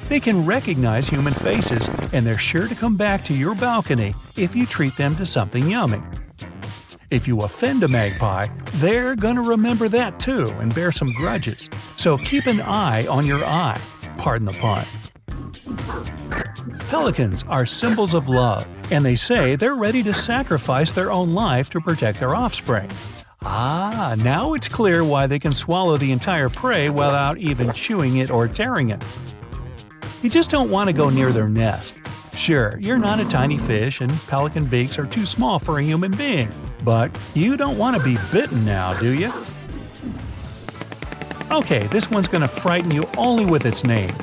They can recognize human faces, and they're sure to come back to your balcony if you treat them to something yummy. If you offend a magpie, they're gonna remember that too and bear some grudges. So keep an eye on your eye. Pardon the pun. Pelicans are symbols of love, and they say they're ready to sacrifice their own life to protect their offspring. Ah, now it's clear why they can swallow the entire prey without even chewing it or tearing it. You just don't want to go near their nest. Sure, you're not a tiny fish and pelican beaks are too small for a human being, but you don't want to be bitten now, do you? Okay, this one's gonna frighten you only with its name.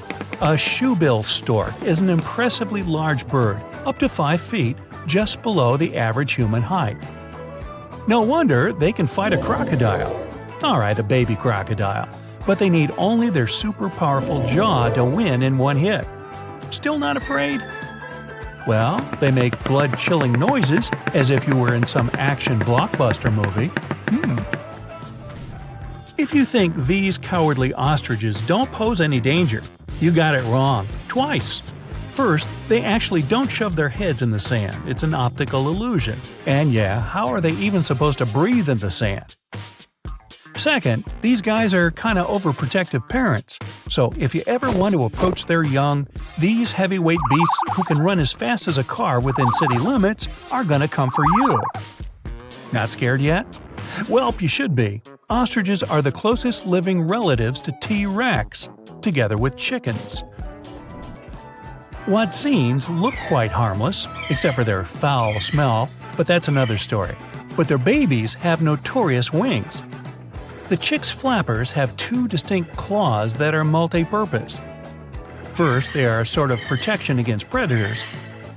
A shoebill stork is an impressively large bird, up to 5 feet, just below the average human height. No wonder they can fight a crocodile. Alright, a baby crocodile. But they need only their super powerful jaw to win in one hit. Still not afraid? Well, they make blood-chilling noises as if you were in some action blockbuster movie. If you think these cowardly ostriches don't pose any danger, you got it wrong. Twice. First, they actually don't shove their heads in the sand. It's an optical illusion. And yeah, how are they even supposed to breathe in the sand? Second, these guys are kinda overprotective parents. So if you ever want to approach their young, these heavyweight beasts who can run as fast as a car within city limits are gonna come for you. Not scared yet? Well, you should be. Ostriches are the closest living relatives to T-Rex, together with chickens. What seems look quite harmless, except for their foul smell, but that's another story. But their babies have notorious wings. The chicks' flappers have 2 distinct claws that are multi-purpose. First, they are a sort of protection against predators,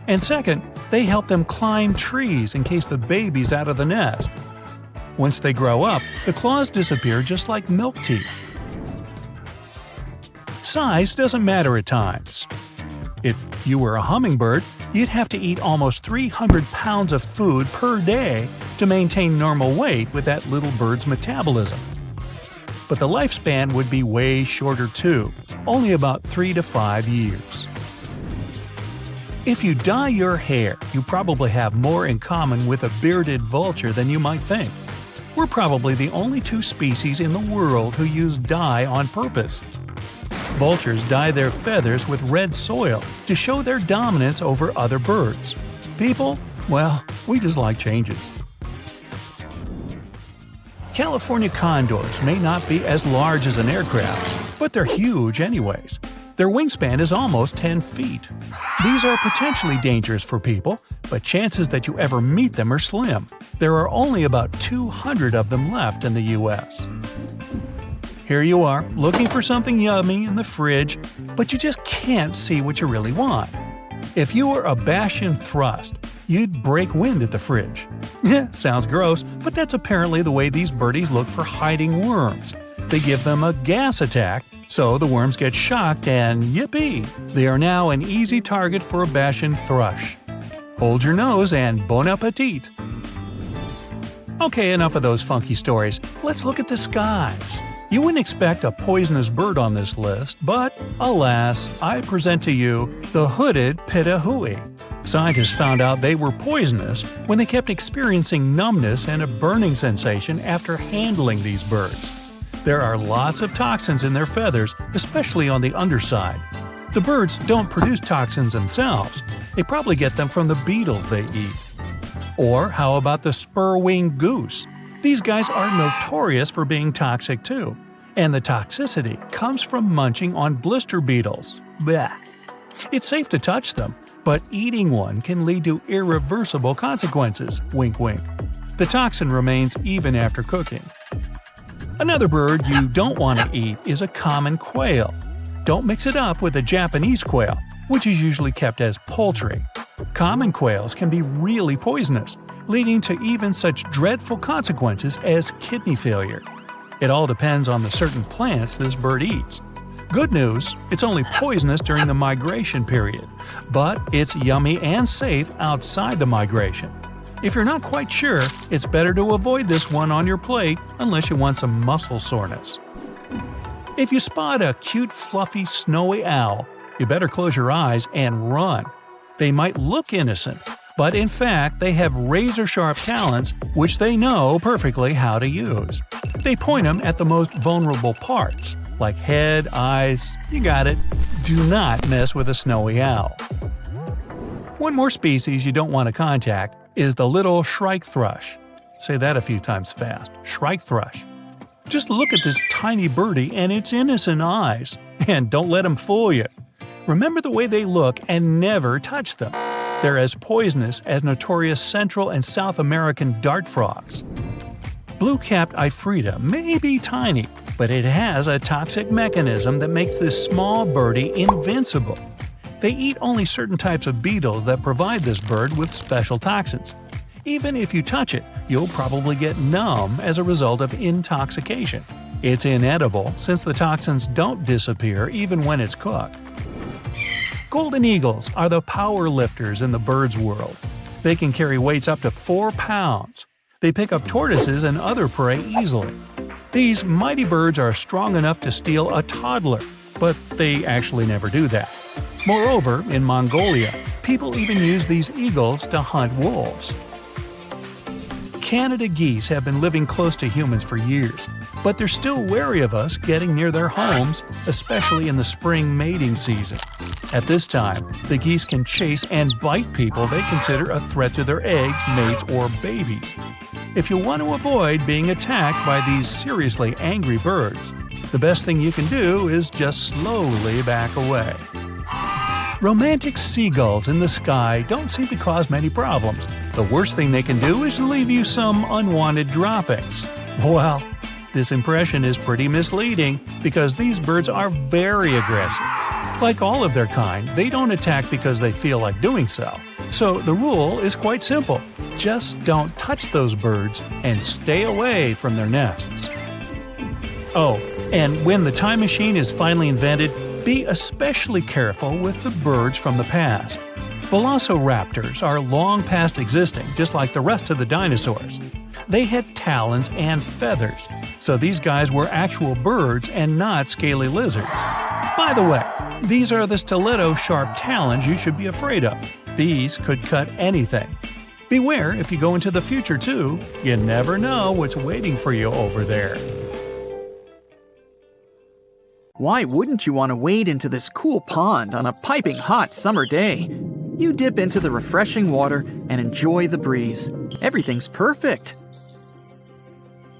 and second, they help them climb trees in case the baby's out of the nest. Once they grow up, the claws disappear just like milk teeth. Size doesn't matter at times. If you were a hummingbird, you'd have to eat almost 300 pounds of food per day to maintain normal weight with that little bird's metabolism. But the lifespan would be way shorter too, only about 3 to 5 years. If you dye your hair, you probably have more in common with a bearded vulture than you might think. We're probably the only 2 species in the world who use dye on purpose. Vultures dye their feathers with red soil to show their dominance over other birds. People, well, we just like changes. California condors may not be as large as an aircraft, but they're huge anyways. Their wingspan is almost 10 feet. These are potentially dangerous for people, but chances that you ever meet them are slim. There are only about 200 of them left in the US. Here you are, looking for something yummy in the fridge, but you just can't see what you really want. If you were a Bastion thrust, you'd break wind at the fridge. Sounds gross, but that's apparently the way these birdies look for hiding worms. They give them a gas attack, so the worms get shocked and yippee! They are now an easy target for a Bastion thrush. Hold your nose and bon appetit! Okay, enough of those funky stories. Let's look at the skies. You wouldn't expect a poisonous bird on this list, but alas, I present to you the hooded pitahui. Scientists found out they were poisonous when they kept experiencing numbness and a burning sensation after handling these birds. There are lots of toxins in their feathers, especially on the underside. The birds don't produce toxins themselves. They probably get them from the beetles they eat. Or how about the spur-winged goose? These guys are notorious for being toxic too. And the toxicity comes from munching on blister beetles. Blech. It's safe to touch them, but eating one can lead to irreversible consequences. Wink wink. The toxin remains even after cooking. Another bird you don't want to eat is a common quail. Don't mix it up with a Japanese quail, which is usually kept as poultry. Common quails can be really poisonous, leading to even such dreadful consequences as kidney failure. It all depends on the certain plants this bird eats. Good news, it's only poisonous during the migration period, but it's yummy and safe outside the migration. If you're not quite sure, it's better to avoid this one on your plate unless you want some muscle soreness. If you spot a cute, fluffy, snowy owl, you better close your eyes and run. They might look innocent, but in fact they have razor-sharp talons which they know perfectly how to use. They point them at the most vulnerable parts, like head, eyes, you got it. Do not mess with a snowy owl. One more species you don't want to contact is the little shrike thrush. Say that a few times fast. Shrike thrush. Just look at this tiny birdie and its innocent eyes, and don't let them fool you. Remember the way they look and never touch them. They're as poisonous as notorious Central and South American dart frogs. Blue-capped Ifrita may be tiny, but it has a toxic mechanism that makes this small birdie invincible. They eat only certain types of beetles that provide this bird with special toxins. Even if you touch it, you'll probably get numb as a result of intoxication. It's inedible since the toxins don't disappear even when it's cooked. Golden eagles are the power lifters in the birds world. They can carry weights up to 4 pounds. They pick up tortoises and other prey easily. These mighty birds are strong enough to steal a toddler, but they actually never do that. Moreover, in Mongolia, people even use these eagles to hunt wolves. Canada geese have been living close to humans for years, but they're still wary of us getting near their homes, especially in the spring mating season. At this time, the geese can chase and bite people they consider a threat to their eggs, mates, or babies. If you want to avoid being attacked by these seriously angry birds, the best thing you can do is just slowly back away. Romantic seagulls in the sky don't seem to cause many problems. The worst thing they can do is leave you some unwanted droppings. Well, this impression is pretty misleading because these birds are very aggressive. Like all of their kind, they don't attack because they feel like doing so. So the rule is quite simple. Just don't touch those birds and stay away from their nests. Oh, and when the time machine is finally invented, be especially careful with the birds from the past. Velociraptors are long past existing, just like the rest of the dinosaurs. They had talons and feathers, so these guys were actual birds and not scaly lizards. By the way, these are the stiletto-sharp talons you should be afraid of. These could cut anything. Beware if you go into the future too, you never know what's waiting for you over there. Why wouldn't you want to wade into this cool pond on a piping hot summer day? You dip into the refreshing water and enjoy the breeze. Everything's perfect.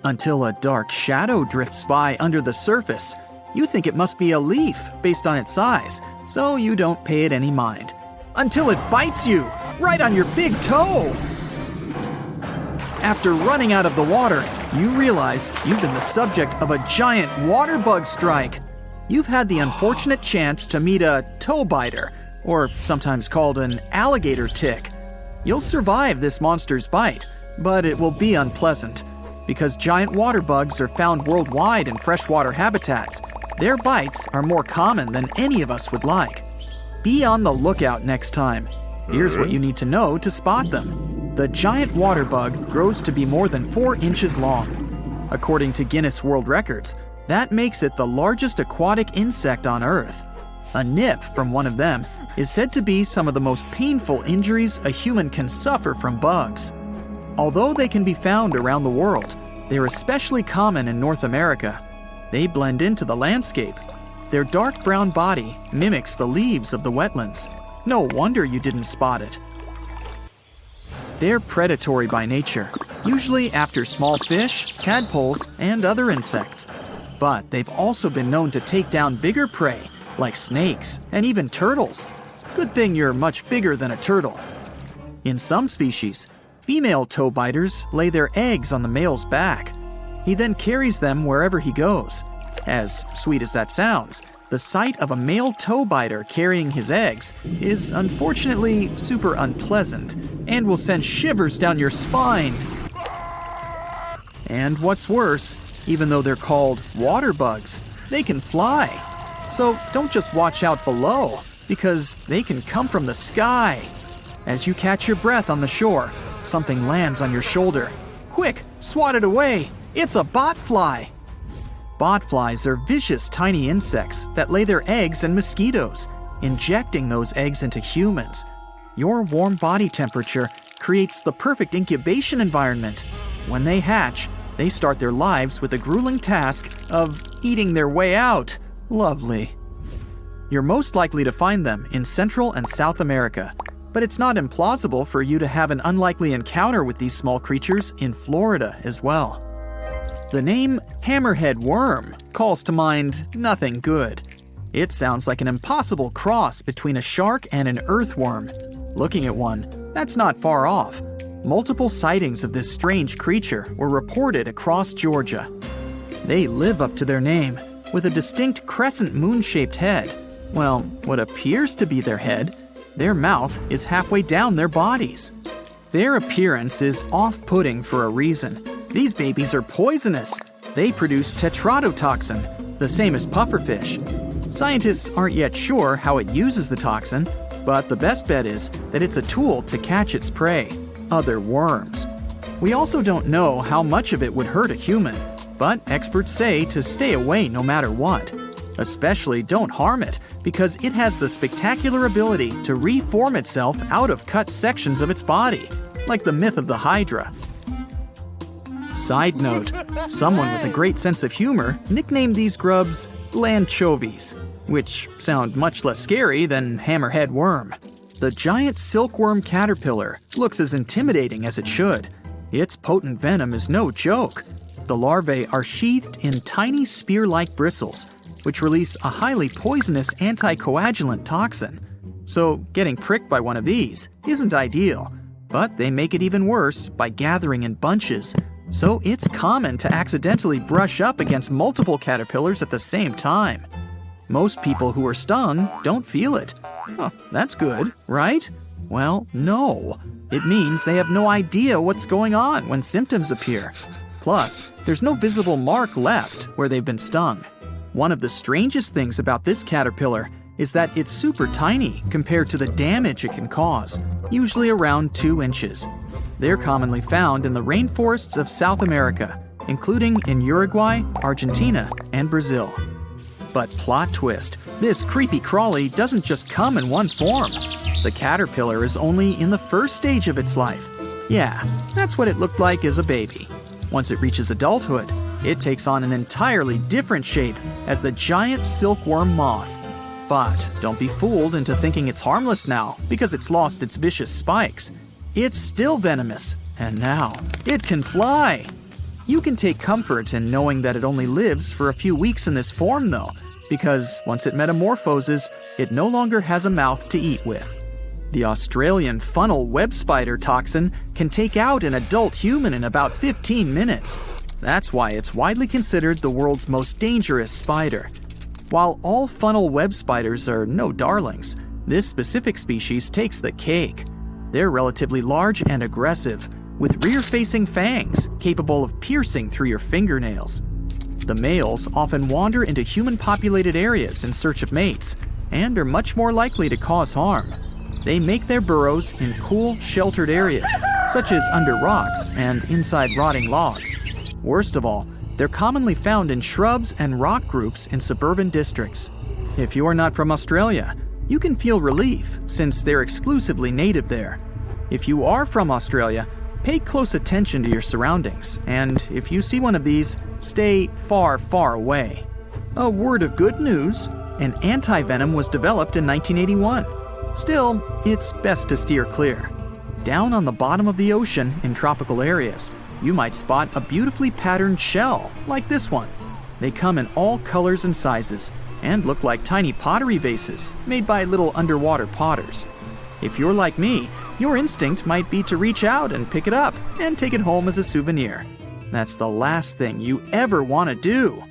Until a dark shadow drifts by under the surface. You think it must be a leaf based on its size, so you don't pay it any mind. Until it bites you, right on your big toe! After running out of the water, you realize you've been the subject of a giant water bug strike. you've had the unfortunate chance to meet a toe biter, or sometimes called an alligator tick. You'll survive this monster's bite, but it will be unpleasant. Because giant water bugs are found worldwide in freshwater habitats, their bites are more common than any of us would like. Be on the lookout next time. Here's what you need to know to spot them. The giant water bug grows to be more than 4 inches long. According to Guinness World Records, that makes it the largest aquatic insect on Earth. A nip from one of them is said to be some of the most painful injuries a human can suffer from bugs. Although they can be found around the world, they're especially common in North America. They blend into the landscape. Their dark brown body mimics the leaves of the wetlands. No wonder you didn't spot it. They're predatory by nature, usually after small fish, tadpoles, and other insects. But they've also been known to take down bigger prey, like snakes and even turtles. Good thing you're much bigger than a turtle. In some species, female toe biters lay their eggs on the male's back. He then carries them wherever he goes. As sweet as that sounds, the sight of a male toe biter carrying his eggs is unfortunately super unpleasant and will send shivers down your spine. And what's worse, even though they're called water bugs, they can fly. So don't just watch out below, because they can come from the sky. As you catch your breath on the shore, something lands on your shoulder. Quick, swat it away! It's a botfly! Botflies are vicious tiny insects that lay their eggs in mosquitoes, injecting those eggs into humans. Your warm body temperature creates the perfect incubation environment. When they hatch, they start their lives with the grueling task of eating their way out. Lovely. You're most likely to find them in Central and South America, but it's not implausible for you to have an unlikely encounter with these small creatures in Florida as well. The name hammerhead worm calls to mind nothing good. It sounds like an impossible cross between a shark and an earthworm. Looking at one, that's not far off. Multiple sightings of this strange creature were reported across Georgia. They live up to their name, with a distinct crescent moon-shaped head. Well, what appears to be their head, their mouth is halfway down their bodies. Their appearance is off-putting for a reason. These babies are poisonous. They produce tetrodotoxin, the same as pufferfish. Scientists aren't yet sure how it uses the toxin, but the best bet is that it's a tool to catch its prey, other worms. We also don't know how much of it would hurt a human, but experts say to stay away no matter what. Especially don't harm it, because it has the spectacular ability to reform itself out of cut sections of its body, like the myth of the Hydra. Side note, someone with a great sense of humor nicknamed these grubs lanchovies, which sound much less scary than hammerhead worm. The giant silkworm caterpillar looks as intimidating as it should. Its potent venom is no joke. The larvae are sheathed in tiny spear-like bristles, which release a highly poisonous anticoagulant toxin. So getting pricked by one of these isn't ideal, but they make it even worse by gathering in bunches. So it's common to accidentally brush up against multiple caterpillars at the same time. Most people who are stung don't feel it. That's good, right? Well, no. It means they have no idea what's going on when symptoms appear. Plus, there's no visible mark left where they've been stung. One of the strangest things about this caterpillar is that it's super tiny compared to the damage it can cause, usually around 2 inches. They're commonly found in the rainforests of South America, including in Uruguay, Argentina, and Brazil. But plot twist, this creepy crawly doesn't just come in one form. The caterpillar is only in the first stage of its life. Yeah, that's what it looked like as a baby. Once it reaches adulthood, it takes on an entirely different shape as the giant silkworm moth. But don't be fooled into thinking it's harmless now because it's lost its vicious spikes. It's still venomous, and now it can fly. You can take comfort in knowing that it only lives for a few weeks in this form though, because once it metamorphoses, it no longer has a mouth to eat with. The Australian funnel web spider toxin can take out an adult human in about 15 minutes. That's why it's widely considered the world's most dangerous spider. While all funnel web spiders are no darlings, this specific species takes the cake. They're relatively large and aggressive, with rear-facing fangs capable of piercing through your fingernails. The males often wander into human-populated areas in search of mates and are much more likely to cause harm. They make their burrows in cool, sheltered areas, such as under rocks and inside rotting logs. Worst of all, they're commonly found in shrubs and rock groups in suburban districts. If you're not from Australia, you can feel relief since they're exclusively native there. If you are from Australia, pay close attention to your surroundings, and if you see one of these, stay far, far away. A word of good news, an anti-venom was developed in 1981. Still, it's best to steer clear. Down on the bottom of the ocean in tropical areas, you might spot a beautifully patterned shell like this one. They come in all colors and sizes and look like tiny pottery vases made by little underwater potters. If you're like me, your instinct might be to reach out and pick it up and take it home as a souvenir. That's the last thing you ever want to do.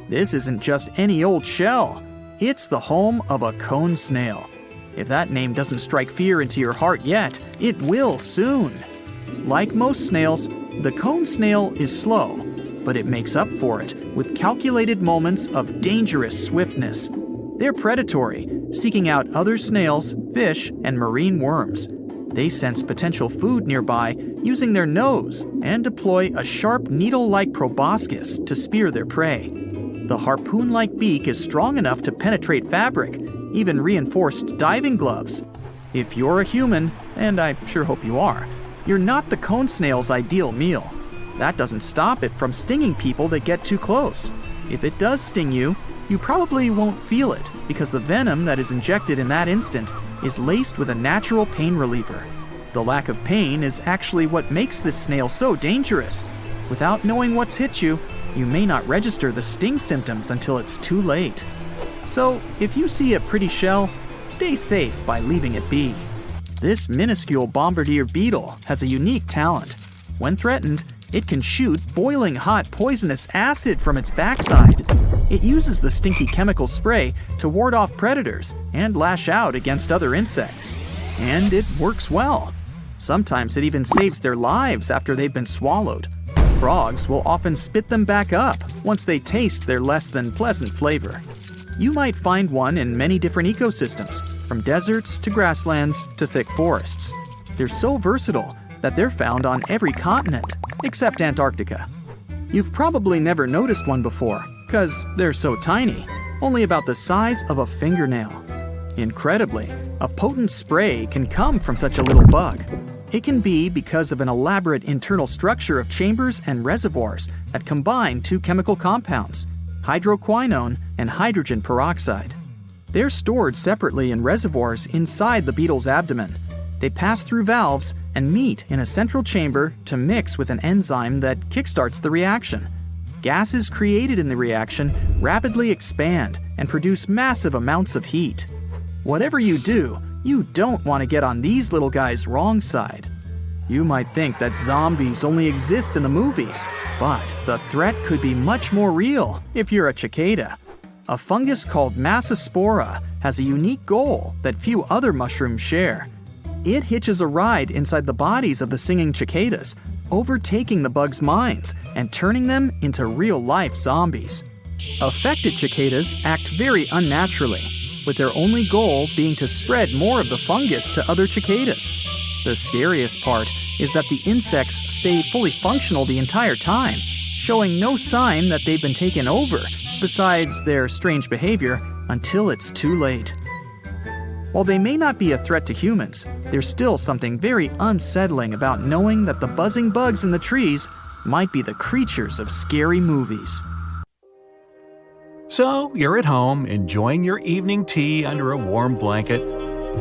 This isn't just any old shell. It's the home of a cone snail. If that name doesn't strike fear into your heart yet, it will soon. Like most snails, the cone snail is slow, but it makes up for it with calculated moments of dangerous swiftness. They're predatory, seeking out other snails, fish, and marine worms. They sense potential food nearby using their nose and deploy a sharp needle-like proboscis to spear their prey. The harpoon-like beak is strong enough to penetrate fabric, even reinforced diving gloves. If you're a human, and I sure hope you are, you're not the cone snail's ideal meal. That doesn't stop it from stinging people that get too close. If it does sting you, you probably won't feel it because the venom that is injected in that instant is laced with a natural pain reliever. The lack of pain is actually what makes this snail so dangerous. Without knowing what's hit you, you may not register the sting symptoms until it's too late. So, if you see a pretty shell, stay safe by leaving it be. This minuscule bombardier beetle has a unique talent. When threatened, it can shoot boiling hot poisonous acid from its backside. It uses the stinky chemical spray to ward off predators and lash out against other insects. And it works well. Sometimes it even saves their lives after they've been swallowed. Frogs will often spit them back up once they taste their less than pleasant flavor. You might find one in many different ecosystems, from deserts to grasslands to thick forests. They're so versatile that they're found on every continent, except Antarctica. You've probably never noticed one before, because they're so tiny, only about the size of a fingernail. Incredibly, a potent spray can come from such a little bug. It can be because of an elaborate internal structure of chambers and reservoirs that combine two chemical compounds, hydroquinone and hydrogen peroxide. They're stored separately in reservoirs inside the beetle's abdomen. They pass through valves and meet in a central chamber to mix with an enzyme that kickstarts the reaction. Gases created in the reaction rapidly expand and produce massive amounts of heat. Whatever you do, you don't want to get on these little guys' wrong side. You might think that zombies only exist in the movies, but the threat could be much more real if you're a cicada. A fungus called Massospora has a unique goal that few other mushrooms share. It hitches a ride inside the bodies of the singing cicadas, overtaking the bugs' minds and turning them into real-life zombies. Affected cicadas act very unnaturally, with their only goal being to spread more of the fungus to other cicadas. The scariest part is that the insects stay fully functional the entire time, showing no sign that they've been taken over, besides their strange behavior, until it's too late. While they may not be a threat to humans, there's still something very unsettling about knowing that the buzzing bugs in the trees might be the creatures of scary movies. So, you're at home, enjoying your evening tea under a warm blanket,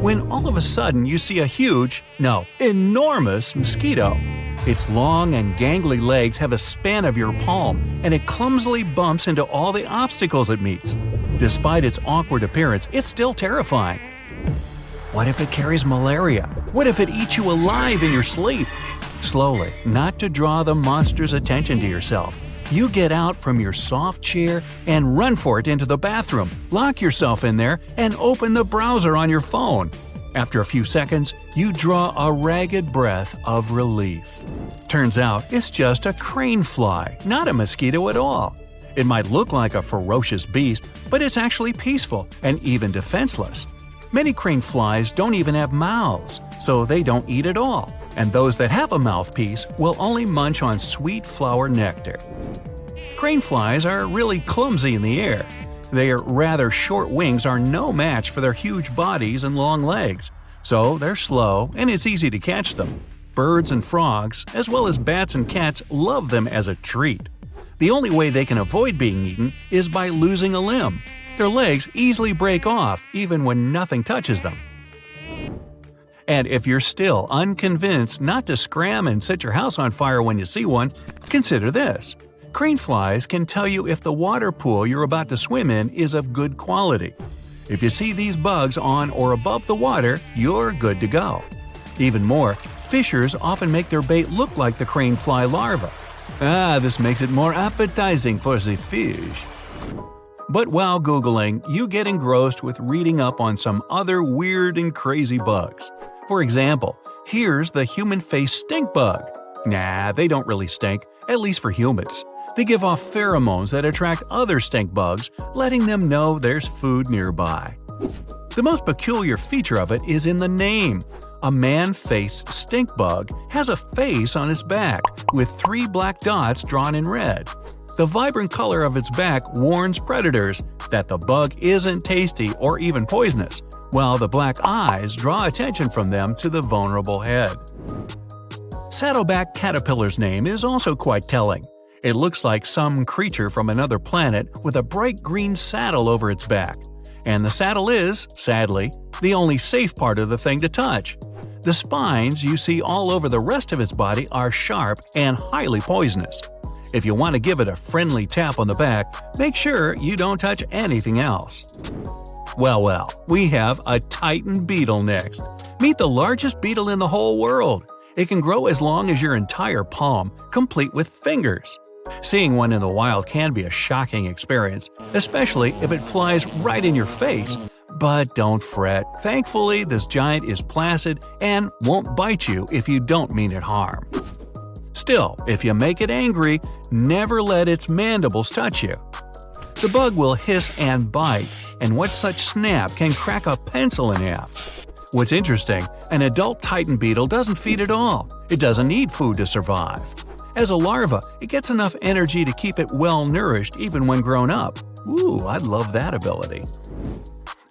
when all of a sudden you see a huge, no, enormous mosquito. Its long and gangly legs have a span of your palm, and it clumsily bumps into all the obstacles it meets. Despite its awkward appearance, it's still terrifying. What if it carries malaria? What if it eats you alive in your sleep? Slowly, not to draw the monster's attention to yourself, You get out from your soft chair and run for it into the bathroom, lock yourself in there, and open the browser on your phone. After a few seconds, you draw a ragged breath of relief. Turns out it's just a crane fly, not a mosquito at all. It might look like a ferocious beast, but it's actually peaceful and even defenseless. Many crane flies don't even have mouths, so they don't eat at all, and those that have a mouthpiece will only munch on sweet flower nectar. Crane flies are really clumsy in the air. Their rather short wings are no match for their huge bodies and long legs, so they're slow and it's easy to catch them. Birds and frogs, as well as bats and cats, love them as a treat. The only way they can avoid being eaten is by losing a limb. Their legs easily break off even when nothing touches them. And if you're still unconvinced not to scram and set your house on fire when you see one, consider this. Crane flies can tell you if the water pool you're about to swim in is of good quality. If you see these bugs on or above the water, you're good to go. Even more, fishers often make their bait look like the crane fly larva. This makes it more appetizing for the fish. But while Googling, you get engrossed with reading up on some other weird and crazy bugs. For example, here's the human-face stink bug. Nah, they don't really stink, at least for humans. They give off pheromones that attract other stink bugs, letting them know there's food nearby. The most peculiar feature of it is in the name. A man-faced stink bug has a face on its back, with 3 black dots drawn in red. The vibrant color of its back warns predators that the bug isn't tasty or even poisonous, while the black eyes draw attention from them to the vulnerable head. Saddleback caterpillar's name is also quite telling. It looks like some creature from another planet with a bright green saddle over its back. And the saddle is, sadly, the only safe part of the thing to touch. The spines you see all over the rest of its body are sharp and highly poisonous. If you want to give it a friendly tap on the back, make sure you don't touch anything else. Well, we have a titan beetle next. Meet the largest beetle in the whole world. It can grow as long as your entire palm, complete with fingers. Seeing one in the wild can be a shocking experience, especially if it flies right in your face. But don't fret. Thankfully, this giant is placid and won't bite you if you don't mean it harm. Still, if you make it angry, never let its mandibles touch you. The bug will hiss and bite, and what such snap can crack a pencil in half. What's interesting, an adult titan beetle doesn't feed at all. It doesn't need food to survive. As a larva, it gets enough energy to keep it well-nourished even when grown up. Ooh, I'd love that ability.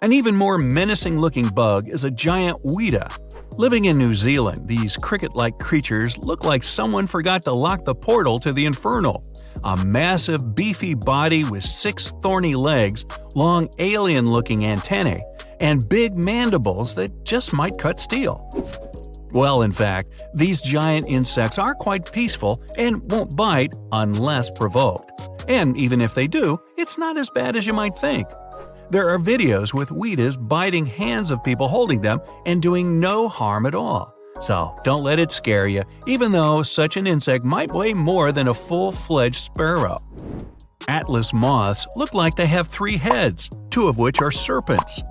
An even more menacing-looking bug is a giant weta. Living in New Zealand, these cricket-like creatures look like someone forgot to lock the portal to the infernal. A massive, beefy body with 6 thorny legs, long alien-looking antennae, and big mandibles that just might cut steel. Well, in fact, these giant insects are quite peaceful and won't bite unless provoked. And even if they do, it's not as bad as you might think. There are videos with wetas biting hands of people holding them and doing no harm at all. So don't let it scare you, even though such an insect might weigh more than a full-fledged sparrow. Atlas moths look like they have 3 heads, 2 of which are serpents.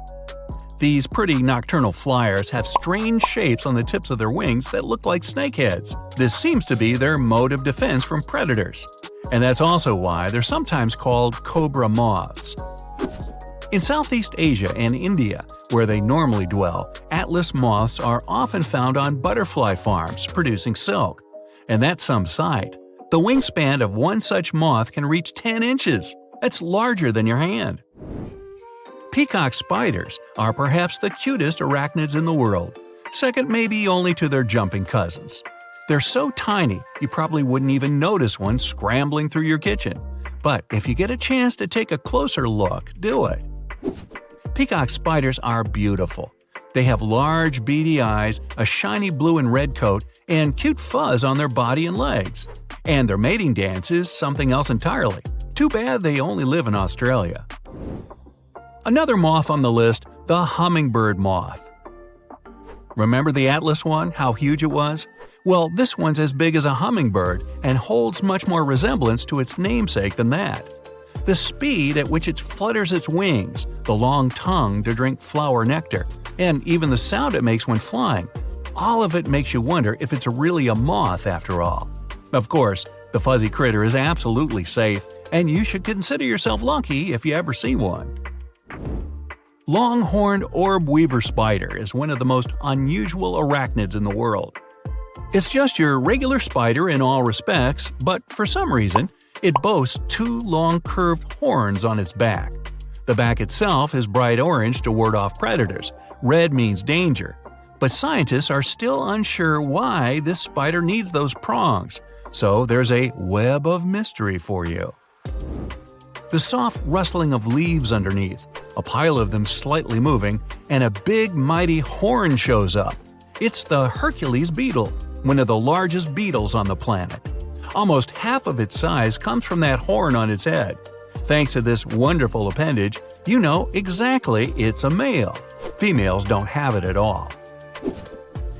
These pretty nocturnal flyers have strange shapes on the tips of their wings that look like snake heads. This seems to be their mode of defense from predators. And that's also why they're sometimes called cobra moths. In Southeast Asia and India, where they normally dwell, atlas moths are often found on butterfly farms producing silk. And that's some sight. The wingspan of one such moth can reach 10 inches. That's larger than your hand. Peacock spiders are perhaps the cutest arachnids in the world, second maybe only to their jumping cousins. They're so tiny you probably wouldn't even notice one scrambling through your kitchen. But if you get a chance to take a closer look, do it. Peacock spiders are beautiful. They have large, beady eyes, a shiny blue and red coat, and cute fuzz on their body and legs. And their mating dance is something else entirely. Too bad they only live in Australia. Another moth on the list, the hummingbird moth. Remember the atlas one, how huge it was? Well, this one's as big as a hummingbird and holds much more resemblance to its namesake than that. The speed at which it flutters its wings, the long tongue to drink flower nectar, and even the sound it makes when flying, all of it makes you wonder if it's really a moth after all. Of course, the fuzzy critter is absolutely safe, and you should consider yourself lucky if you ever see one. Long-horned orb weaver spider is one of the most unusual arachnids in the world. It's just your regular spider in all respects, but for some reason, it boasts two long curved horns on its back. The back itself is bright orange to ward off predators. Red means danger. But scientists are still unsure why this spider needs those prongs, so there's a web of mystery for you. The soft rustling of leaves underneath, a pile of them slightly moving, and a big mighty horn shows up. It's the Hercules beetle, one of the largest beetles on the planet. Almost half of its size comes from that horn on its head. Thanks to this wonderful appendage, you know exactly it's a male. Females don't have it at all.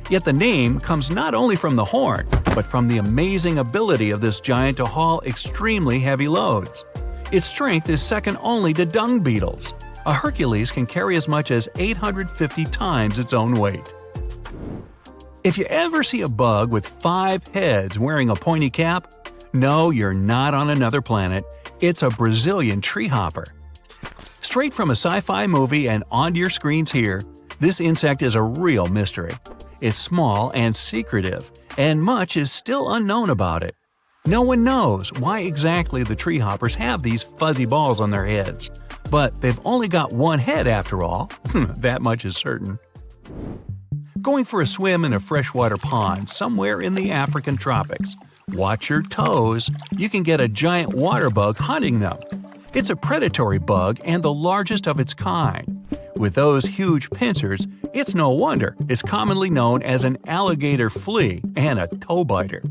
Yet the name comes not only from the horn, but from the amazing ability of this giant to haul extremely heavy loads. Its strength is second only to dung beetles. A Hercules can carry as much as 850 times its own weight. If you ever see a bug with 5 heads wearing a pointy cap, no, you're not on another planet. It's a Brazilian treehopper. Straight from a sci-fi movie and onto your screens here, this insect is a real mystery. It's small and secretive, and much is still unknown about it. No one knows why exactly the treehoppers have these fuzzy balls on their heads, but they've only got one head after all. That much is certain. Going for a swim in a freshwater pond somewhere in the African tropics. Watch your toes. You can get a giant water bug hunting them. It's a predatory bug and the largest of its kind. With those huge pincers, it's no wonder it's commonly known as an alligator flea and a toe biter.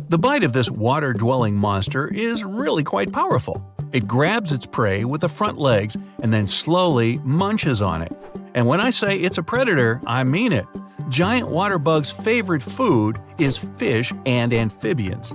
The bite of this water-dwelling monster is really quite powerful. It grabs its prey with the front legs and then slowly munches on it. And when I say it's a predator, I mean it. Giant water bugs' favorite food is fish and amphibians.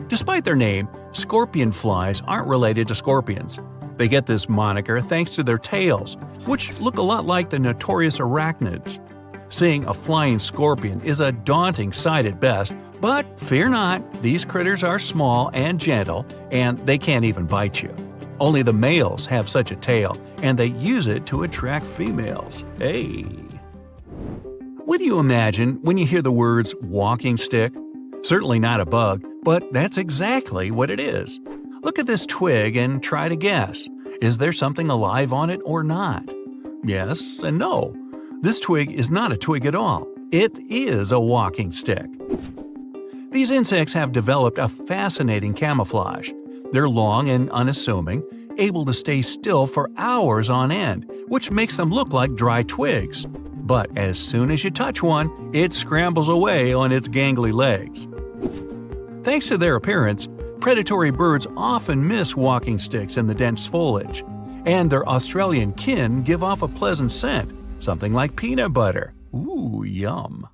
Despite their name, scorpion flies aren't related to scorpions. They get this moniker thanks to their tails, which look a lot like the notorious arachnids. Seeing a flying scorpion is a daunting sight at best, but fear not, these critters are small and gentle, and they can't even bite you. Only the males have such a tail, and they use it to attract females. Hey! What do you imagine when you hear the words walking stick? Certainly not a bug, but that's exactly what it is. Look at this twig and try to guess. Is there something alive on it or not? Yes and no. This twig is not a twig at all. It is a walking stick. These insects have developed a fascinating camouflage. They're long and unassuming, able to stay still for hours on end, which makes them look like dry twigs. But as soon as you touch one, it scrambles away on its gangly legs. Thanks to their appearance, predatory birds often miss walking sticks in the dense foliage, and their Australian kin give off a pleasant scent, something like peanut butter. Ooh, yum.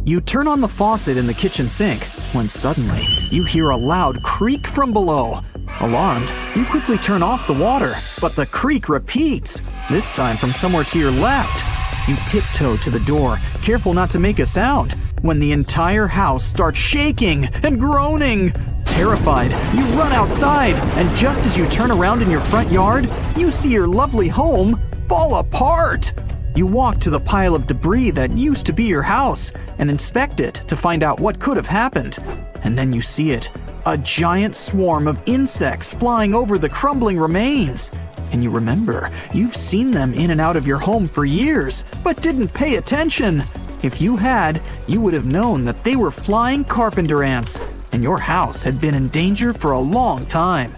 You turn on the faucet in the kitchen sink when suddenly you hear a loud creak from below. Alarmed, you quickly turn off the water, but the creak repeats, this time from somewhere to your left. You tiptoe to the door, careful not to make a sound, when the entire house starts shaking and groaning. Terrified, you run outside, and just as you turn around in your front yard, you see your lovely home fall apart. You walk to the pile of debris that used to be your house and inspect it to find out what could have happened. And then you see it, a giant swarm of insects flying over the crumbling remains. And you remember, you've seen them in and out of your home for years, but didn't pay attention. If you had, you would have known that they were flying carpenter ants, and your house had been in danger for a long time.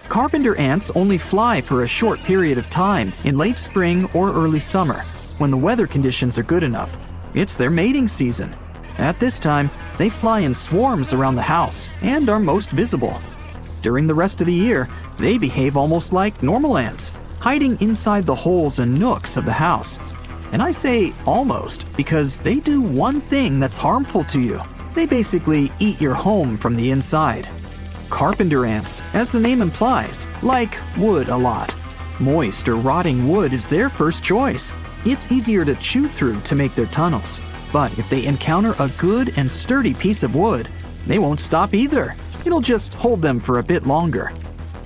Carpenter ants only fly for a short period of time in late spring or early summer, when the weather conditions are good enough. It's their mating season. At this time, they fly in swarms around the house and are most visible. During the rest of the year, they behave almost like normal ants, hiding inside the holes and nooks of the house. And I say almost because they do one thing that's harmful to you. They basically eat your home from the inside. Carpenter ants, as the name implies, like wood a lot. Moist or rotting wood is their first choice. It's easier to chew through to make their tunnels. But if they encounter a good and sturdy piece of wood, they won't stop either. It'll just hold them for a bit longer.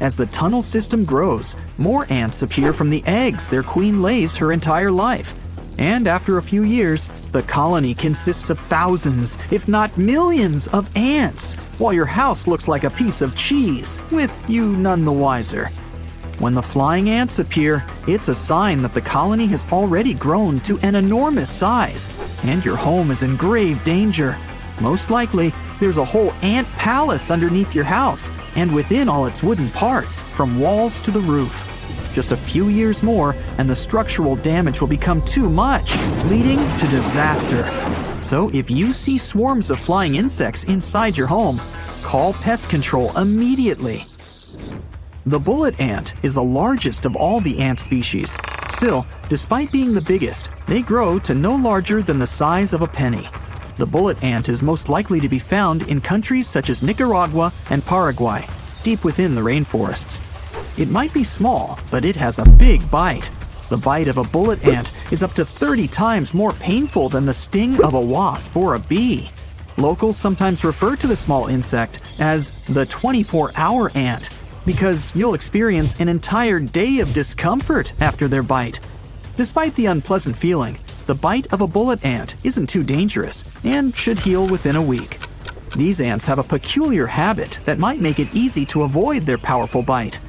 As the tunnel system grows, more ants appear from the eggs their queen lays her entire life. And after a few years, the colony consists of thousands, if not millions, of ants, while your house looks like a piece of cheese, with you none the wiser. When the flying ants appear, it's a sign that the colony has already grown to an enormous size, and your home is in grave danger. Most likely, there's a whole ant palace underneath your house, and within all its wooden parts, from walls to the roof. Just a few years more, and the structural damage will become too much, leading to disaster. So if you see swarms of flying insects inside your home, call pest control immediately. The bullet ant is the largest of all the ant species. Still, despite being the biggest, they grow to no larger than the size of a penny. The bullet ant is most likely to be found in countries such as Nicaragua and Paraguay, deep within the rainforests. It might be small, but it has a big bite. The bite of a bullet ant is up to 30 times more painful than the sting of a wasp or a bee. Locals sometimes refer to the small insect as the 24-hour ant because you'll experience an entire day of discomfort after their bite. Despite the unpleasant feeling, the bite of a bullet ant isn't too dangerous and should heal within a week. These ants have a peculiar habit that might make it easy to avoid their powerful bite.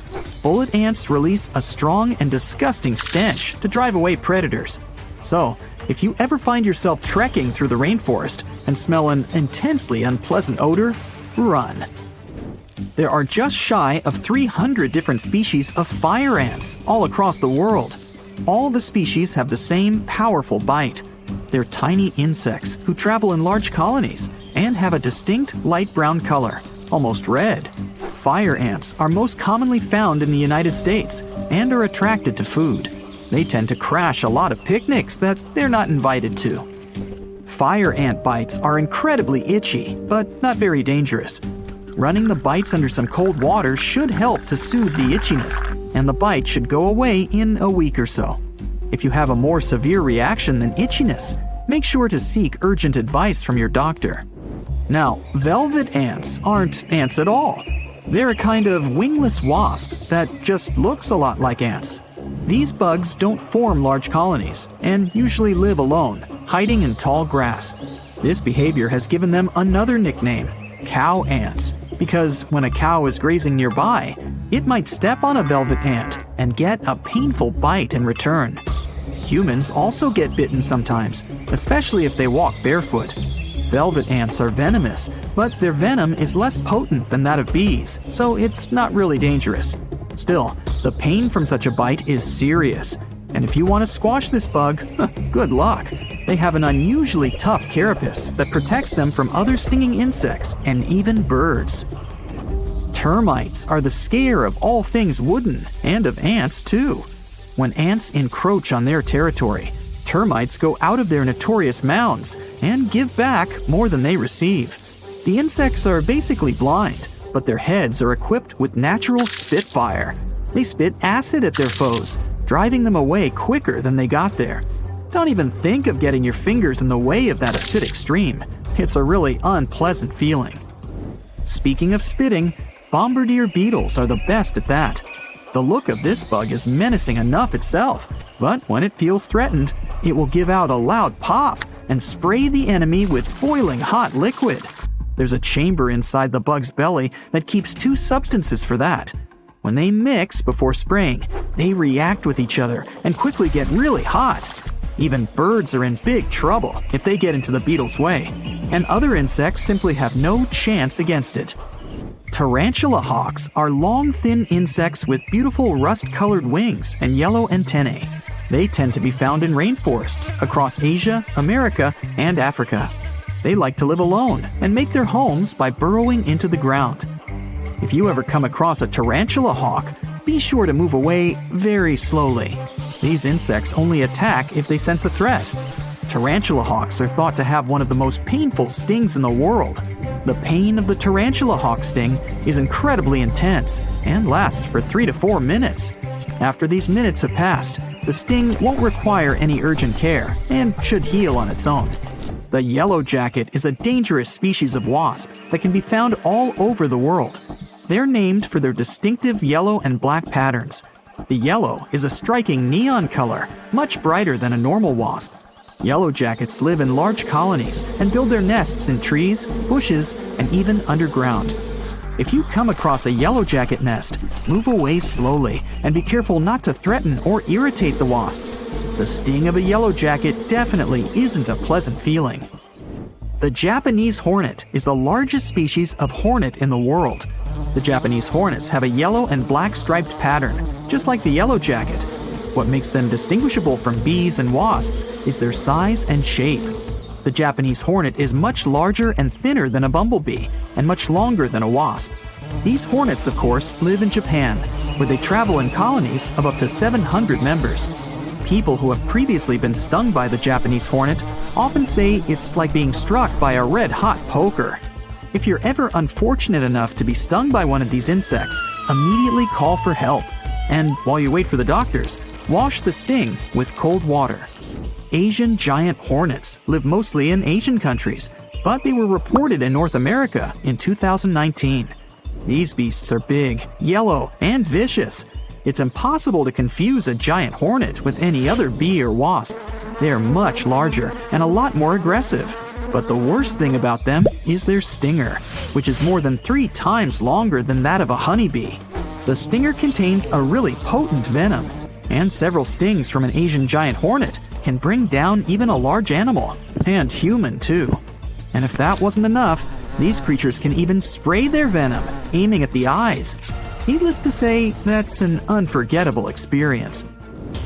Bullet ants release a strong and disgusting stench to drive away predators. So, if you ever find yourself trekking through the rainforest and smell an intensely unpleasant odor, run. There are just shy of 300 different species of fire ants all across the world. All the species have the same powerful bite. They're tiny insects who travel in large colonies and have a distinct light brown color, almost red. Fire ants are most commonly found in the United States and are attracted to food. They tend to crash a lot of picnics that they're not invited to. Fire ant bites are incredibly itchy, but not very dangerous. Running the bites under some cold water should help to soothe the itchiness, and the bite should go away in a week or so. If you have a more severe reaction than itchiness, make sure to seek urgent advice from your doctor. Now, velvet ants aren't ants at all. They're a kind of wingless wasp that just looks a lot like ants. These bugs don't form large colonies and usually live alone, hiding in tall grass. This behavior has given them another nickname, cow ants, because when a cow is grazing nearby, it might step on a velvet ant and get a painful bite in return. Humans also get bitten sometimes, especially if they walk barefoot. Velvet ants are venomous, but their venom is less potent than that of bees, so it's not really dangerous. Still, the pain from such a bite is serious, and if you want to squash this bug, good luck. They have an unusually tough carapace that protects them from other stinging insects and even birds. Termites are the scare of all things wooden, and of ants too. When ants encroach on their territory, termites go out of their notorious mounds and give back more than they receive. The insects are basically blind, but their heads are equipped with natural spitfire. They spit acid at their foes, driving them away quicker than they got there. Don't even think of getting your fingers in the way of that acidic stream. It's a really unpleasant feeling. Speaking of spitting, bombardier beetles are the best at that. The look of this bug is menacing enough itself, but when it feels threatened, it will give out a loud pop and spray the enemy with boiling hot liquid. There's a chamber inside the bug's belly that keeps two substances for that. When they mix before spraying, they react with each other and quickly get really hot. Even birds are in big trouble if they get into the beetle's way, and other insects simply have no chance against it. Tarantula hawks are long, thin insects with beautiful rust-colored wings and yellow antennae. They tend to be found in rainforests across Asia, America, and Africa. They like to live alone and make their homes by burrowing into the ground. If you ever come across a tarantula hawk, be sure to move away very slowly. These insects only attack if they sense a threat. Tarantula hawks are thought to have one of the most painful stings in the world. The pain of the tarantula hawk sting is incredibly intense and lasts for 3 to 4 minutes. After these minutes have passed, the sting won't require any urgent care and should heal on its own. The yellow jacket is a dangerous species of wasp that can be found all over the world. They're named for their distinctive yellow and black patterns. The yellow is a striking neon color, much brighter than a normal wasp. Yellow jackets live in large colonies and build their nests in trees, bushes, and even underground. If you come across a yellow jacket nest, move away slowly and be careful not to threaten or irritate the wasps. The sting of a yellow jacket definitely isn't a pleasant feeling. The Japanese hornet is the largest species of hornet in the world. The Japanese hornets have a yellow and black striped pattern, just like the yellow jacket. What makes them distinguishable from bees and wasps is their size and shape. The Japanese hornet is much larger and thinner than a bumblebee, and much longer than a wasp. These hornets, of course, live in Japan, where they travel in colonies of up to 700 members. People who have previously been stung by the Japanese hornet often say it's like being struck by a red-hot poker. If you're ever unfortunate enough to be stung by one of these insects, immediately call for help. And while you wait for the doctors, wash the sting with cold water. Asian giant hornets live mostly in Asian countries, but they were reported in North America in 2019. These beasts are big, yellow, and vicious. It's impossible to confuse a giant hornet with any other bee or wasp. They are much larger and a lot more aggressive. But the worst thing about them is their stinger, which is more than 3 times longer than that of a honeybee. The stinger contains a really potent venom, and several stings from an Asian giant hornet can bring down even a large animal, and human too. And if that wasn't enough, these creatures can even spray their venom, aiming at the eyes. Needless to say, that's an unforgettable experience.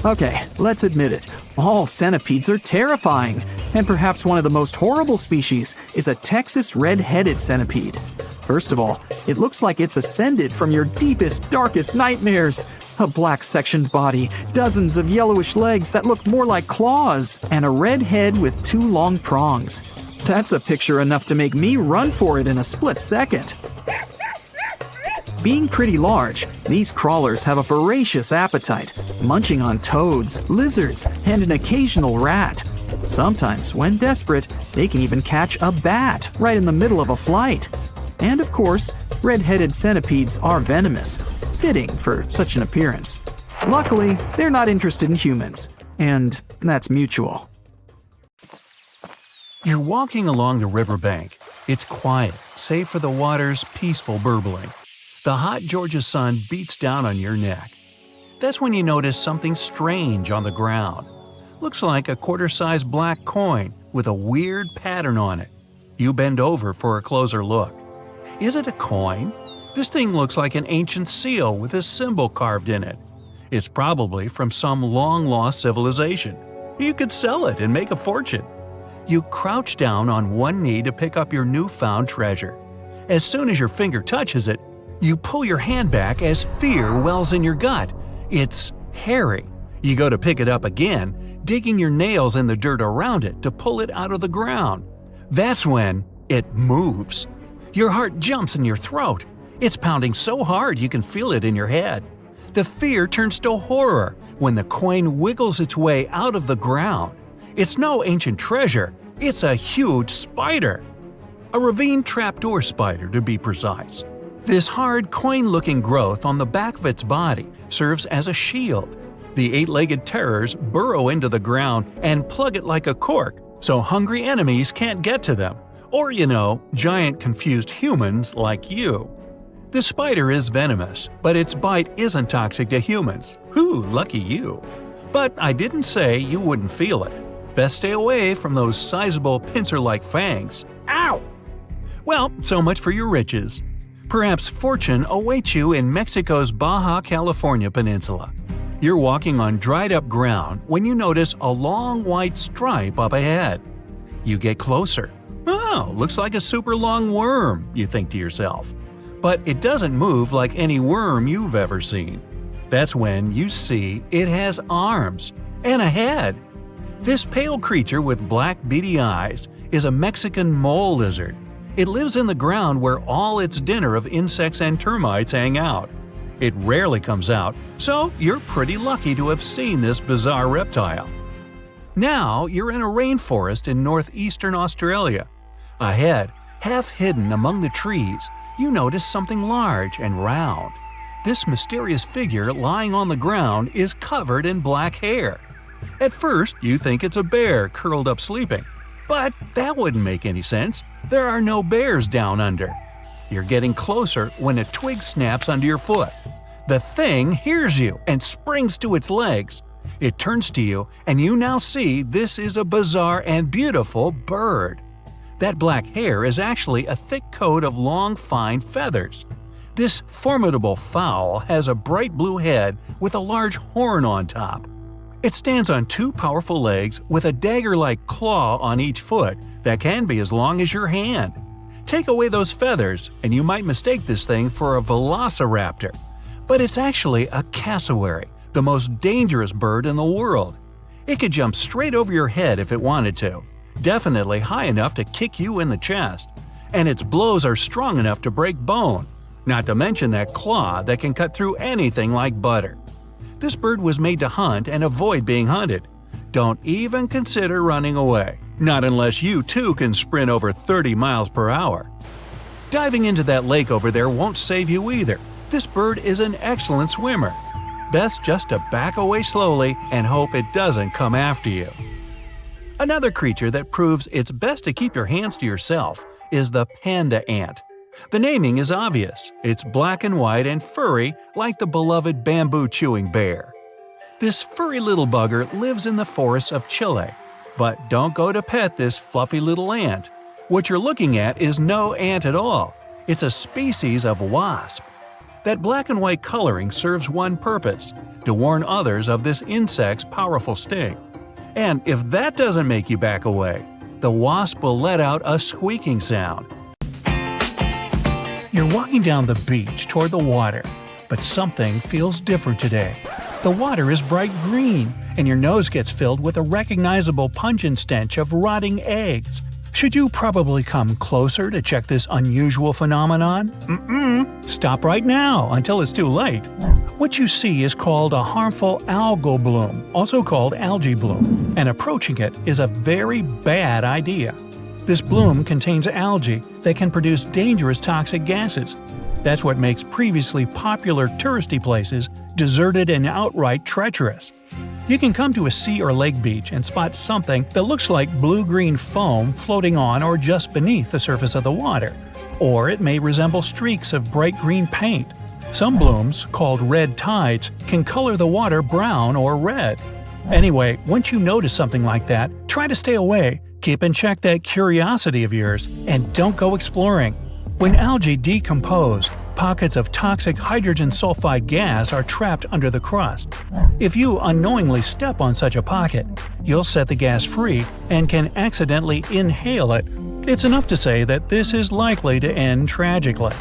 Okay, let's admit it, all centipedes are terrifying, and perhaps one of the most horrible species is a Texas red-headed centipede. First of all, it looks like it's ascended from your deepest, darkest nightmares. A black-sectioned body, dozens of yellowish legs that look more like claws, and a red head with 2 long prongs. That's a picture enough to make me run for it in a split second. Being pretty large, these crawlers have a voracious appetite, munching on toads, lizards, and an occasional rat. Sometimes, when desperate, they can even catch a bat right in the middle of a flight. And of course, red-headed centipedes are venomous, fitting for such an appearance. Luckily, they're not interested in humans, and that's mutual. You're walking along the riverbank. It's quiet, save for the water's peaceful burbling. The hot Georgia sun beats down on your neck. That's when you notice something strange on the ground. Looks like a quarter-sized black coin with a weird pattern on it. You bend over for a closer look. Is it a coin? This thing looks like an ancient seal with a symbol carved in it. It's probably from some long-lost civilization. You could sell it and make a fortune. You crouch down on one knee to pick up your newfound treasure. As soon as your finger touches it, you pull your hand back as fear wells in your gut. It's hairy. You go to pick it up again, digging your nails in the dirt around it to pull it out of the ground. That's when it moves. Your heart jumps in your throat. It's pounding so hard you can feel it in your head. The fear turns to horror when the coin wiggles its way out of the ground. It's no ancient treasure, it's a huge spider. A ravine trapdoor spider, to be precise. This hard, coin-looking growth on the back of its body serves as a shield. The 8-legged terrors burrow into the ground and plug it like a cork, so hungry enemies can't get to them. Or, giant confused humans like you. The spider is venomous, but its bite isn't toxic to humans. Whew, lucky you. But I didn't say you wouldn't feel it. Best stay away from those sizable pincer-like fangs. Ow! Well, so much for your riches. Perhaps fortune awaits you in Mexico's Baja California peninsula. You're walking on dried-up ground when you notice a long white stripe up ahead. You get closer. Oh, looks like a super long worm, you think to yourself. But it doesn't move like any worm you've ever seen. That's when you see it has arms and a head. This pale creature with black beady eyes is a Mexican mole lizard. It lives in the ground where all its dinner of insects and termites hang out. It rarely comes out, so you're pretty lucky to have seen this bizarre reptile. Now you're in a rainforest in northeastern Australia. Ahead, half hidden among the trees, you notice something large and round. This mysterious figure lying on the ground is covered in black hair. At first, you think it's a bear curled up sleeping. But that wouldn't make any sense. There are no bears down under. You're getting closer when a twig snaps under your foot. The thing hears you and springs to its legs. It turns to you, and you now see this is a bizarre and beautiful bird. That black hair is actually a thick coat of long, fine feathers. This formidable fowl has a bright blue head with a large horn on top. It stands on two powerful legs with a dagger-like claw on each foot that can be as long as your hand. Take away those feathers, and you might mistake this thing for a velociraptor. But it's actually a cassowary, the most dangerous bird in the world. It could jump straight over your head if it wanted to, definitely high enough to kick you in the chest. And its blows are strong enough to break bone, not to mention that claw that can cut through anything like butter. This bird was made to hunt and avoid being hunted. Don't even consider running away, not unless you too can sprint over 30 miles per hour. Diving into that lake over there won't save you either. This bird is an excellent swimmer. Best just to back away slowly and hope it doesn't come after you. Another creature that proves it's best to keep your hands to yourself is the panda ant. The naming is obvious. It's black and white and furry like the beloved bamboo-chewing bear. This furry little bugger lives in the forests of Chile. But don't go to pet this fluffy little ant. What you're looking at is no ant at all. It's a species of wasp. That black and white coloring serves one purpose – to warn others of this insect's powerful sting. And if that doesn't make you back away, the wasp will let out a squeaking sound. You're walking down the beach toward the water, but something feels different today. The water is bright green, and your nose gets filled with a recognizable pungent stench of rotting eggs. Should you probably come closer to check this unusual phenomenon? Stop right now until it's too late. What you see is called a harmful algal bloom, also called algae bloom, and approaching it is a very bad idea. This bloom contains algae that can produce dangerous toxic gases. That's what makes previously popular touristy places deserted and outright treacherous. You can come to a sea or lake beach and spot something that looks like blue-green foam floating on or just beneath the surface of the water. Or it may resemble streaks of bright green paint. Some blooms, called red tides, can color the water brown or red. Anyway, once you notice something like that, try to stay away. Keep in check that curiosity of yours, and don't go exploring. When algae decompose, pockets of toxic hydrogen sulfide gas are trapped under the crust. If you unknowingly step on such a pocket, you'll set the gas free and can accidentally inhale it. It's enough to say that this is likely to end tragically.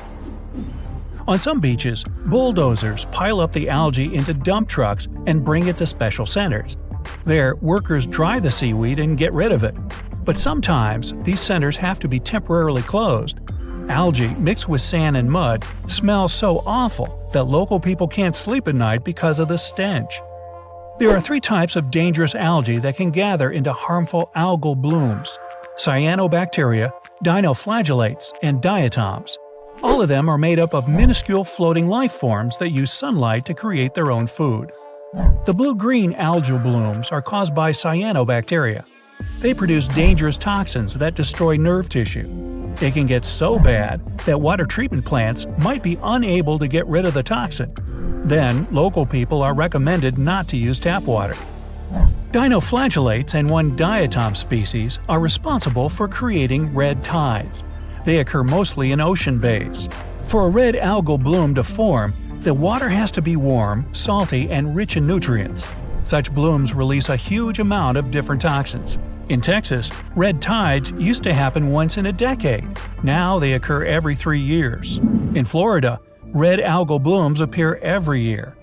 On some beaches, bulldozers pile up the algae into dump trucks and bring it to special centers. There, workers dry the seaweed and get rid of it. But sometimes, these centers have to be temporarily closed. Algae mixed with sand and mud smells so awful that local people can't sleep at night because of the stench. There are 3 types of dangerous algae that can gather into harmful algal blooms: cyanobacteria, dinoflagellates, and diatoms. All of them are made up of minuscule floating life forms that use sunlight to create their own food. The blue-green algal blooms are caused by cyanobacteria. They produce dangerous toxins that destroy nerve tissue. It can get so bad that water treatment plants might be unable to get rid of the toxin. Then, local people are recommended not to use tap water. Dinoflagellates and one diatom species are responsible for creating red tides. They occur mostly in ocean bays. For a red algal bloom to form, the water has to be warm, salty, and rich in nutrients. Such blooms release a huge amount of different toxins. In Texas, red tides used to happen once in a decade. Now they occur every 3 years. In Florida, red algal blooms appear every year.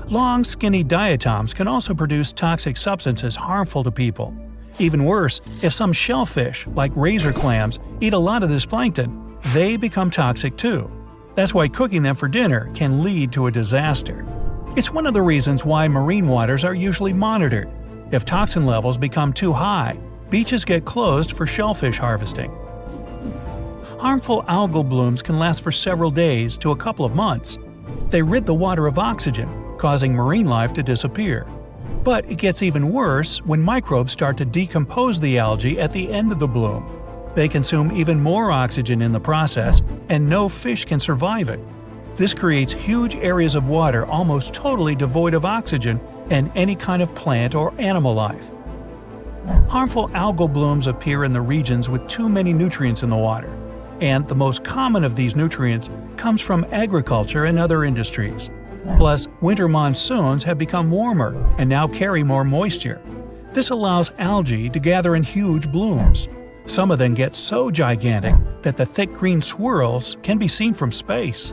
Long, skinny diatoms can also produce toxic substances harmful to people. Even worse, if some shellfish, like razor clams, eat a lot of this plankton, they become toxic too. That's why cooking them for dinner can lead to a disaster. It's one of the reasons why marine waters are usually monitored. If toxin levels become too high, beaches get closed for shellfish harvesting. Harmful algal blooms can last for several days to a couple of months. They rid the water of oxygen, causing marine life to disappear. But it gets even worse when microbes start to decompose the algae at the end of the bloom. They consume even more oxygen in the process, and no fish can survive it. This creates huge areas of water almost totally devoid of oxygen and any kind of plant or animal life. Harmful algal blooms appear in the regions with too many nutrients in the water, and the most common of these nutrients comes from agriculture and other industries. Plus, winter monsoons have become warmer and now carry more moisture. This allows algae to gather in huge blooms. Some of them get so gigantic that the thick green swirls can be seen from space.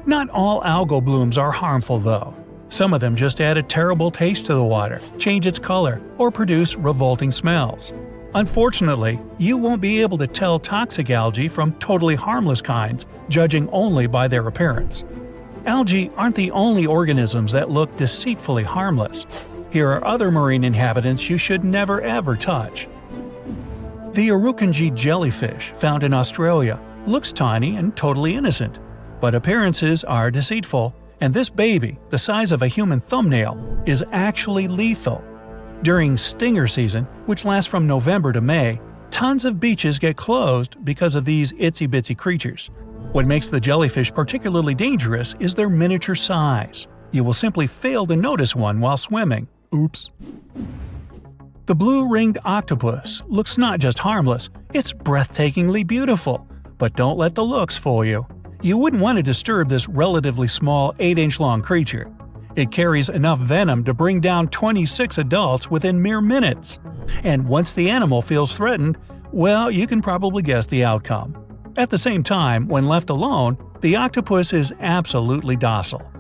Not all algal blooms are harmful though. Some of them just add a terrible taste to the water, change its color, or produce revolting smells. Unfortunately, you won't be able to tell toxic algae from totally harmless kinds, judging only by their appearance. Algae aren't the only organisms that look deceitfully harmless. Here are other marine inhabitants you should never ever touch. The Urukangee jellyfish, found in Australia, looks tiny and totally innocent. But appearances are deceitful, and this baby, the size of a human thumbnail, is actually lethal. During stinger season, which lasts from November to May, tons of beaches get closed because of these itsy-bitsy creatures. What makes the jellyfish particularly dangerous is their miniature size. You will simply fail to notice one while swimming. Oops. The blue-ringed octopus looks not just harmless, it's breathtakingly beautiful. But don't let the looks fool you. You wouldn't want to disturb this relatively small 8-inch-long creature. It carries enough venom to bring down 26 adults within mere minutes. And once the animal feels threatened, well, you can probably guess the outcome. At the same time, when left alone, the octopus is absolutely docile.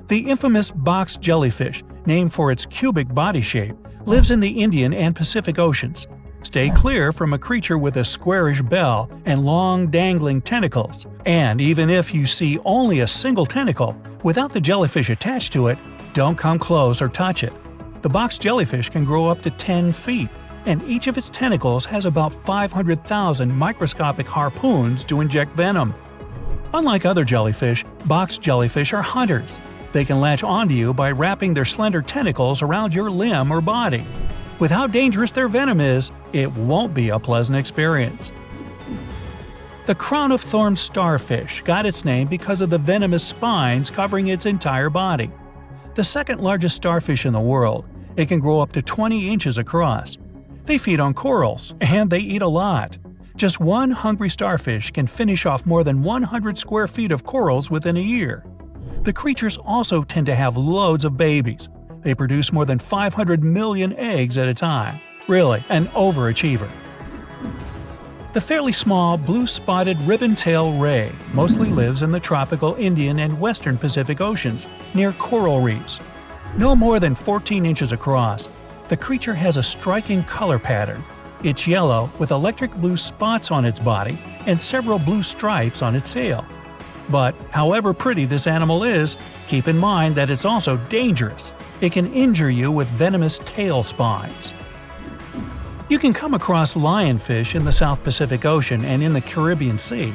The infamous box jellyfish, named for its cubic body shape, lives in the Indian and Pacific Oceans. Stay clear from a creature with a squarish bell and long dangling tentacles. And even if you see only a single tentacle, without the jellyfish attached to it, don't come close or touch it. The box jellyfish can grow up to 10 feet, and each of its tentacles has about 500,000 microscopic harpoons to inject venom. Unlike other jellyfish, box jellyfish are hunters. They can latch onto you by wrapping their slender tentacles around your limb or body. With how dangerous their venom is, it won't be a pleasant experience. The crown-of-thorns starfish got its name because of the venomous spines covering its entire body. The second largest starfish in the world, it can grow up to 20 inches across. They feed on corals, and they eat a lot. Just one hungry starfish can finish off more than 100 square feet of corals within a year. The creatures also tend to have loads of babies. They produce more than 500 million eggs at a time. Really, an overachiever. The fairly small blue-spotted ribbon-tail ray mostly lives in the tropical Indian and western Pacific Oceans, near coral reefs. No more than 14 inches across, the creature has a striking color pattern. It's yellow with electric blue spots on its body and several blue stripes on its tail. But however pretty this animal is, keep in mind that it's also dangerous. It can injure you with venomous tail spines. You can come across lionfish in the South Pacific Ocean and in the Caribbean Sea.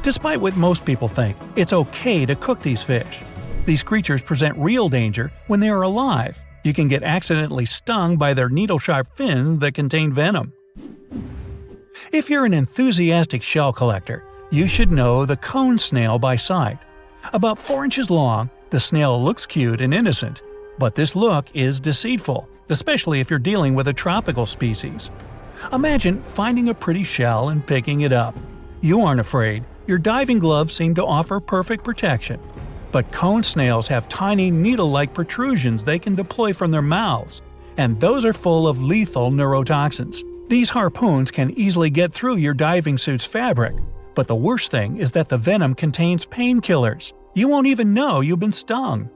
Despite what most people think, it's okay to cook these fish. These creatures present real danger when they are alive. You can get accidentally stung by their needle-sharp fins that contain venom. If you're an enthusiastic shell collector, you should know the cone snail by sight. About 4 inches long, the snail looks cute and innocent, but this look is deceitful, especially if you're dealing with a tropical species. Imagine finding a pretty shell and picking it up. You aren't afraid, your diving gloves seem to offer perfect protection. But cone snails have tiny needle-like protrusions they can deploy from their mouths, and those are full of lethal neurotoxins. These harpoons can easily get through your diving suit's fabric, but the worst thing is that the venom contains painkillers. You won't even know you've been stung.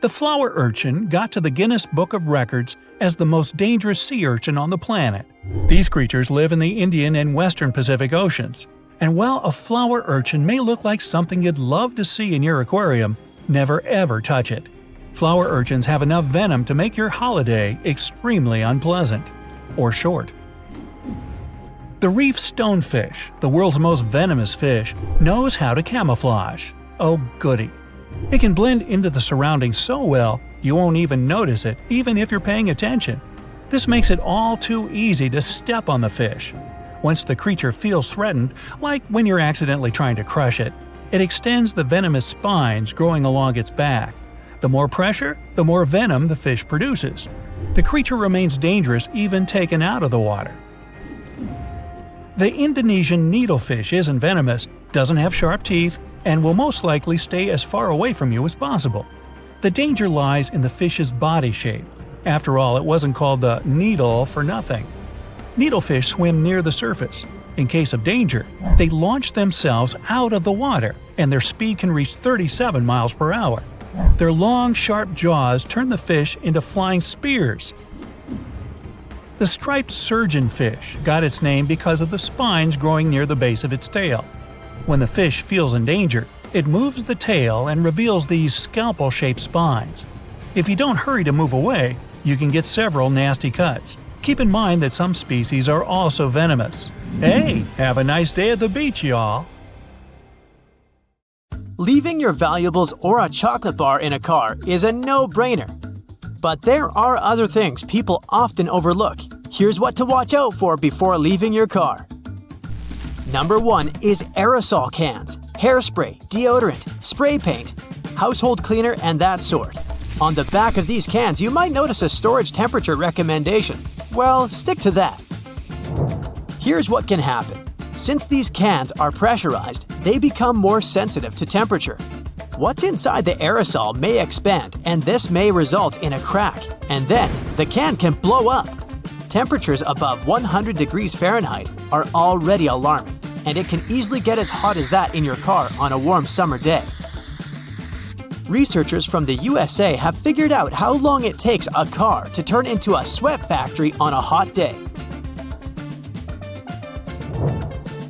The flower urchin got to the Guinness Book of Records as the most dangerous sea urchin on the planet. These creatures live in the Indian and Western Pacific Oceans. And while a flower urchin may look like something you'd love to see in your aquarium, never ever touch it. Flower urchins have enough venom to make your holiday extremely unpleasant. Or short. The reef stonefish, the world's most venomous fish, knows how to camouflage. Oh goody. It can blend into the surroundings so well, you won't even notice it, even if you're paying attention. This makes it all too easy to step on the fish. Once the creature feels threatened, like when you're accidentally trying to crush it, it extends the venomous spines growing along its back. The more pressure, the more venom the fish produces. The creature remains dangerous even taken out of the water. The Indonesian needlefish isn't venomous, doesn't have sharp teeth, and will most likely stay as far away from you as possible. The danger lies in the fish's body shape. After all, it wasn't called the needle for nothing. Needlefish swim near the surface. In case of danger, they launch themselves out of the water, and their speed can reach 37 miles per hour. Their long, sharp jaws turn the fish into flying spears. The striped surgeonfish got its name because of the spines growing near the base of its tail. When the fish feels in danger, it moves the tail and reveals these scalpel-shaped spines. If you don't hurry to move away, you can get several nasty cuts. Keep in mind that some species are also venomous. Hey, have a nice day at the beach, y'all! Leaving your valuables or a chocolate bar in a car is a no-brainer. But there are other things people often overlook. Here's what to watch out for before leaving your car. Number 1 is aerosol cans, hairspray, deodorant, spray paint, household cleaner, and that sort. On the back of these cans, you might notice a storage temperature recommendation. Well, stick to that. Here's what can happen. Since these cans are pressurized, they become more sensitive to temperature. What's inside the aerosol may expand, and this may result in a crack, and then the can blow up. Temperatures above 100 degrees Fahrenheit are already alarming, and it can easily get as hot as that in your car on a warm summer day. Researchers from the USA have figured out how long it takes a car to turn into a sweat factory on a hot day.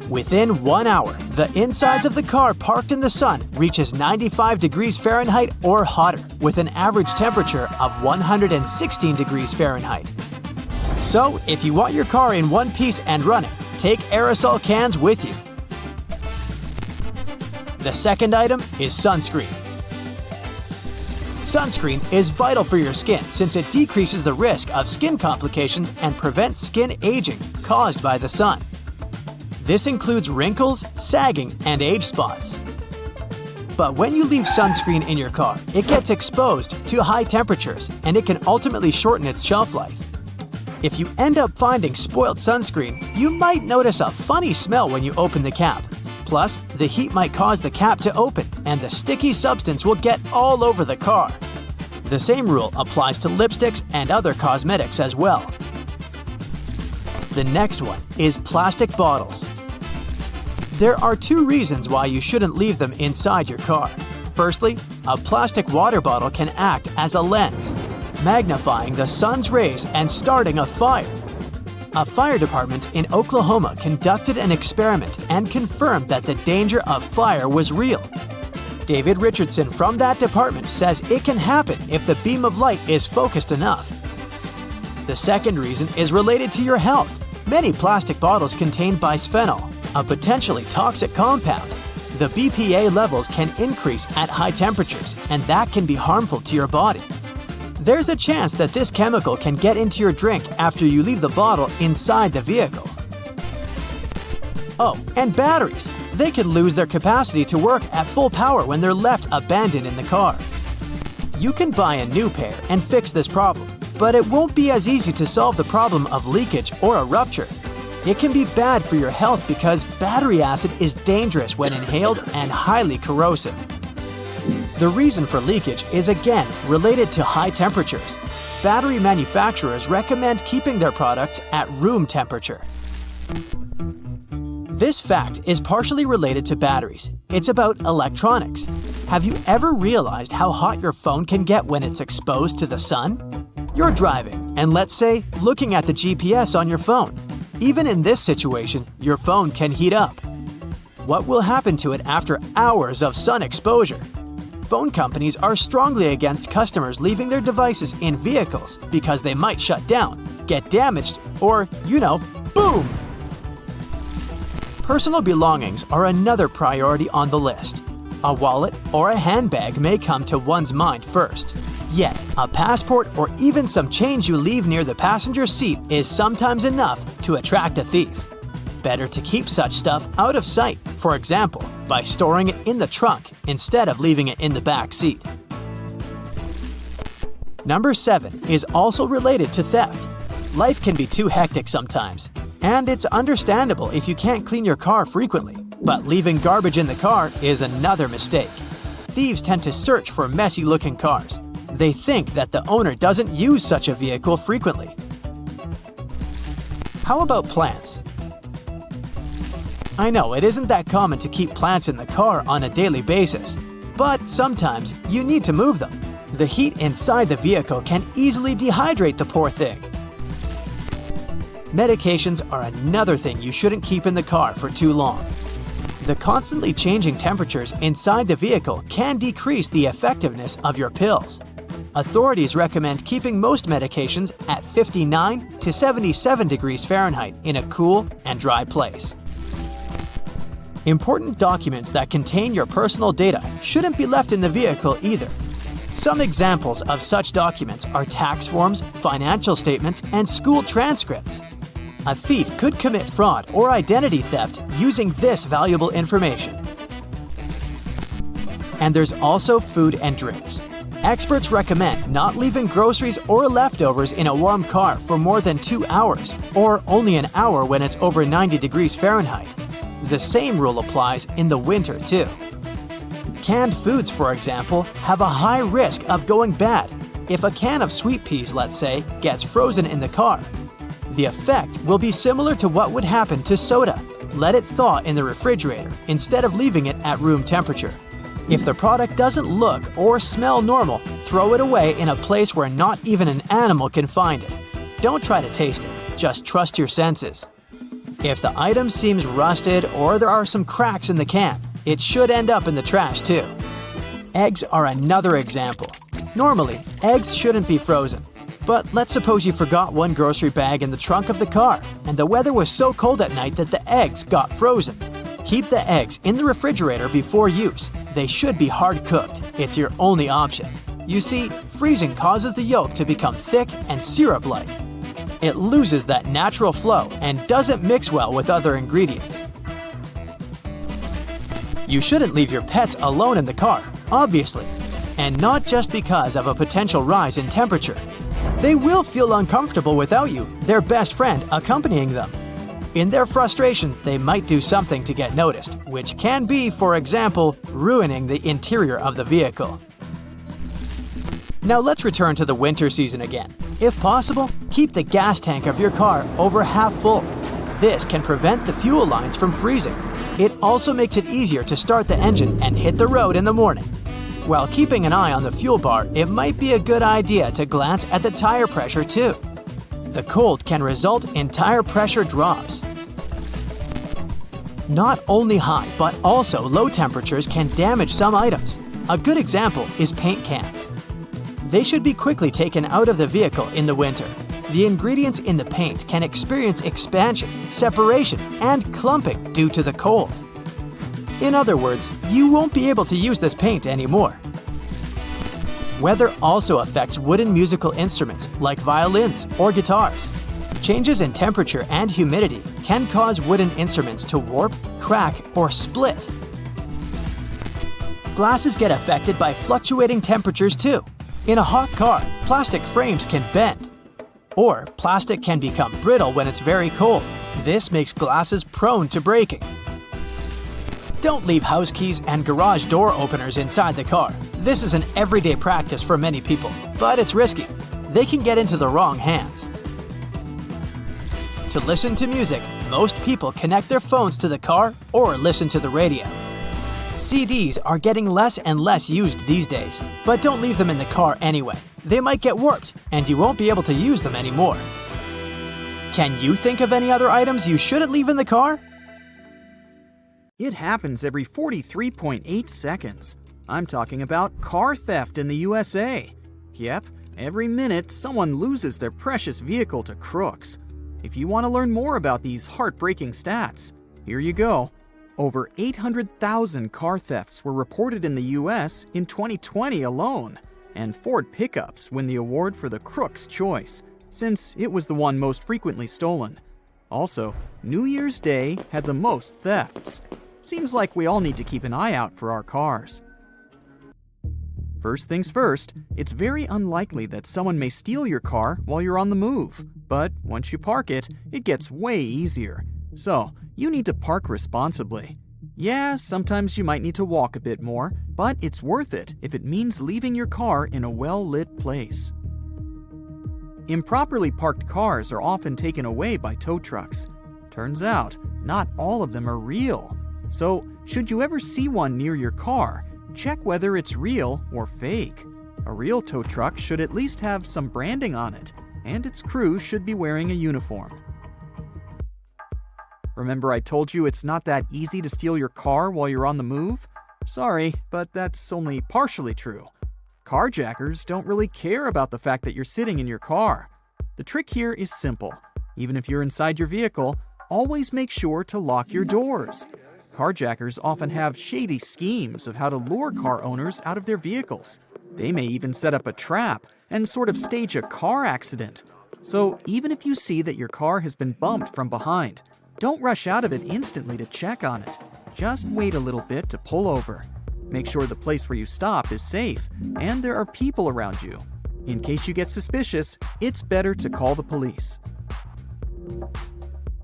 Within 1 hour, the insides of the car parked in the sun reaches 95 degrees Fahrenheit or hotter, with an average temperature of 116 degrees Fahrenheit. So, if you want your car in one piece and running, take aerosol cans with you. The second item is sunscreen. Sunscreen is vital for your skin since it decreases the risk of skin complications and prevents skin aging caused by the sun. This includes wrinkles, sagging, and age spots. But when you leave sunscreen in your car, it gets exposed to high temperatures, and it can ultimately shorten its shelf life. If you end up finding spoiled sunscreen, you might notice a funny smell when you open the cap. Plus, the heat might cause the cap to open, and the sticky substance will get all over the car. The same rule applies to lipsticks and other cosmetics as well. The next one is plastic bottles. There are 2 reasons why you shouldn't leave them inside your car. Firstly, a plastic water bottle can act as a lens, magnifying the sun's rays and starting a fire. A fire department in Oklahoma conducted an experiment and confirmed that the danger of fire was real. David Richardson from that department says it can happen if the beam of light is focused enough. The second reason is related to your health. Many plastic bottles contain bisphenol, a potentially toxic compound. The BPA levels can increase at high temperatures, and that can be harmful to your body. There's a chance that this chemical can get into your drink after you leave the bottle inside the vehicle. Oh, and batteries. They can lose their capacity to work at full power when they're left abandoned in the car. You can buy a new pair and fix this problem, but it won't be as easy to solve the problem of leakage or a rupture. It can be bad for your health because battery acid is dangerous when inhaled and highly corrosive. The reason for leakage is again related to high temperatures. Battery manufacturers recommend keeping their products at room temperature. This fact is partially related to batteries. It's about electronics. Have you ever realized how hot your phone can get when it's exposed to the sun? You're driving, and let's say, looking at the GPS on your phone. Even in this situation, your phone can heat up. What will happen to it after hours of sun exposure? Phone companies are strongly against customers leaving their devices in vehicles because they might shut down, get damaged, or, boom! Personal belongings are another priority on the list. A wallet or a handbag may come to one's mind first. Yet, a passport or even some change you leave near the passenger seat is sometimes enough to attract a thief. Better to keep such stuff out of sight, for example, by storing it in the trunk instead of leaving it in the back seat. Number 7 is also related to theft. Life can be too hectic sometimes, and it's understandable if you can't clean your car frequently. But leaving garbage in the car is another mistake. Thieves tend to search for messy-looking cars. They think that the owner doesn't use such a vehicle frequently. How about plants? I know it isn't that common to keep plants in the car on a daily basis, but sometimes you need to move them. The heat inside the vehicle can easily dehydrate the poor thing. Medications are another thing you shouldn't keep in the car for too long. The constantly changing temperatures inside the vehicle can decrease the effectiveness of your pills. Authorities recommend keeping most medications at 59 to 77 degrees Fahrenheit in a cool and dry place. Important documents that contain your personal data shouldn't be left in the vehicle either. Some examples of such documents are tax forms, financial statements, and school transcripts. A thief could commit fraud or identity theft using this valuable information. And there's also food and drinks. Experts recommend not leaving groceries or leftovers in a warm car for more than 2 hours, or only an hour when it's over 90 degrees Fahrenheit. The same rule applies in the winter too. Canned foods, for example, have a high risk of going bad. If a can of sweet peas, let's say, gets frozen in the car, the effect will be similar to what would happen to soda. Let it thaw in the refrigerator instead of leaving it at room temperature. If the product doesn't look or smell normal, throw it away in a place where not even an animal can find it. Don't try to taste it, just trust your senses. If the item seems rusted or there are some cracks in the can, it should end up in the trash too. Eggs are another example. Normally, eggs shouldn't be frozen. But let's suppose you forgot one grocery bag in the trunk of the car, and the weather was so cold at night that the eggs got frozen. Keep the eggs in the refrigerator before use. They should be hard-cooked. It's your only option. You see, freezing causes the yolk to become thick and syrup-like. It loses that natural flow and doesn't mix well with other ingredients. You shouldn't leave your pets alone in the car, obviously, and not just because of a potential rise in temperature. They will feel uncomfortable without you, their best friend, accompanying them. In their frustration, they might do something to get noticed, which can be, for example, ruining the interior of the vehicle. Now let's return to the winter season again. If possible, keep the gas tank of your car over half full. This can prevent the fuel lines from freezing. It also makes it easier to start the engine and hit the road in the morning. While keeping an eye on the fuel bar, it might be a good idea to glance at the tire pressure too. The cold can result in tire pressure drops. Not only high, but also low temperatures can damage some items. A good example is paint cans. They should be quickly taken out of the vehicle in the winter. The ingredients in the paint can experience expansion, separation, and clumping due to the cold. In other words, you won't be able to use this paint anymore. Weather also affects wooden musical instruments like violins or guitars. Changes in temperature and humidity can cause wooden instruments to warp, crack, or split. Glasses get affected by fluctuating temperatures too. In a hot car, plastic frames can bend. Or plastic can become brittle when it's very cold. This makes glasses prone to breaking. Don't leave house keys and garage door openers inside the car. This is an everyday practice for many people, but it's risky. They can get into the wrong hands. To listen to music, most people connect their phones to the car or listen to the radio. CDs are getting less and less used these days, but don't leave them in the car anyway. They might get warped, and you won't be able to use them anymore. Can you think of any other items you shouldn't leave in the car? It happens every 43.8 seconds. I'm talking about car theft in the USA. Yep, every minute someone loses their precious vehicle to crooks. If you want to learn more about these heartbreaking stats, here you go. Over 800,000 car thefts were reported in the US in 2020 alone, and Ford pickups win the award for the Crook's Choice, since it was the one most frequently stolen. Also, New Year's Day had the most thefts. Seems like we all need to keep an eye out for our cars. First things first, it's very unlikely that someone may steal your car while you're on the move, but once you park it, it gets way easier. So, you need to park responsibly. Yeah, sometimes you might need to walk a bit more, but it's worth it if it means leaving your car in a well-lit place. Improperly parked cars are often taken away by tow trucks. Turns out, not all of them are real. So, should you ever see one near your car, check whether it's real or fake. A real tow truck should at least have some branding on it, and its crew should be wearing a uniform. Remember I told you it's not that easy to steal your car while you're on the move? Sorry, but that's only partially true. Carjackers don't really care about the fact that you're sitting in your car. The trick here is simple. Even if you're inside your vehicle, always make sure to lock your doors. Carjackers often have shady schemes of how to lure car owners out of their vehicles. They may even set up a trap and sort of stage a car accident. So even if you see that your car has been bumped from behind, don't rush out of it instantly to check on it. Just wait a little bit to pull over. Make sure the place where you stop is safe and there are people around you. In case you get suspicious, it's better to call the police.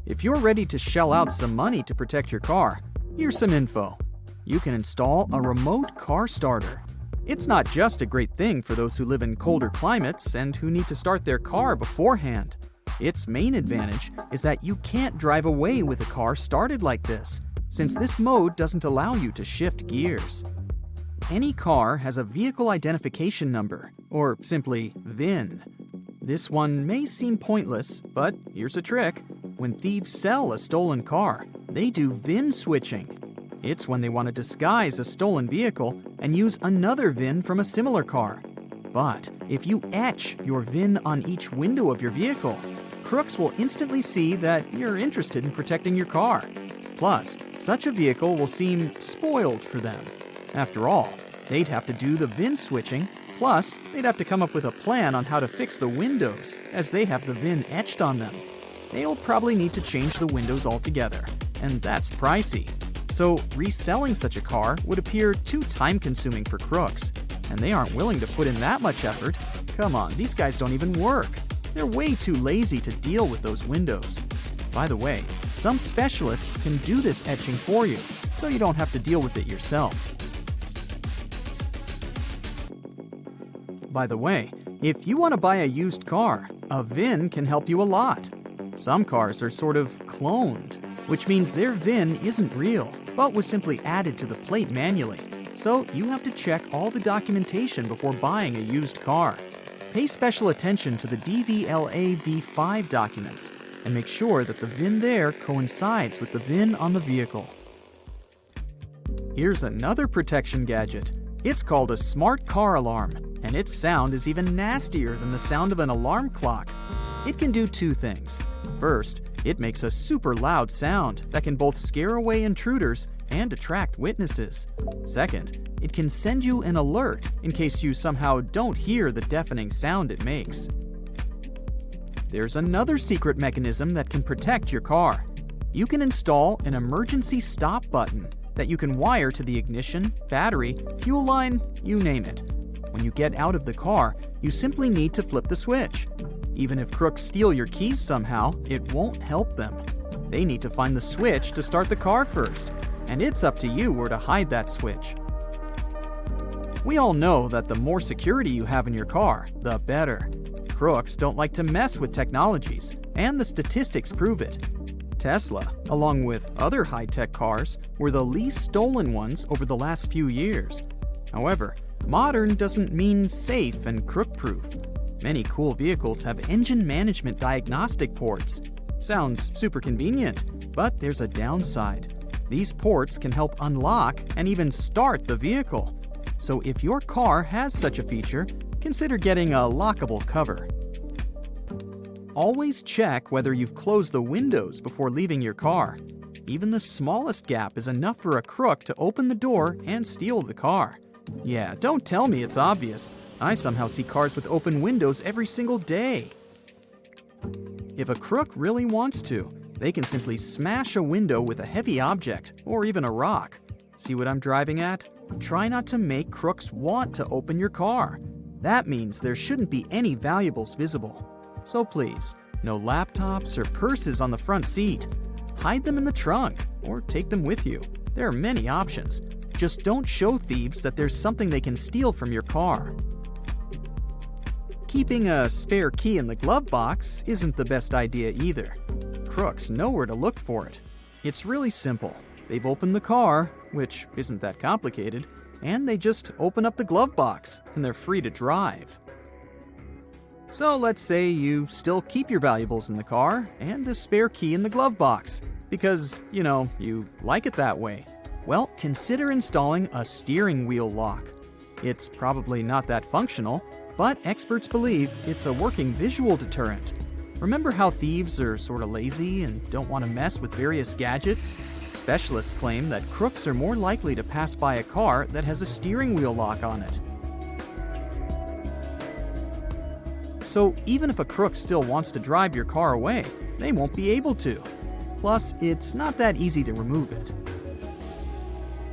If you're ready to shell out some money to protect your car, here's some info. You can install a remote car starter. It's not just a great thing for those who live in colder climates and who need to start their car beforehand. Its main advantage is that you can't drive away with a car started like this, since this mode doesn't allow you to shift gears. Any car has a vehicle identification number, or simply VIN. This one may seem pointless, but here's a trick. When thieves sell a stolen car, they do VIN switching. It's when they want to disguise a stolen vehicle and use another VIN from a similar car. But if you etch your VIN on each window of your vehicle, crooks will instantly see that you're interested in protecting your car. Plus, such a vehicle will seem spoiled for them. After all, they'd have to do the VIN switching, plus they'd have to come up with a plan on how to fix the windows, as they have the VIN etched on them. They'll probably need to change the windows altogether, and that's pricey. So reselling such a car would appear too time-consuming for crooks, and they aren't willing to put in that much effort. Come on, these guys don't even work. They're way too lazy to deal with those windows. By the way, some specialists can do this etching for you, so you don't have to deal with it yourself. By the way, if you want to buy a used car, a VIN can help you a lot. Some cars are sort of cloned, which means their VIN isn't real, but was simply added to the plate manually. So you have to check all the documentation before buying a used car. Pay special attention to the DVLA V5 documents and make sure that the VIN there coincides with the VIN on the vehicle. Here's another protection gadget. It's called a smart car alarm, and its sound is even nastier than the sound of an alarm clock. It can do two things. First, it makes a super loud sound that can both scare away intruders and attract witnesses. Second, it can send you an alert in case you somehow don't hear the deafening sound it makes. There's another secret mechanism that can protect your car. You can install an emergency stop button that you can wire to the ignition, battery, fuel line, you name it. When you get out of the car, you simply need to flip the switch. Even if crooks steal your keys somehow, it won't help them. They need to find the switch to start the car first, and it's up to you where to hide that switch. We all know that the more security you have in your car, the better. Crooks don't like to mess with technologies, and the statistics prove it. Tesla, along with other high-tech cars, were the least stolen ones over the last few years. However, modern doesn't mean safe and crook-proof. Many cool vehicles have engine management diagnostic ports. Sounds super convenient, but there's a downside. These ports can help unlock and even start the vehicle. So if your car has such a feature, consider getting a lockable cover. Always check whether you've closed the windows before leaving your car. Even the smallest gap is enough for a crook to open the door and steal the car. Yeah, don't tell me it's obvious. I somehow see cars with open windows every single day. If a crook really wants to, they can simply smash a window with a heavy object or even a rock. See what I'm driving at? Try not to make crooks want to open your car. That means there shouldn't be any valuables visible. So please, no laptops or purses on the front seat. Hide them in the trunk or take them with you. There are many options. Just don't show thieves that there's something they can steal from your car. Keeping a spare key in the glove box isn't the best idea either. Crooks know where to look for it. It's really simple. They've opened the car, which isn't that complicated, and they just open up the glove box and they're free to drive. So let's say you still keep your valuables in the car and a spare key in the glove box because, you like it that way. Well, consider installing a steering wheel lock. It's probably not that functional, but experts believe it's a working visual deterrent. Remember how thieves are sort of lazy and don't want to mess with various gadgets? Specialists claim that crooks are more likely to pass by a car that has a steering wheel lock on it. So even if a crook still wants to drive your car away, they won't be able to. Plus, it's not that easy to remove it.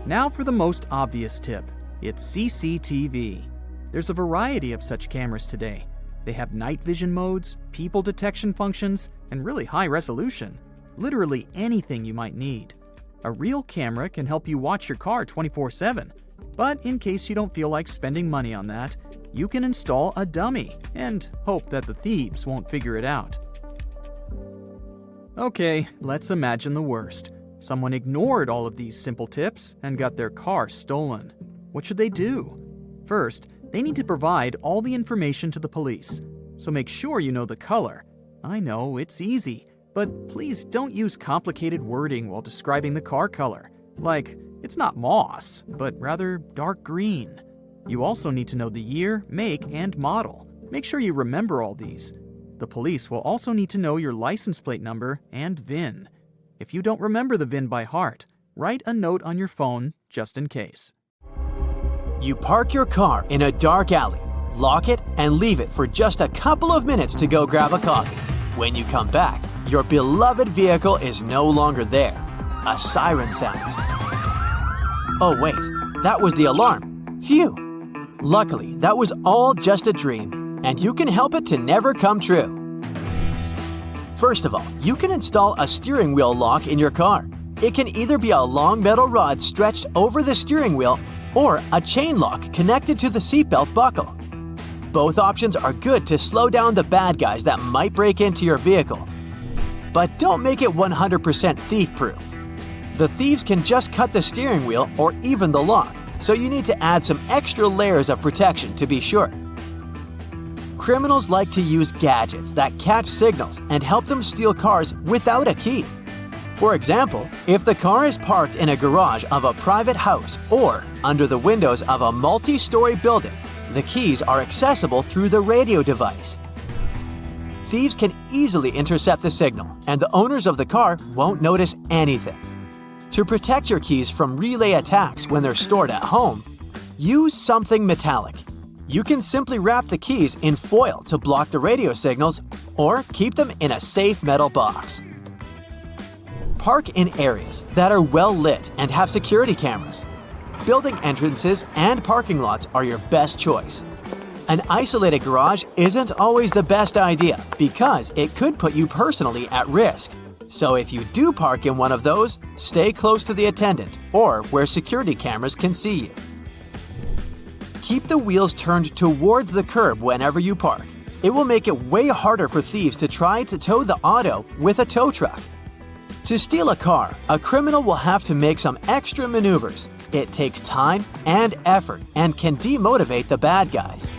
Now for the most obvious tip. It's CCTV. There's a variety of such cameras today. They have night vision modes, people detection functions, and really high resolution. Literally anything you might need. A real camera can help you watch your car 24/7. But in case you don't feel like spending money on that, you can install a dummy and hope that the thieves won't figure it out. Okay, let's imagine the worst. Someone ignored all of these simple tips and got their car stolen. What should they do? First, they need to provide all the information to the police. So make sure you know the color. I know, it's easy, but please don't use complicated wording while describing the car color. Like, it's not moss, but rather dark green. You also need to know the year, make, and model. Make sure you remember all these. The police will also need to know your license plate number and VIN. If you don't remember the VIN by heart, write a note on your phone just in case. You park your car in a dark alley, lock it, and leave it for just a couple of minutes to go grab a coffee. When you come back, your beloved vehicle is no longer there. A siren sounds. Oh wait, that was the alarm. Phew! Luckily, that was all just a dream, and you can help it to never come true. First of all, you can install a steering wheel lock in your car. It can either be a long metal rod stretched over the steering wheel or a chain lock connected to the seatbelt buckle. Both options are good to slow down the bad guys that might break into your vehicle. But don't make it 100% thief-proof. The thieves can just cut the steering wheel or even the lock, so you need to add some extra layers of protection to be sure. Criminals like to use gadgets that catch signals and help them steal cars without a key. For example, if the car is parked in a garage of a private house or under the windows of a multi-story building, the keys are accessible through the radio device. Thieves can easily intercept the signal, and the owners of the car won't notice anything. To protect your keys from relay attacks when they're stored at home, use something metallic. You can simply wrap the keys in foil to block the radio signals or keep them in a safe metal box. Park in areas that are well lit and have security cameras. Building entrances and parking lots are your best choice. An isolated garage isn't always the best idea because it could put you personally at risk. So if you do park in one of those, stay close to the attendant or where security cameras can see you. Keep the wheels turned towards the curb whenever you park. It will make it way harder for thieves to try to tow the auto with a tow truck. To steal a car, a criminal will have to make some extra maneuvers. It takes time and effort and can demotivate the bad guys.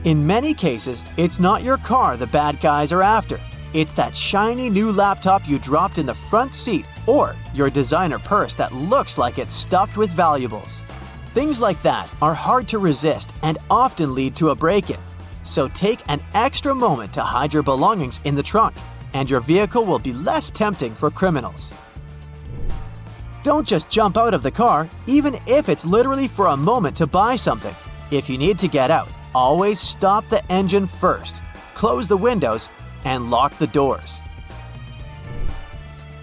In many cases, it's not your car the bad guys are after. It's that shiny new laptop you dropped in the front seat or your designer purse that looks like it's stuffed with valuables. Things like that are hard to resist and often lead to a break-in. So take an extra moment to hide your belongings in the trunk, and your vehicle will be less tempting for criminals. Don't just jump out of the car, even if it's literally for a moment to buy something. If you need to get out, always stop the engine first, close the windows, and lock the doors.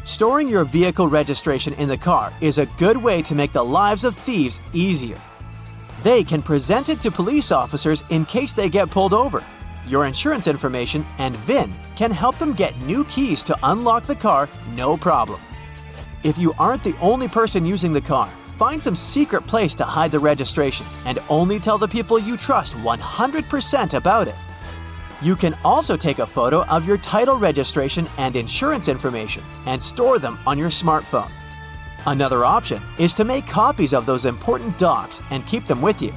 Storing your vehicle registration in the car is a good way to make the lives of thieves easier. They can present it to police officers in case they get pulled over. Your insurance information and VIN can help them get new keys to unlock the car, no problem. If you aren't the only person using the car, find some secret place to hide the registration and only tell the people you trust 100% about it. You can also take a photo of your title registration and insurance information and store them on your smartphone. Another option is to make copies of those important docs and keep them with you.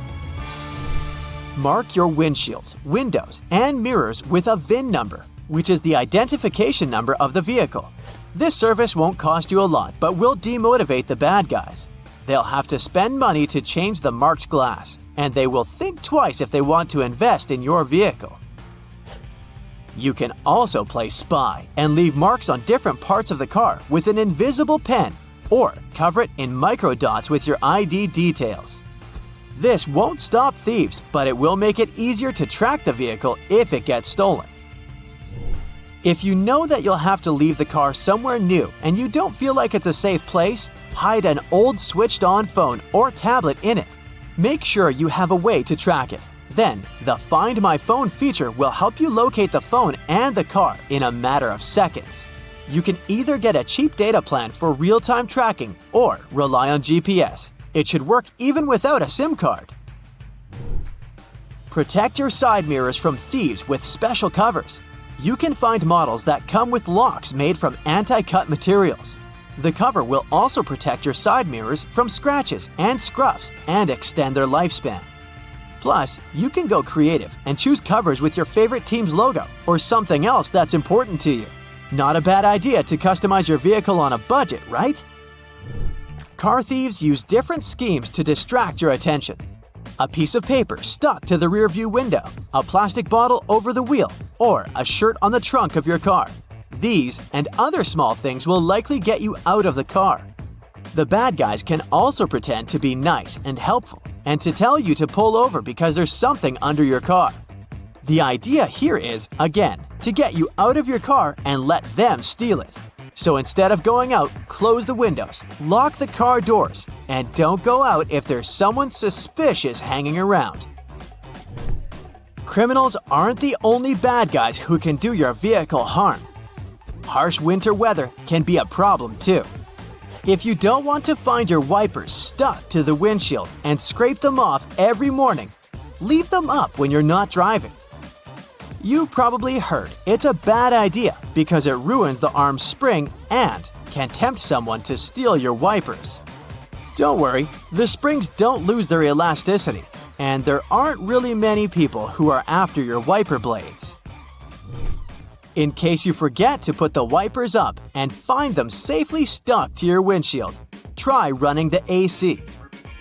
Mark your windshields, windows, and mirrors with a VIN number, which is the identification number of the vehicle. This service won't cost you a lot, but will demotivate the bad guys. They'll have to spend money to change the marked glass, and they will think twice if they want to invest in your vehicle. You can also play spy and leave marks on different parts of the car with an invisible pen, or cover it in microdots with your ID details. This won't stop thieves, but it will make it easier to track the vehicle if it gets stolen. If you know that you'll have to leave the car somewhere new and you don't feel like it's a safe place, hide an old switched-on phone or tablet in it. Make sure you have a way to track it. Then, the Find My Phone feature will help you locate the phone and the car in a matter of seconds. You can either get a cheap data plan for real-time tracking or rely on GPS. It should work even without a SIM card. Protect your side mirrors from thieves with special covers. You can find models that come with locks made from anti-cut materials. The cover will also protect your side mirrors from scratches and scuffs and extend their lifespan. Plus, you can go creative and choose covers with your favorite team's logo or something else that's important to you. Not a bad idea to customize your vehicle on a budget, right? Car thieves use different schemes to distract your attention. A piece of paper stuck to the rearview window, a plastic bottle over the wheel, or a shirt on the trunk of your car. These and other small things will likely get you out of the car. The bad guys can also pretend to be nice and helpful and to tell you to pull over because there's something under your car. The idea here is, again, to get you out of your car and let them steal it. So instead of going out, close the windows, lock the car doors, and don't go out if there's someone suspicious hanging around. Criminals aren't the only bad guys who can do your vehicle harm. Harsh winter weather can be a problem too. If you don't want to find your wipers stuck to the windshield and scrape them off every morning, leave them up when you're not driving. You probably heard it's a bad idea because it ruins the arm's spring and can tempt someone to steal your wipers. Don't worry, the springs don't lose their elasticity, and there aren't really many people who are after your wiper blades. In case you forget to put the wipers up and find them safely stuck to your windshield, try running the AC.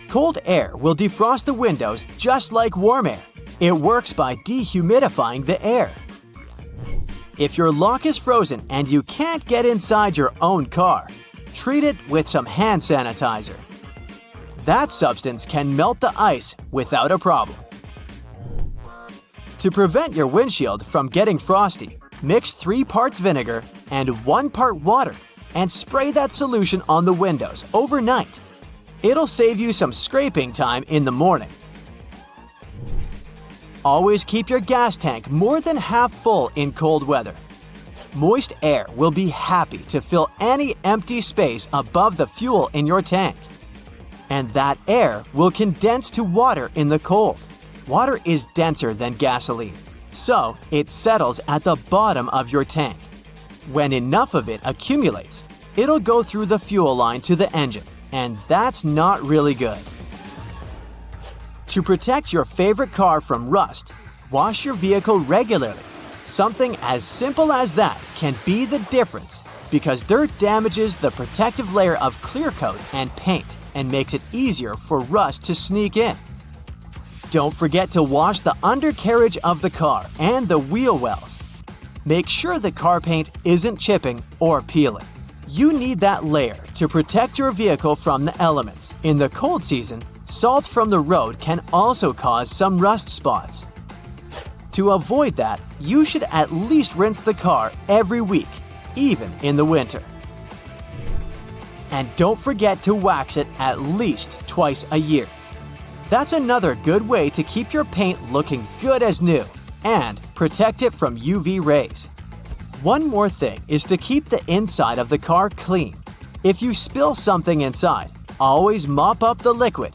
Cold air will defrost the windows just like warm air. It works by dehumidifying the air. If your lock is frozen and you can't get inside your own car, treat it with some hand sanitizer. That substance can melt the ice without a problem. To prevent your windshield from getting frosty, mix 3 parts vinegar and 1 part water and spray that solution on the windows overnight. It'll save you some scraping time in the morning. Always keep your gas tank more than half full in cold weather. Moist air will be happy to fill any empty space above the fuel in your tank. And that air will condense to water in the cold. Water is denser than gasoline, so it settles at the bottom of your tank. When enough of it accumulates, it'll go through the fuel line to the engine, and that's not really good. To protect your favorite car from rust, wash your vehicle regularly. Something as simple as that can be the difference, because dirt damages the protective layer of clear coat and paint and makes it easier for rust to sneak in. Don't forget to wash the undercarriage of the car and the wheel wells. Make sure the car paint isn't chipping or peeling. You need that layer to protect your vehicle from the elements. In the cold season, salt from the road can also cause some rust spots. To avoid that, you should at least rinse the car every week, even in the winter. And don't forget to wax it at least twice a year. That's another good way to keep your paint looking good as new and protect it from UV rays. One more thing is to keep the inside of the car clean. If you spill something inside, always mop up the liquid.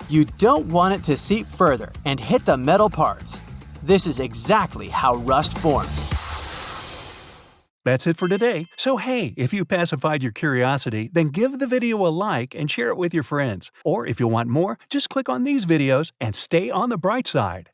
You don't want it to seep further and hit the metal parts. This is exactly how rust forms. That's it for today. So hey, if you pacified your curiosity, then give the video a like and share it with your friends. Or if you want more, just click on these videos and stay on the bright side.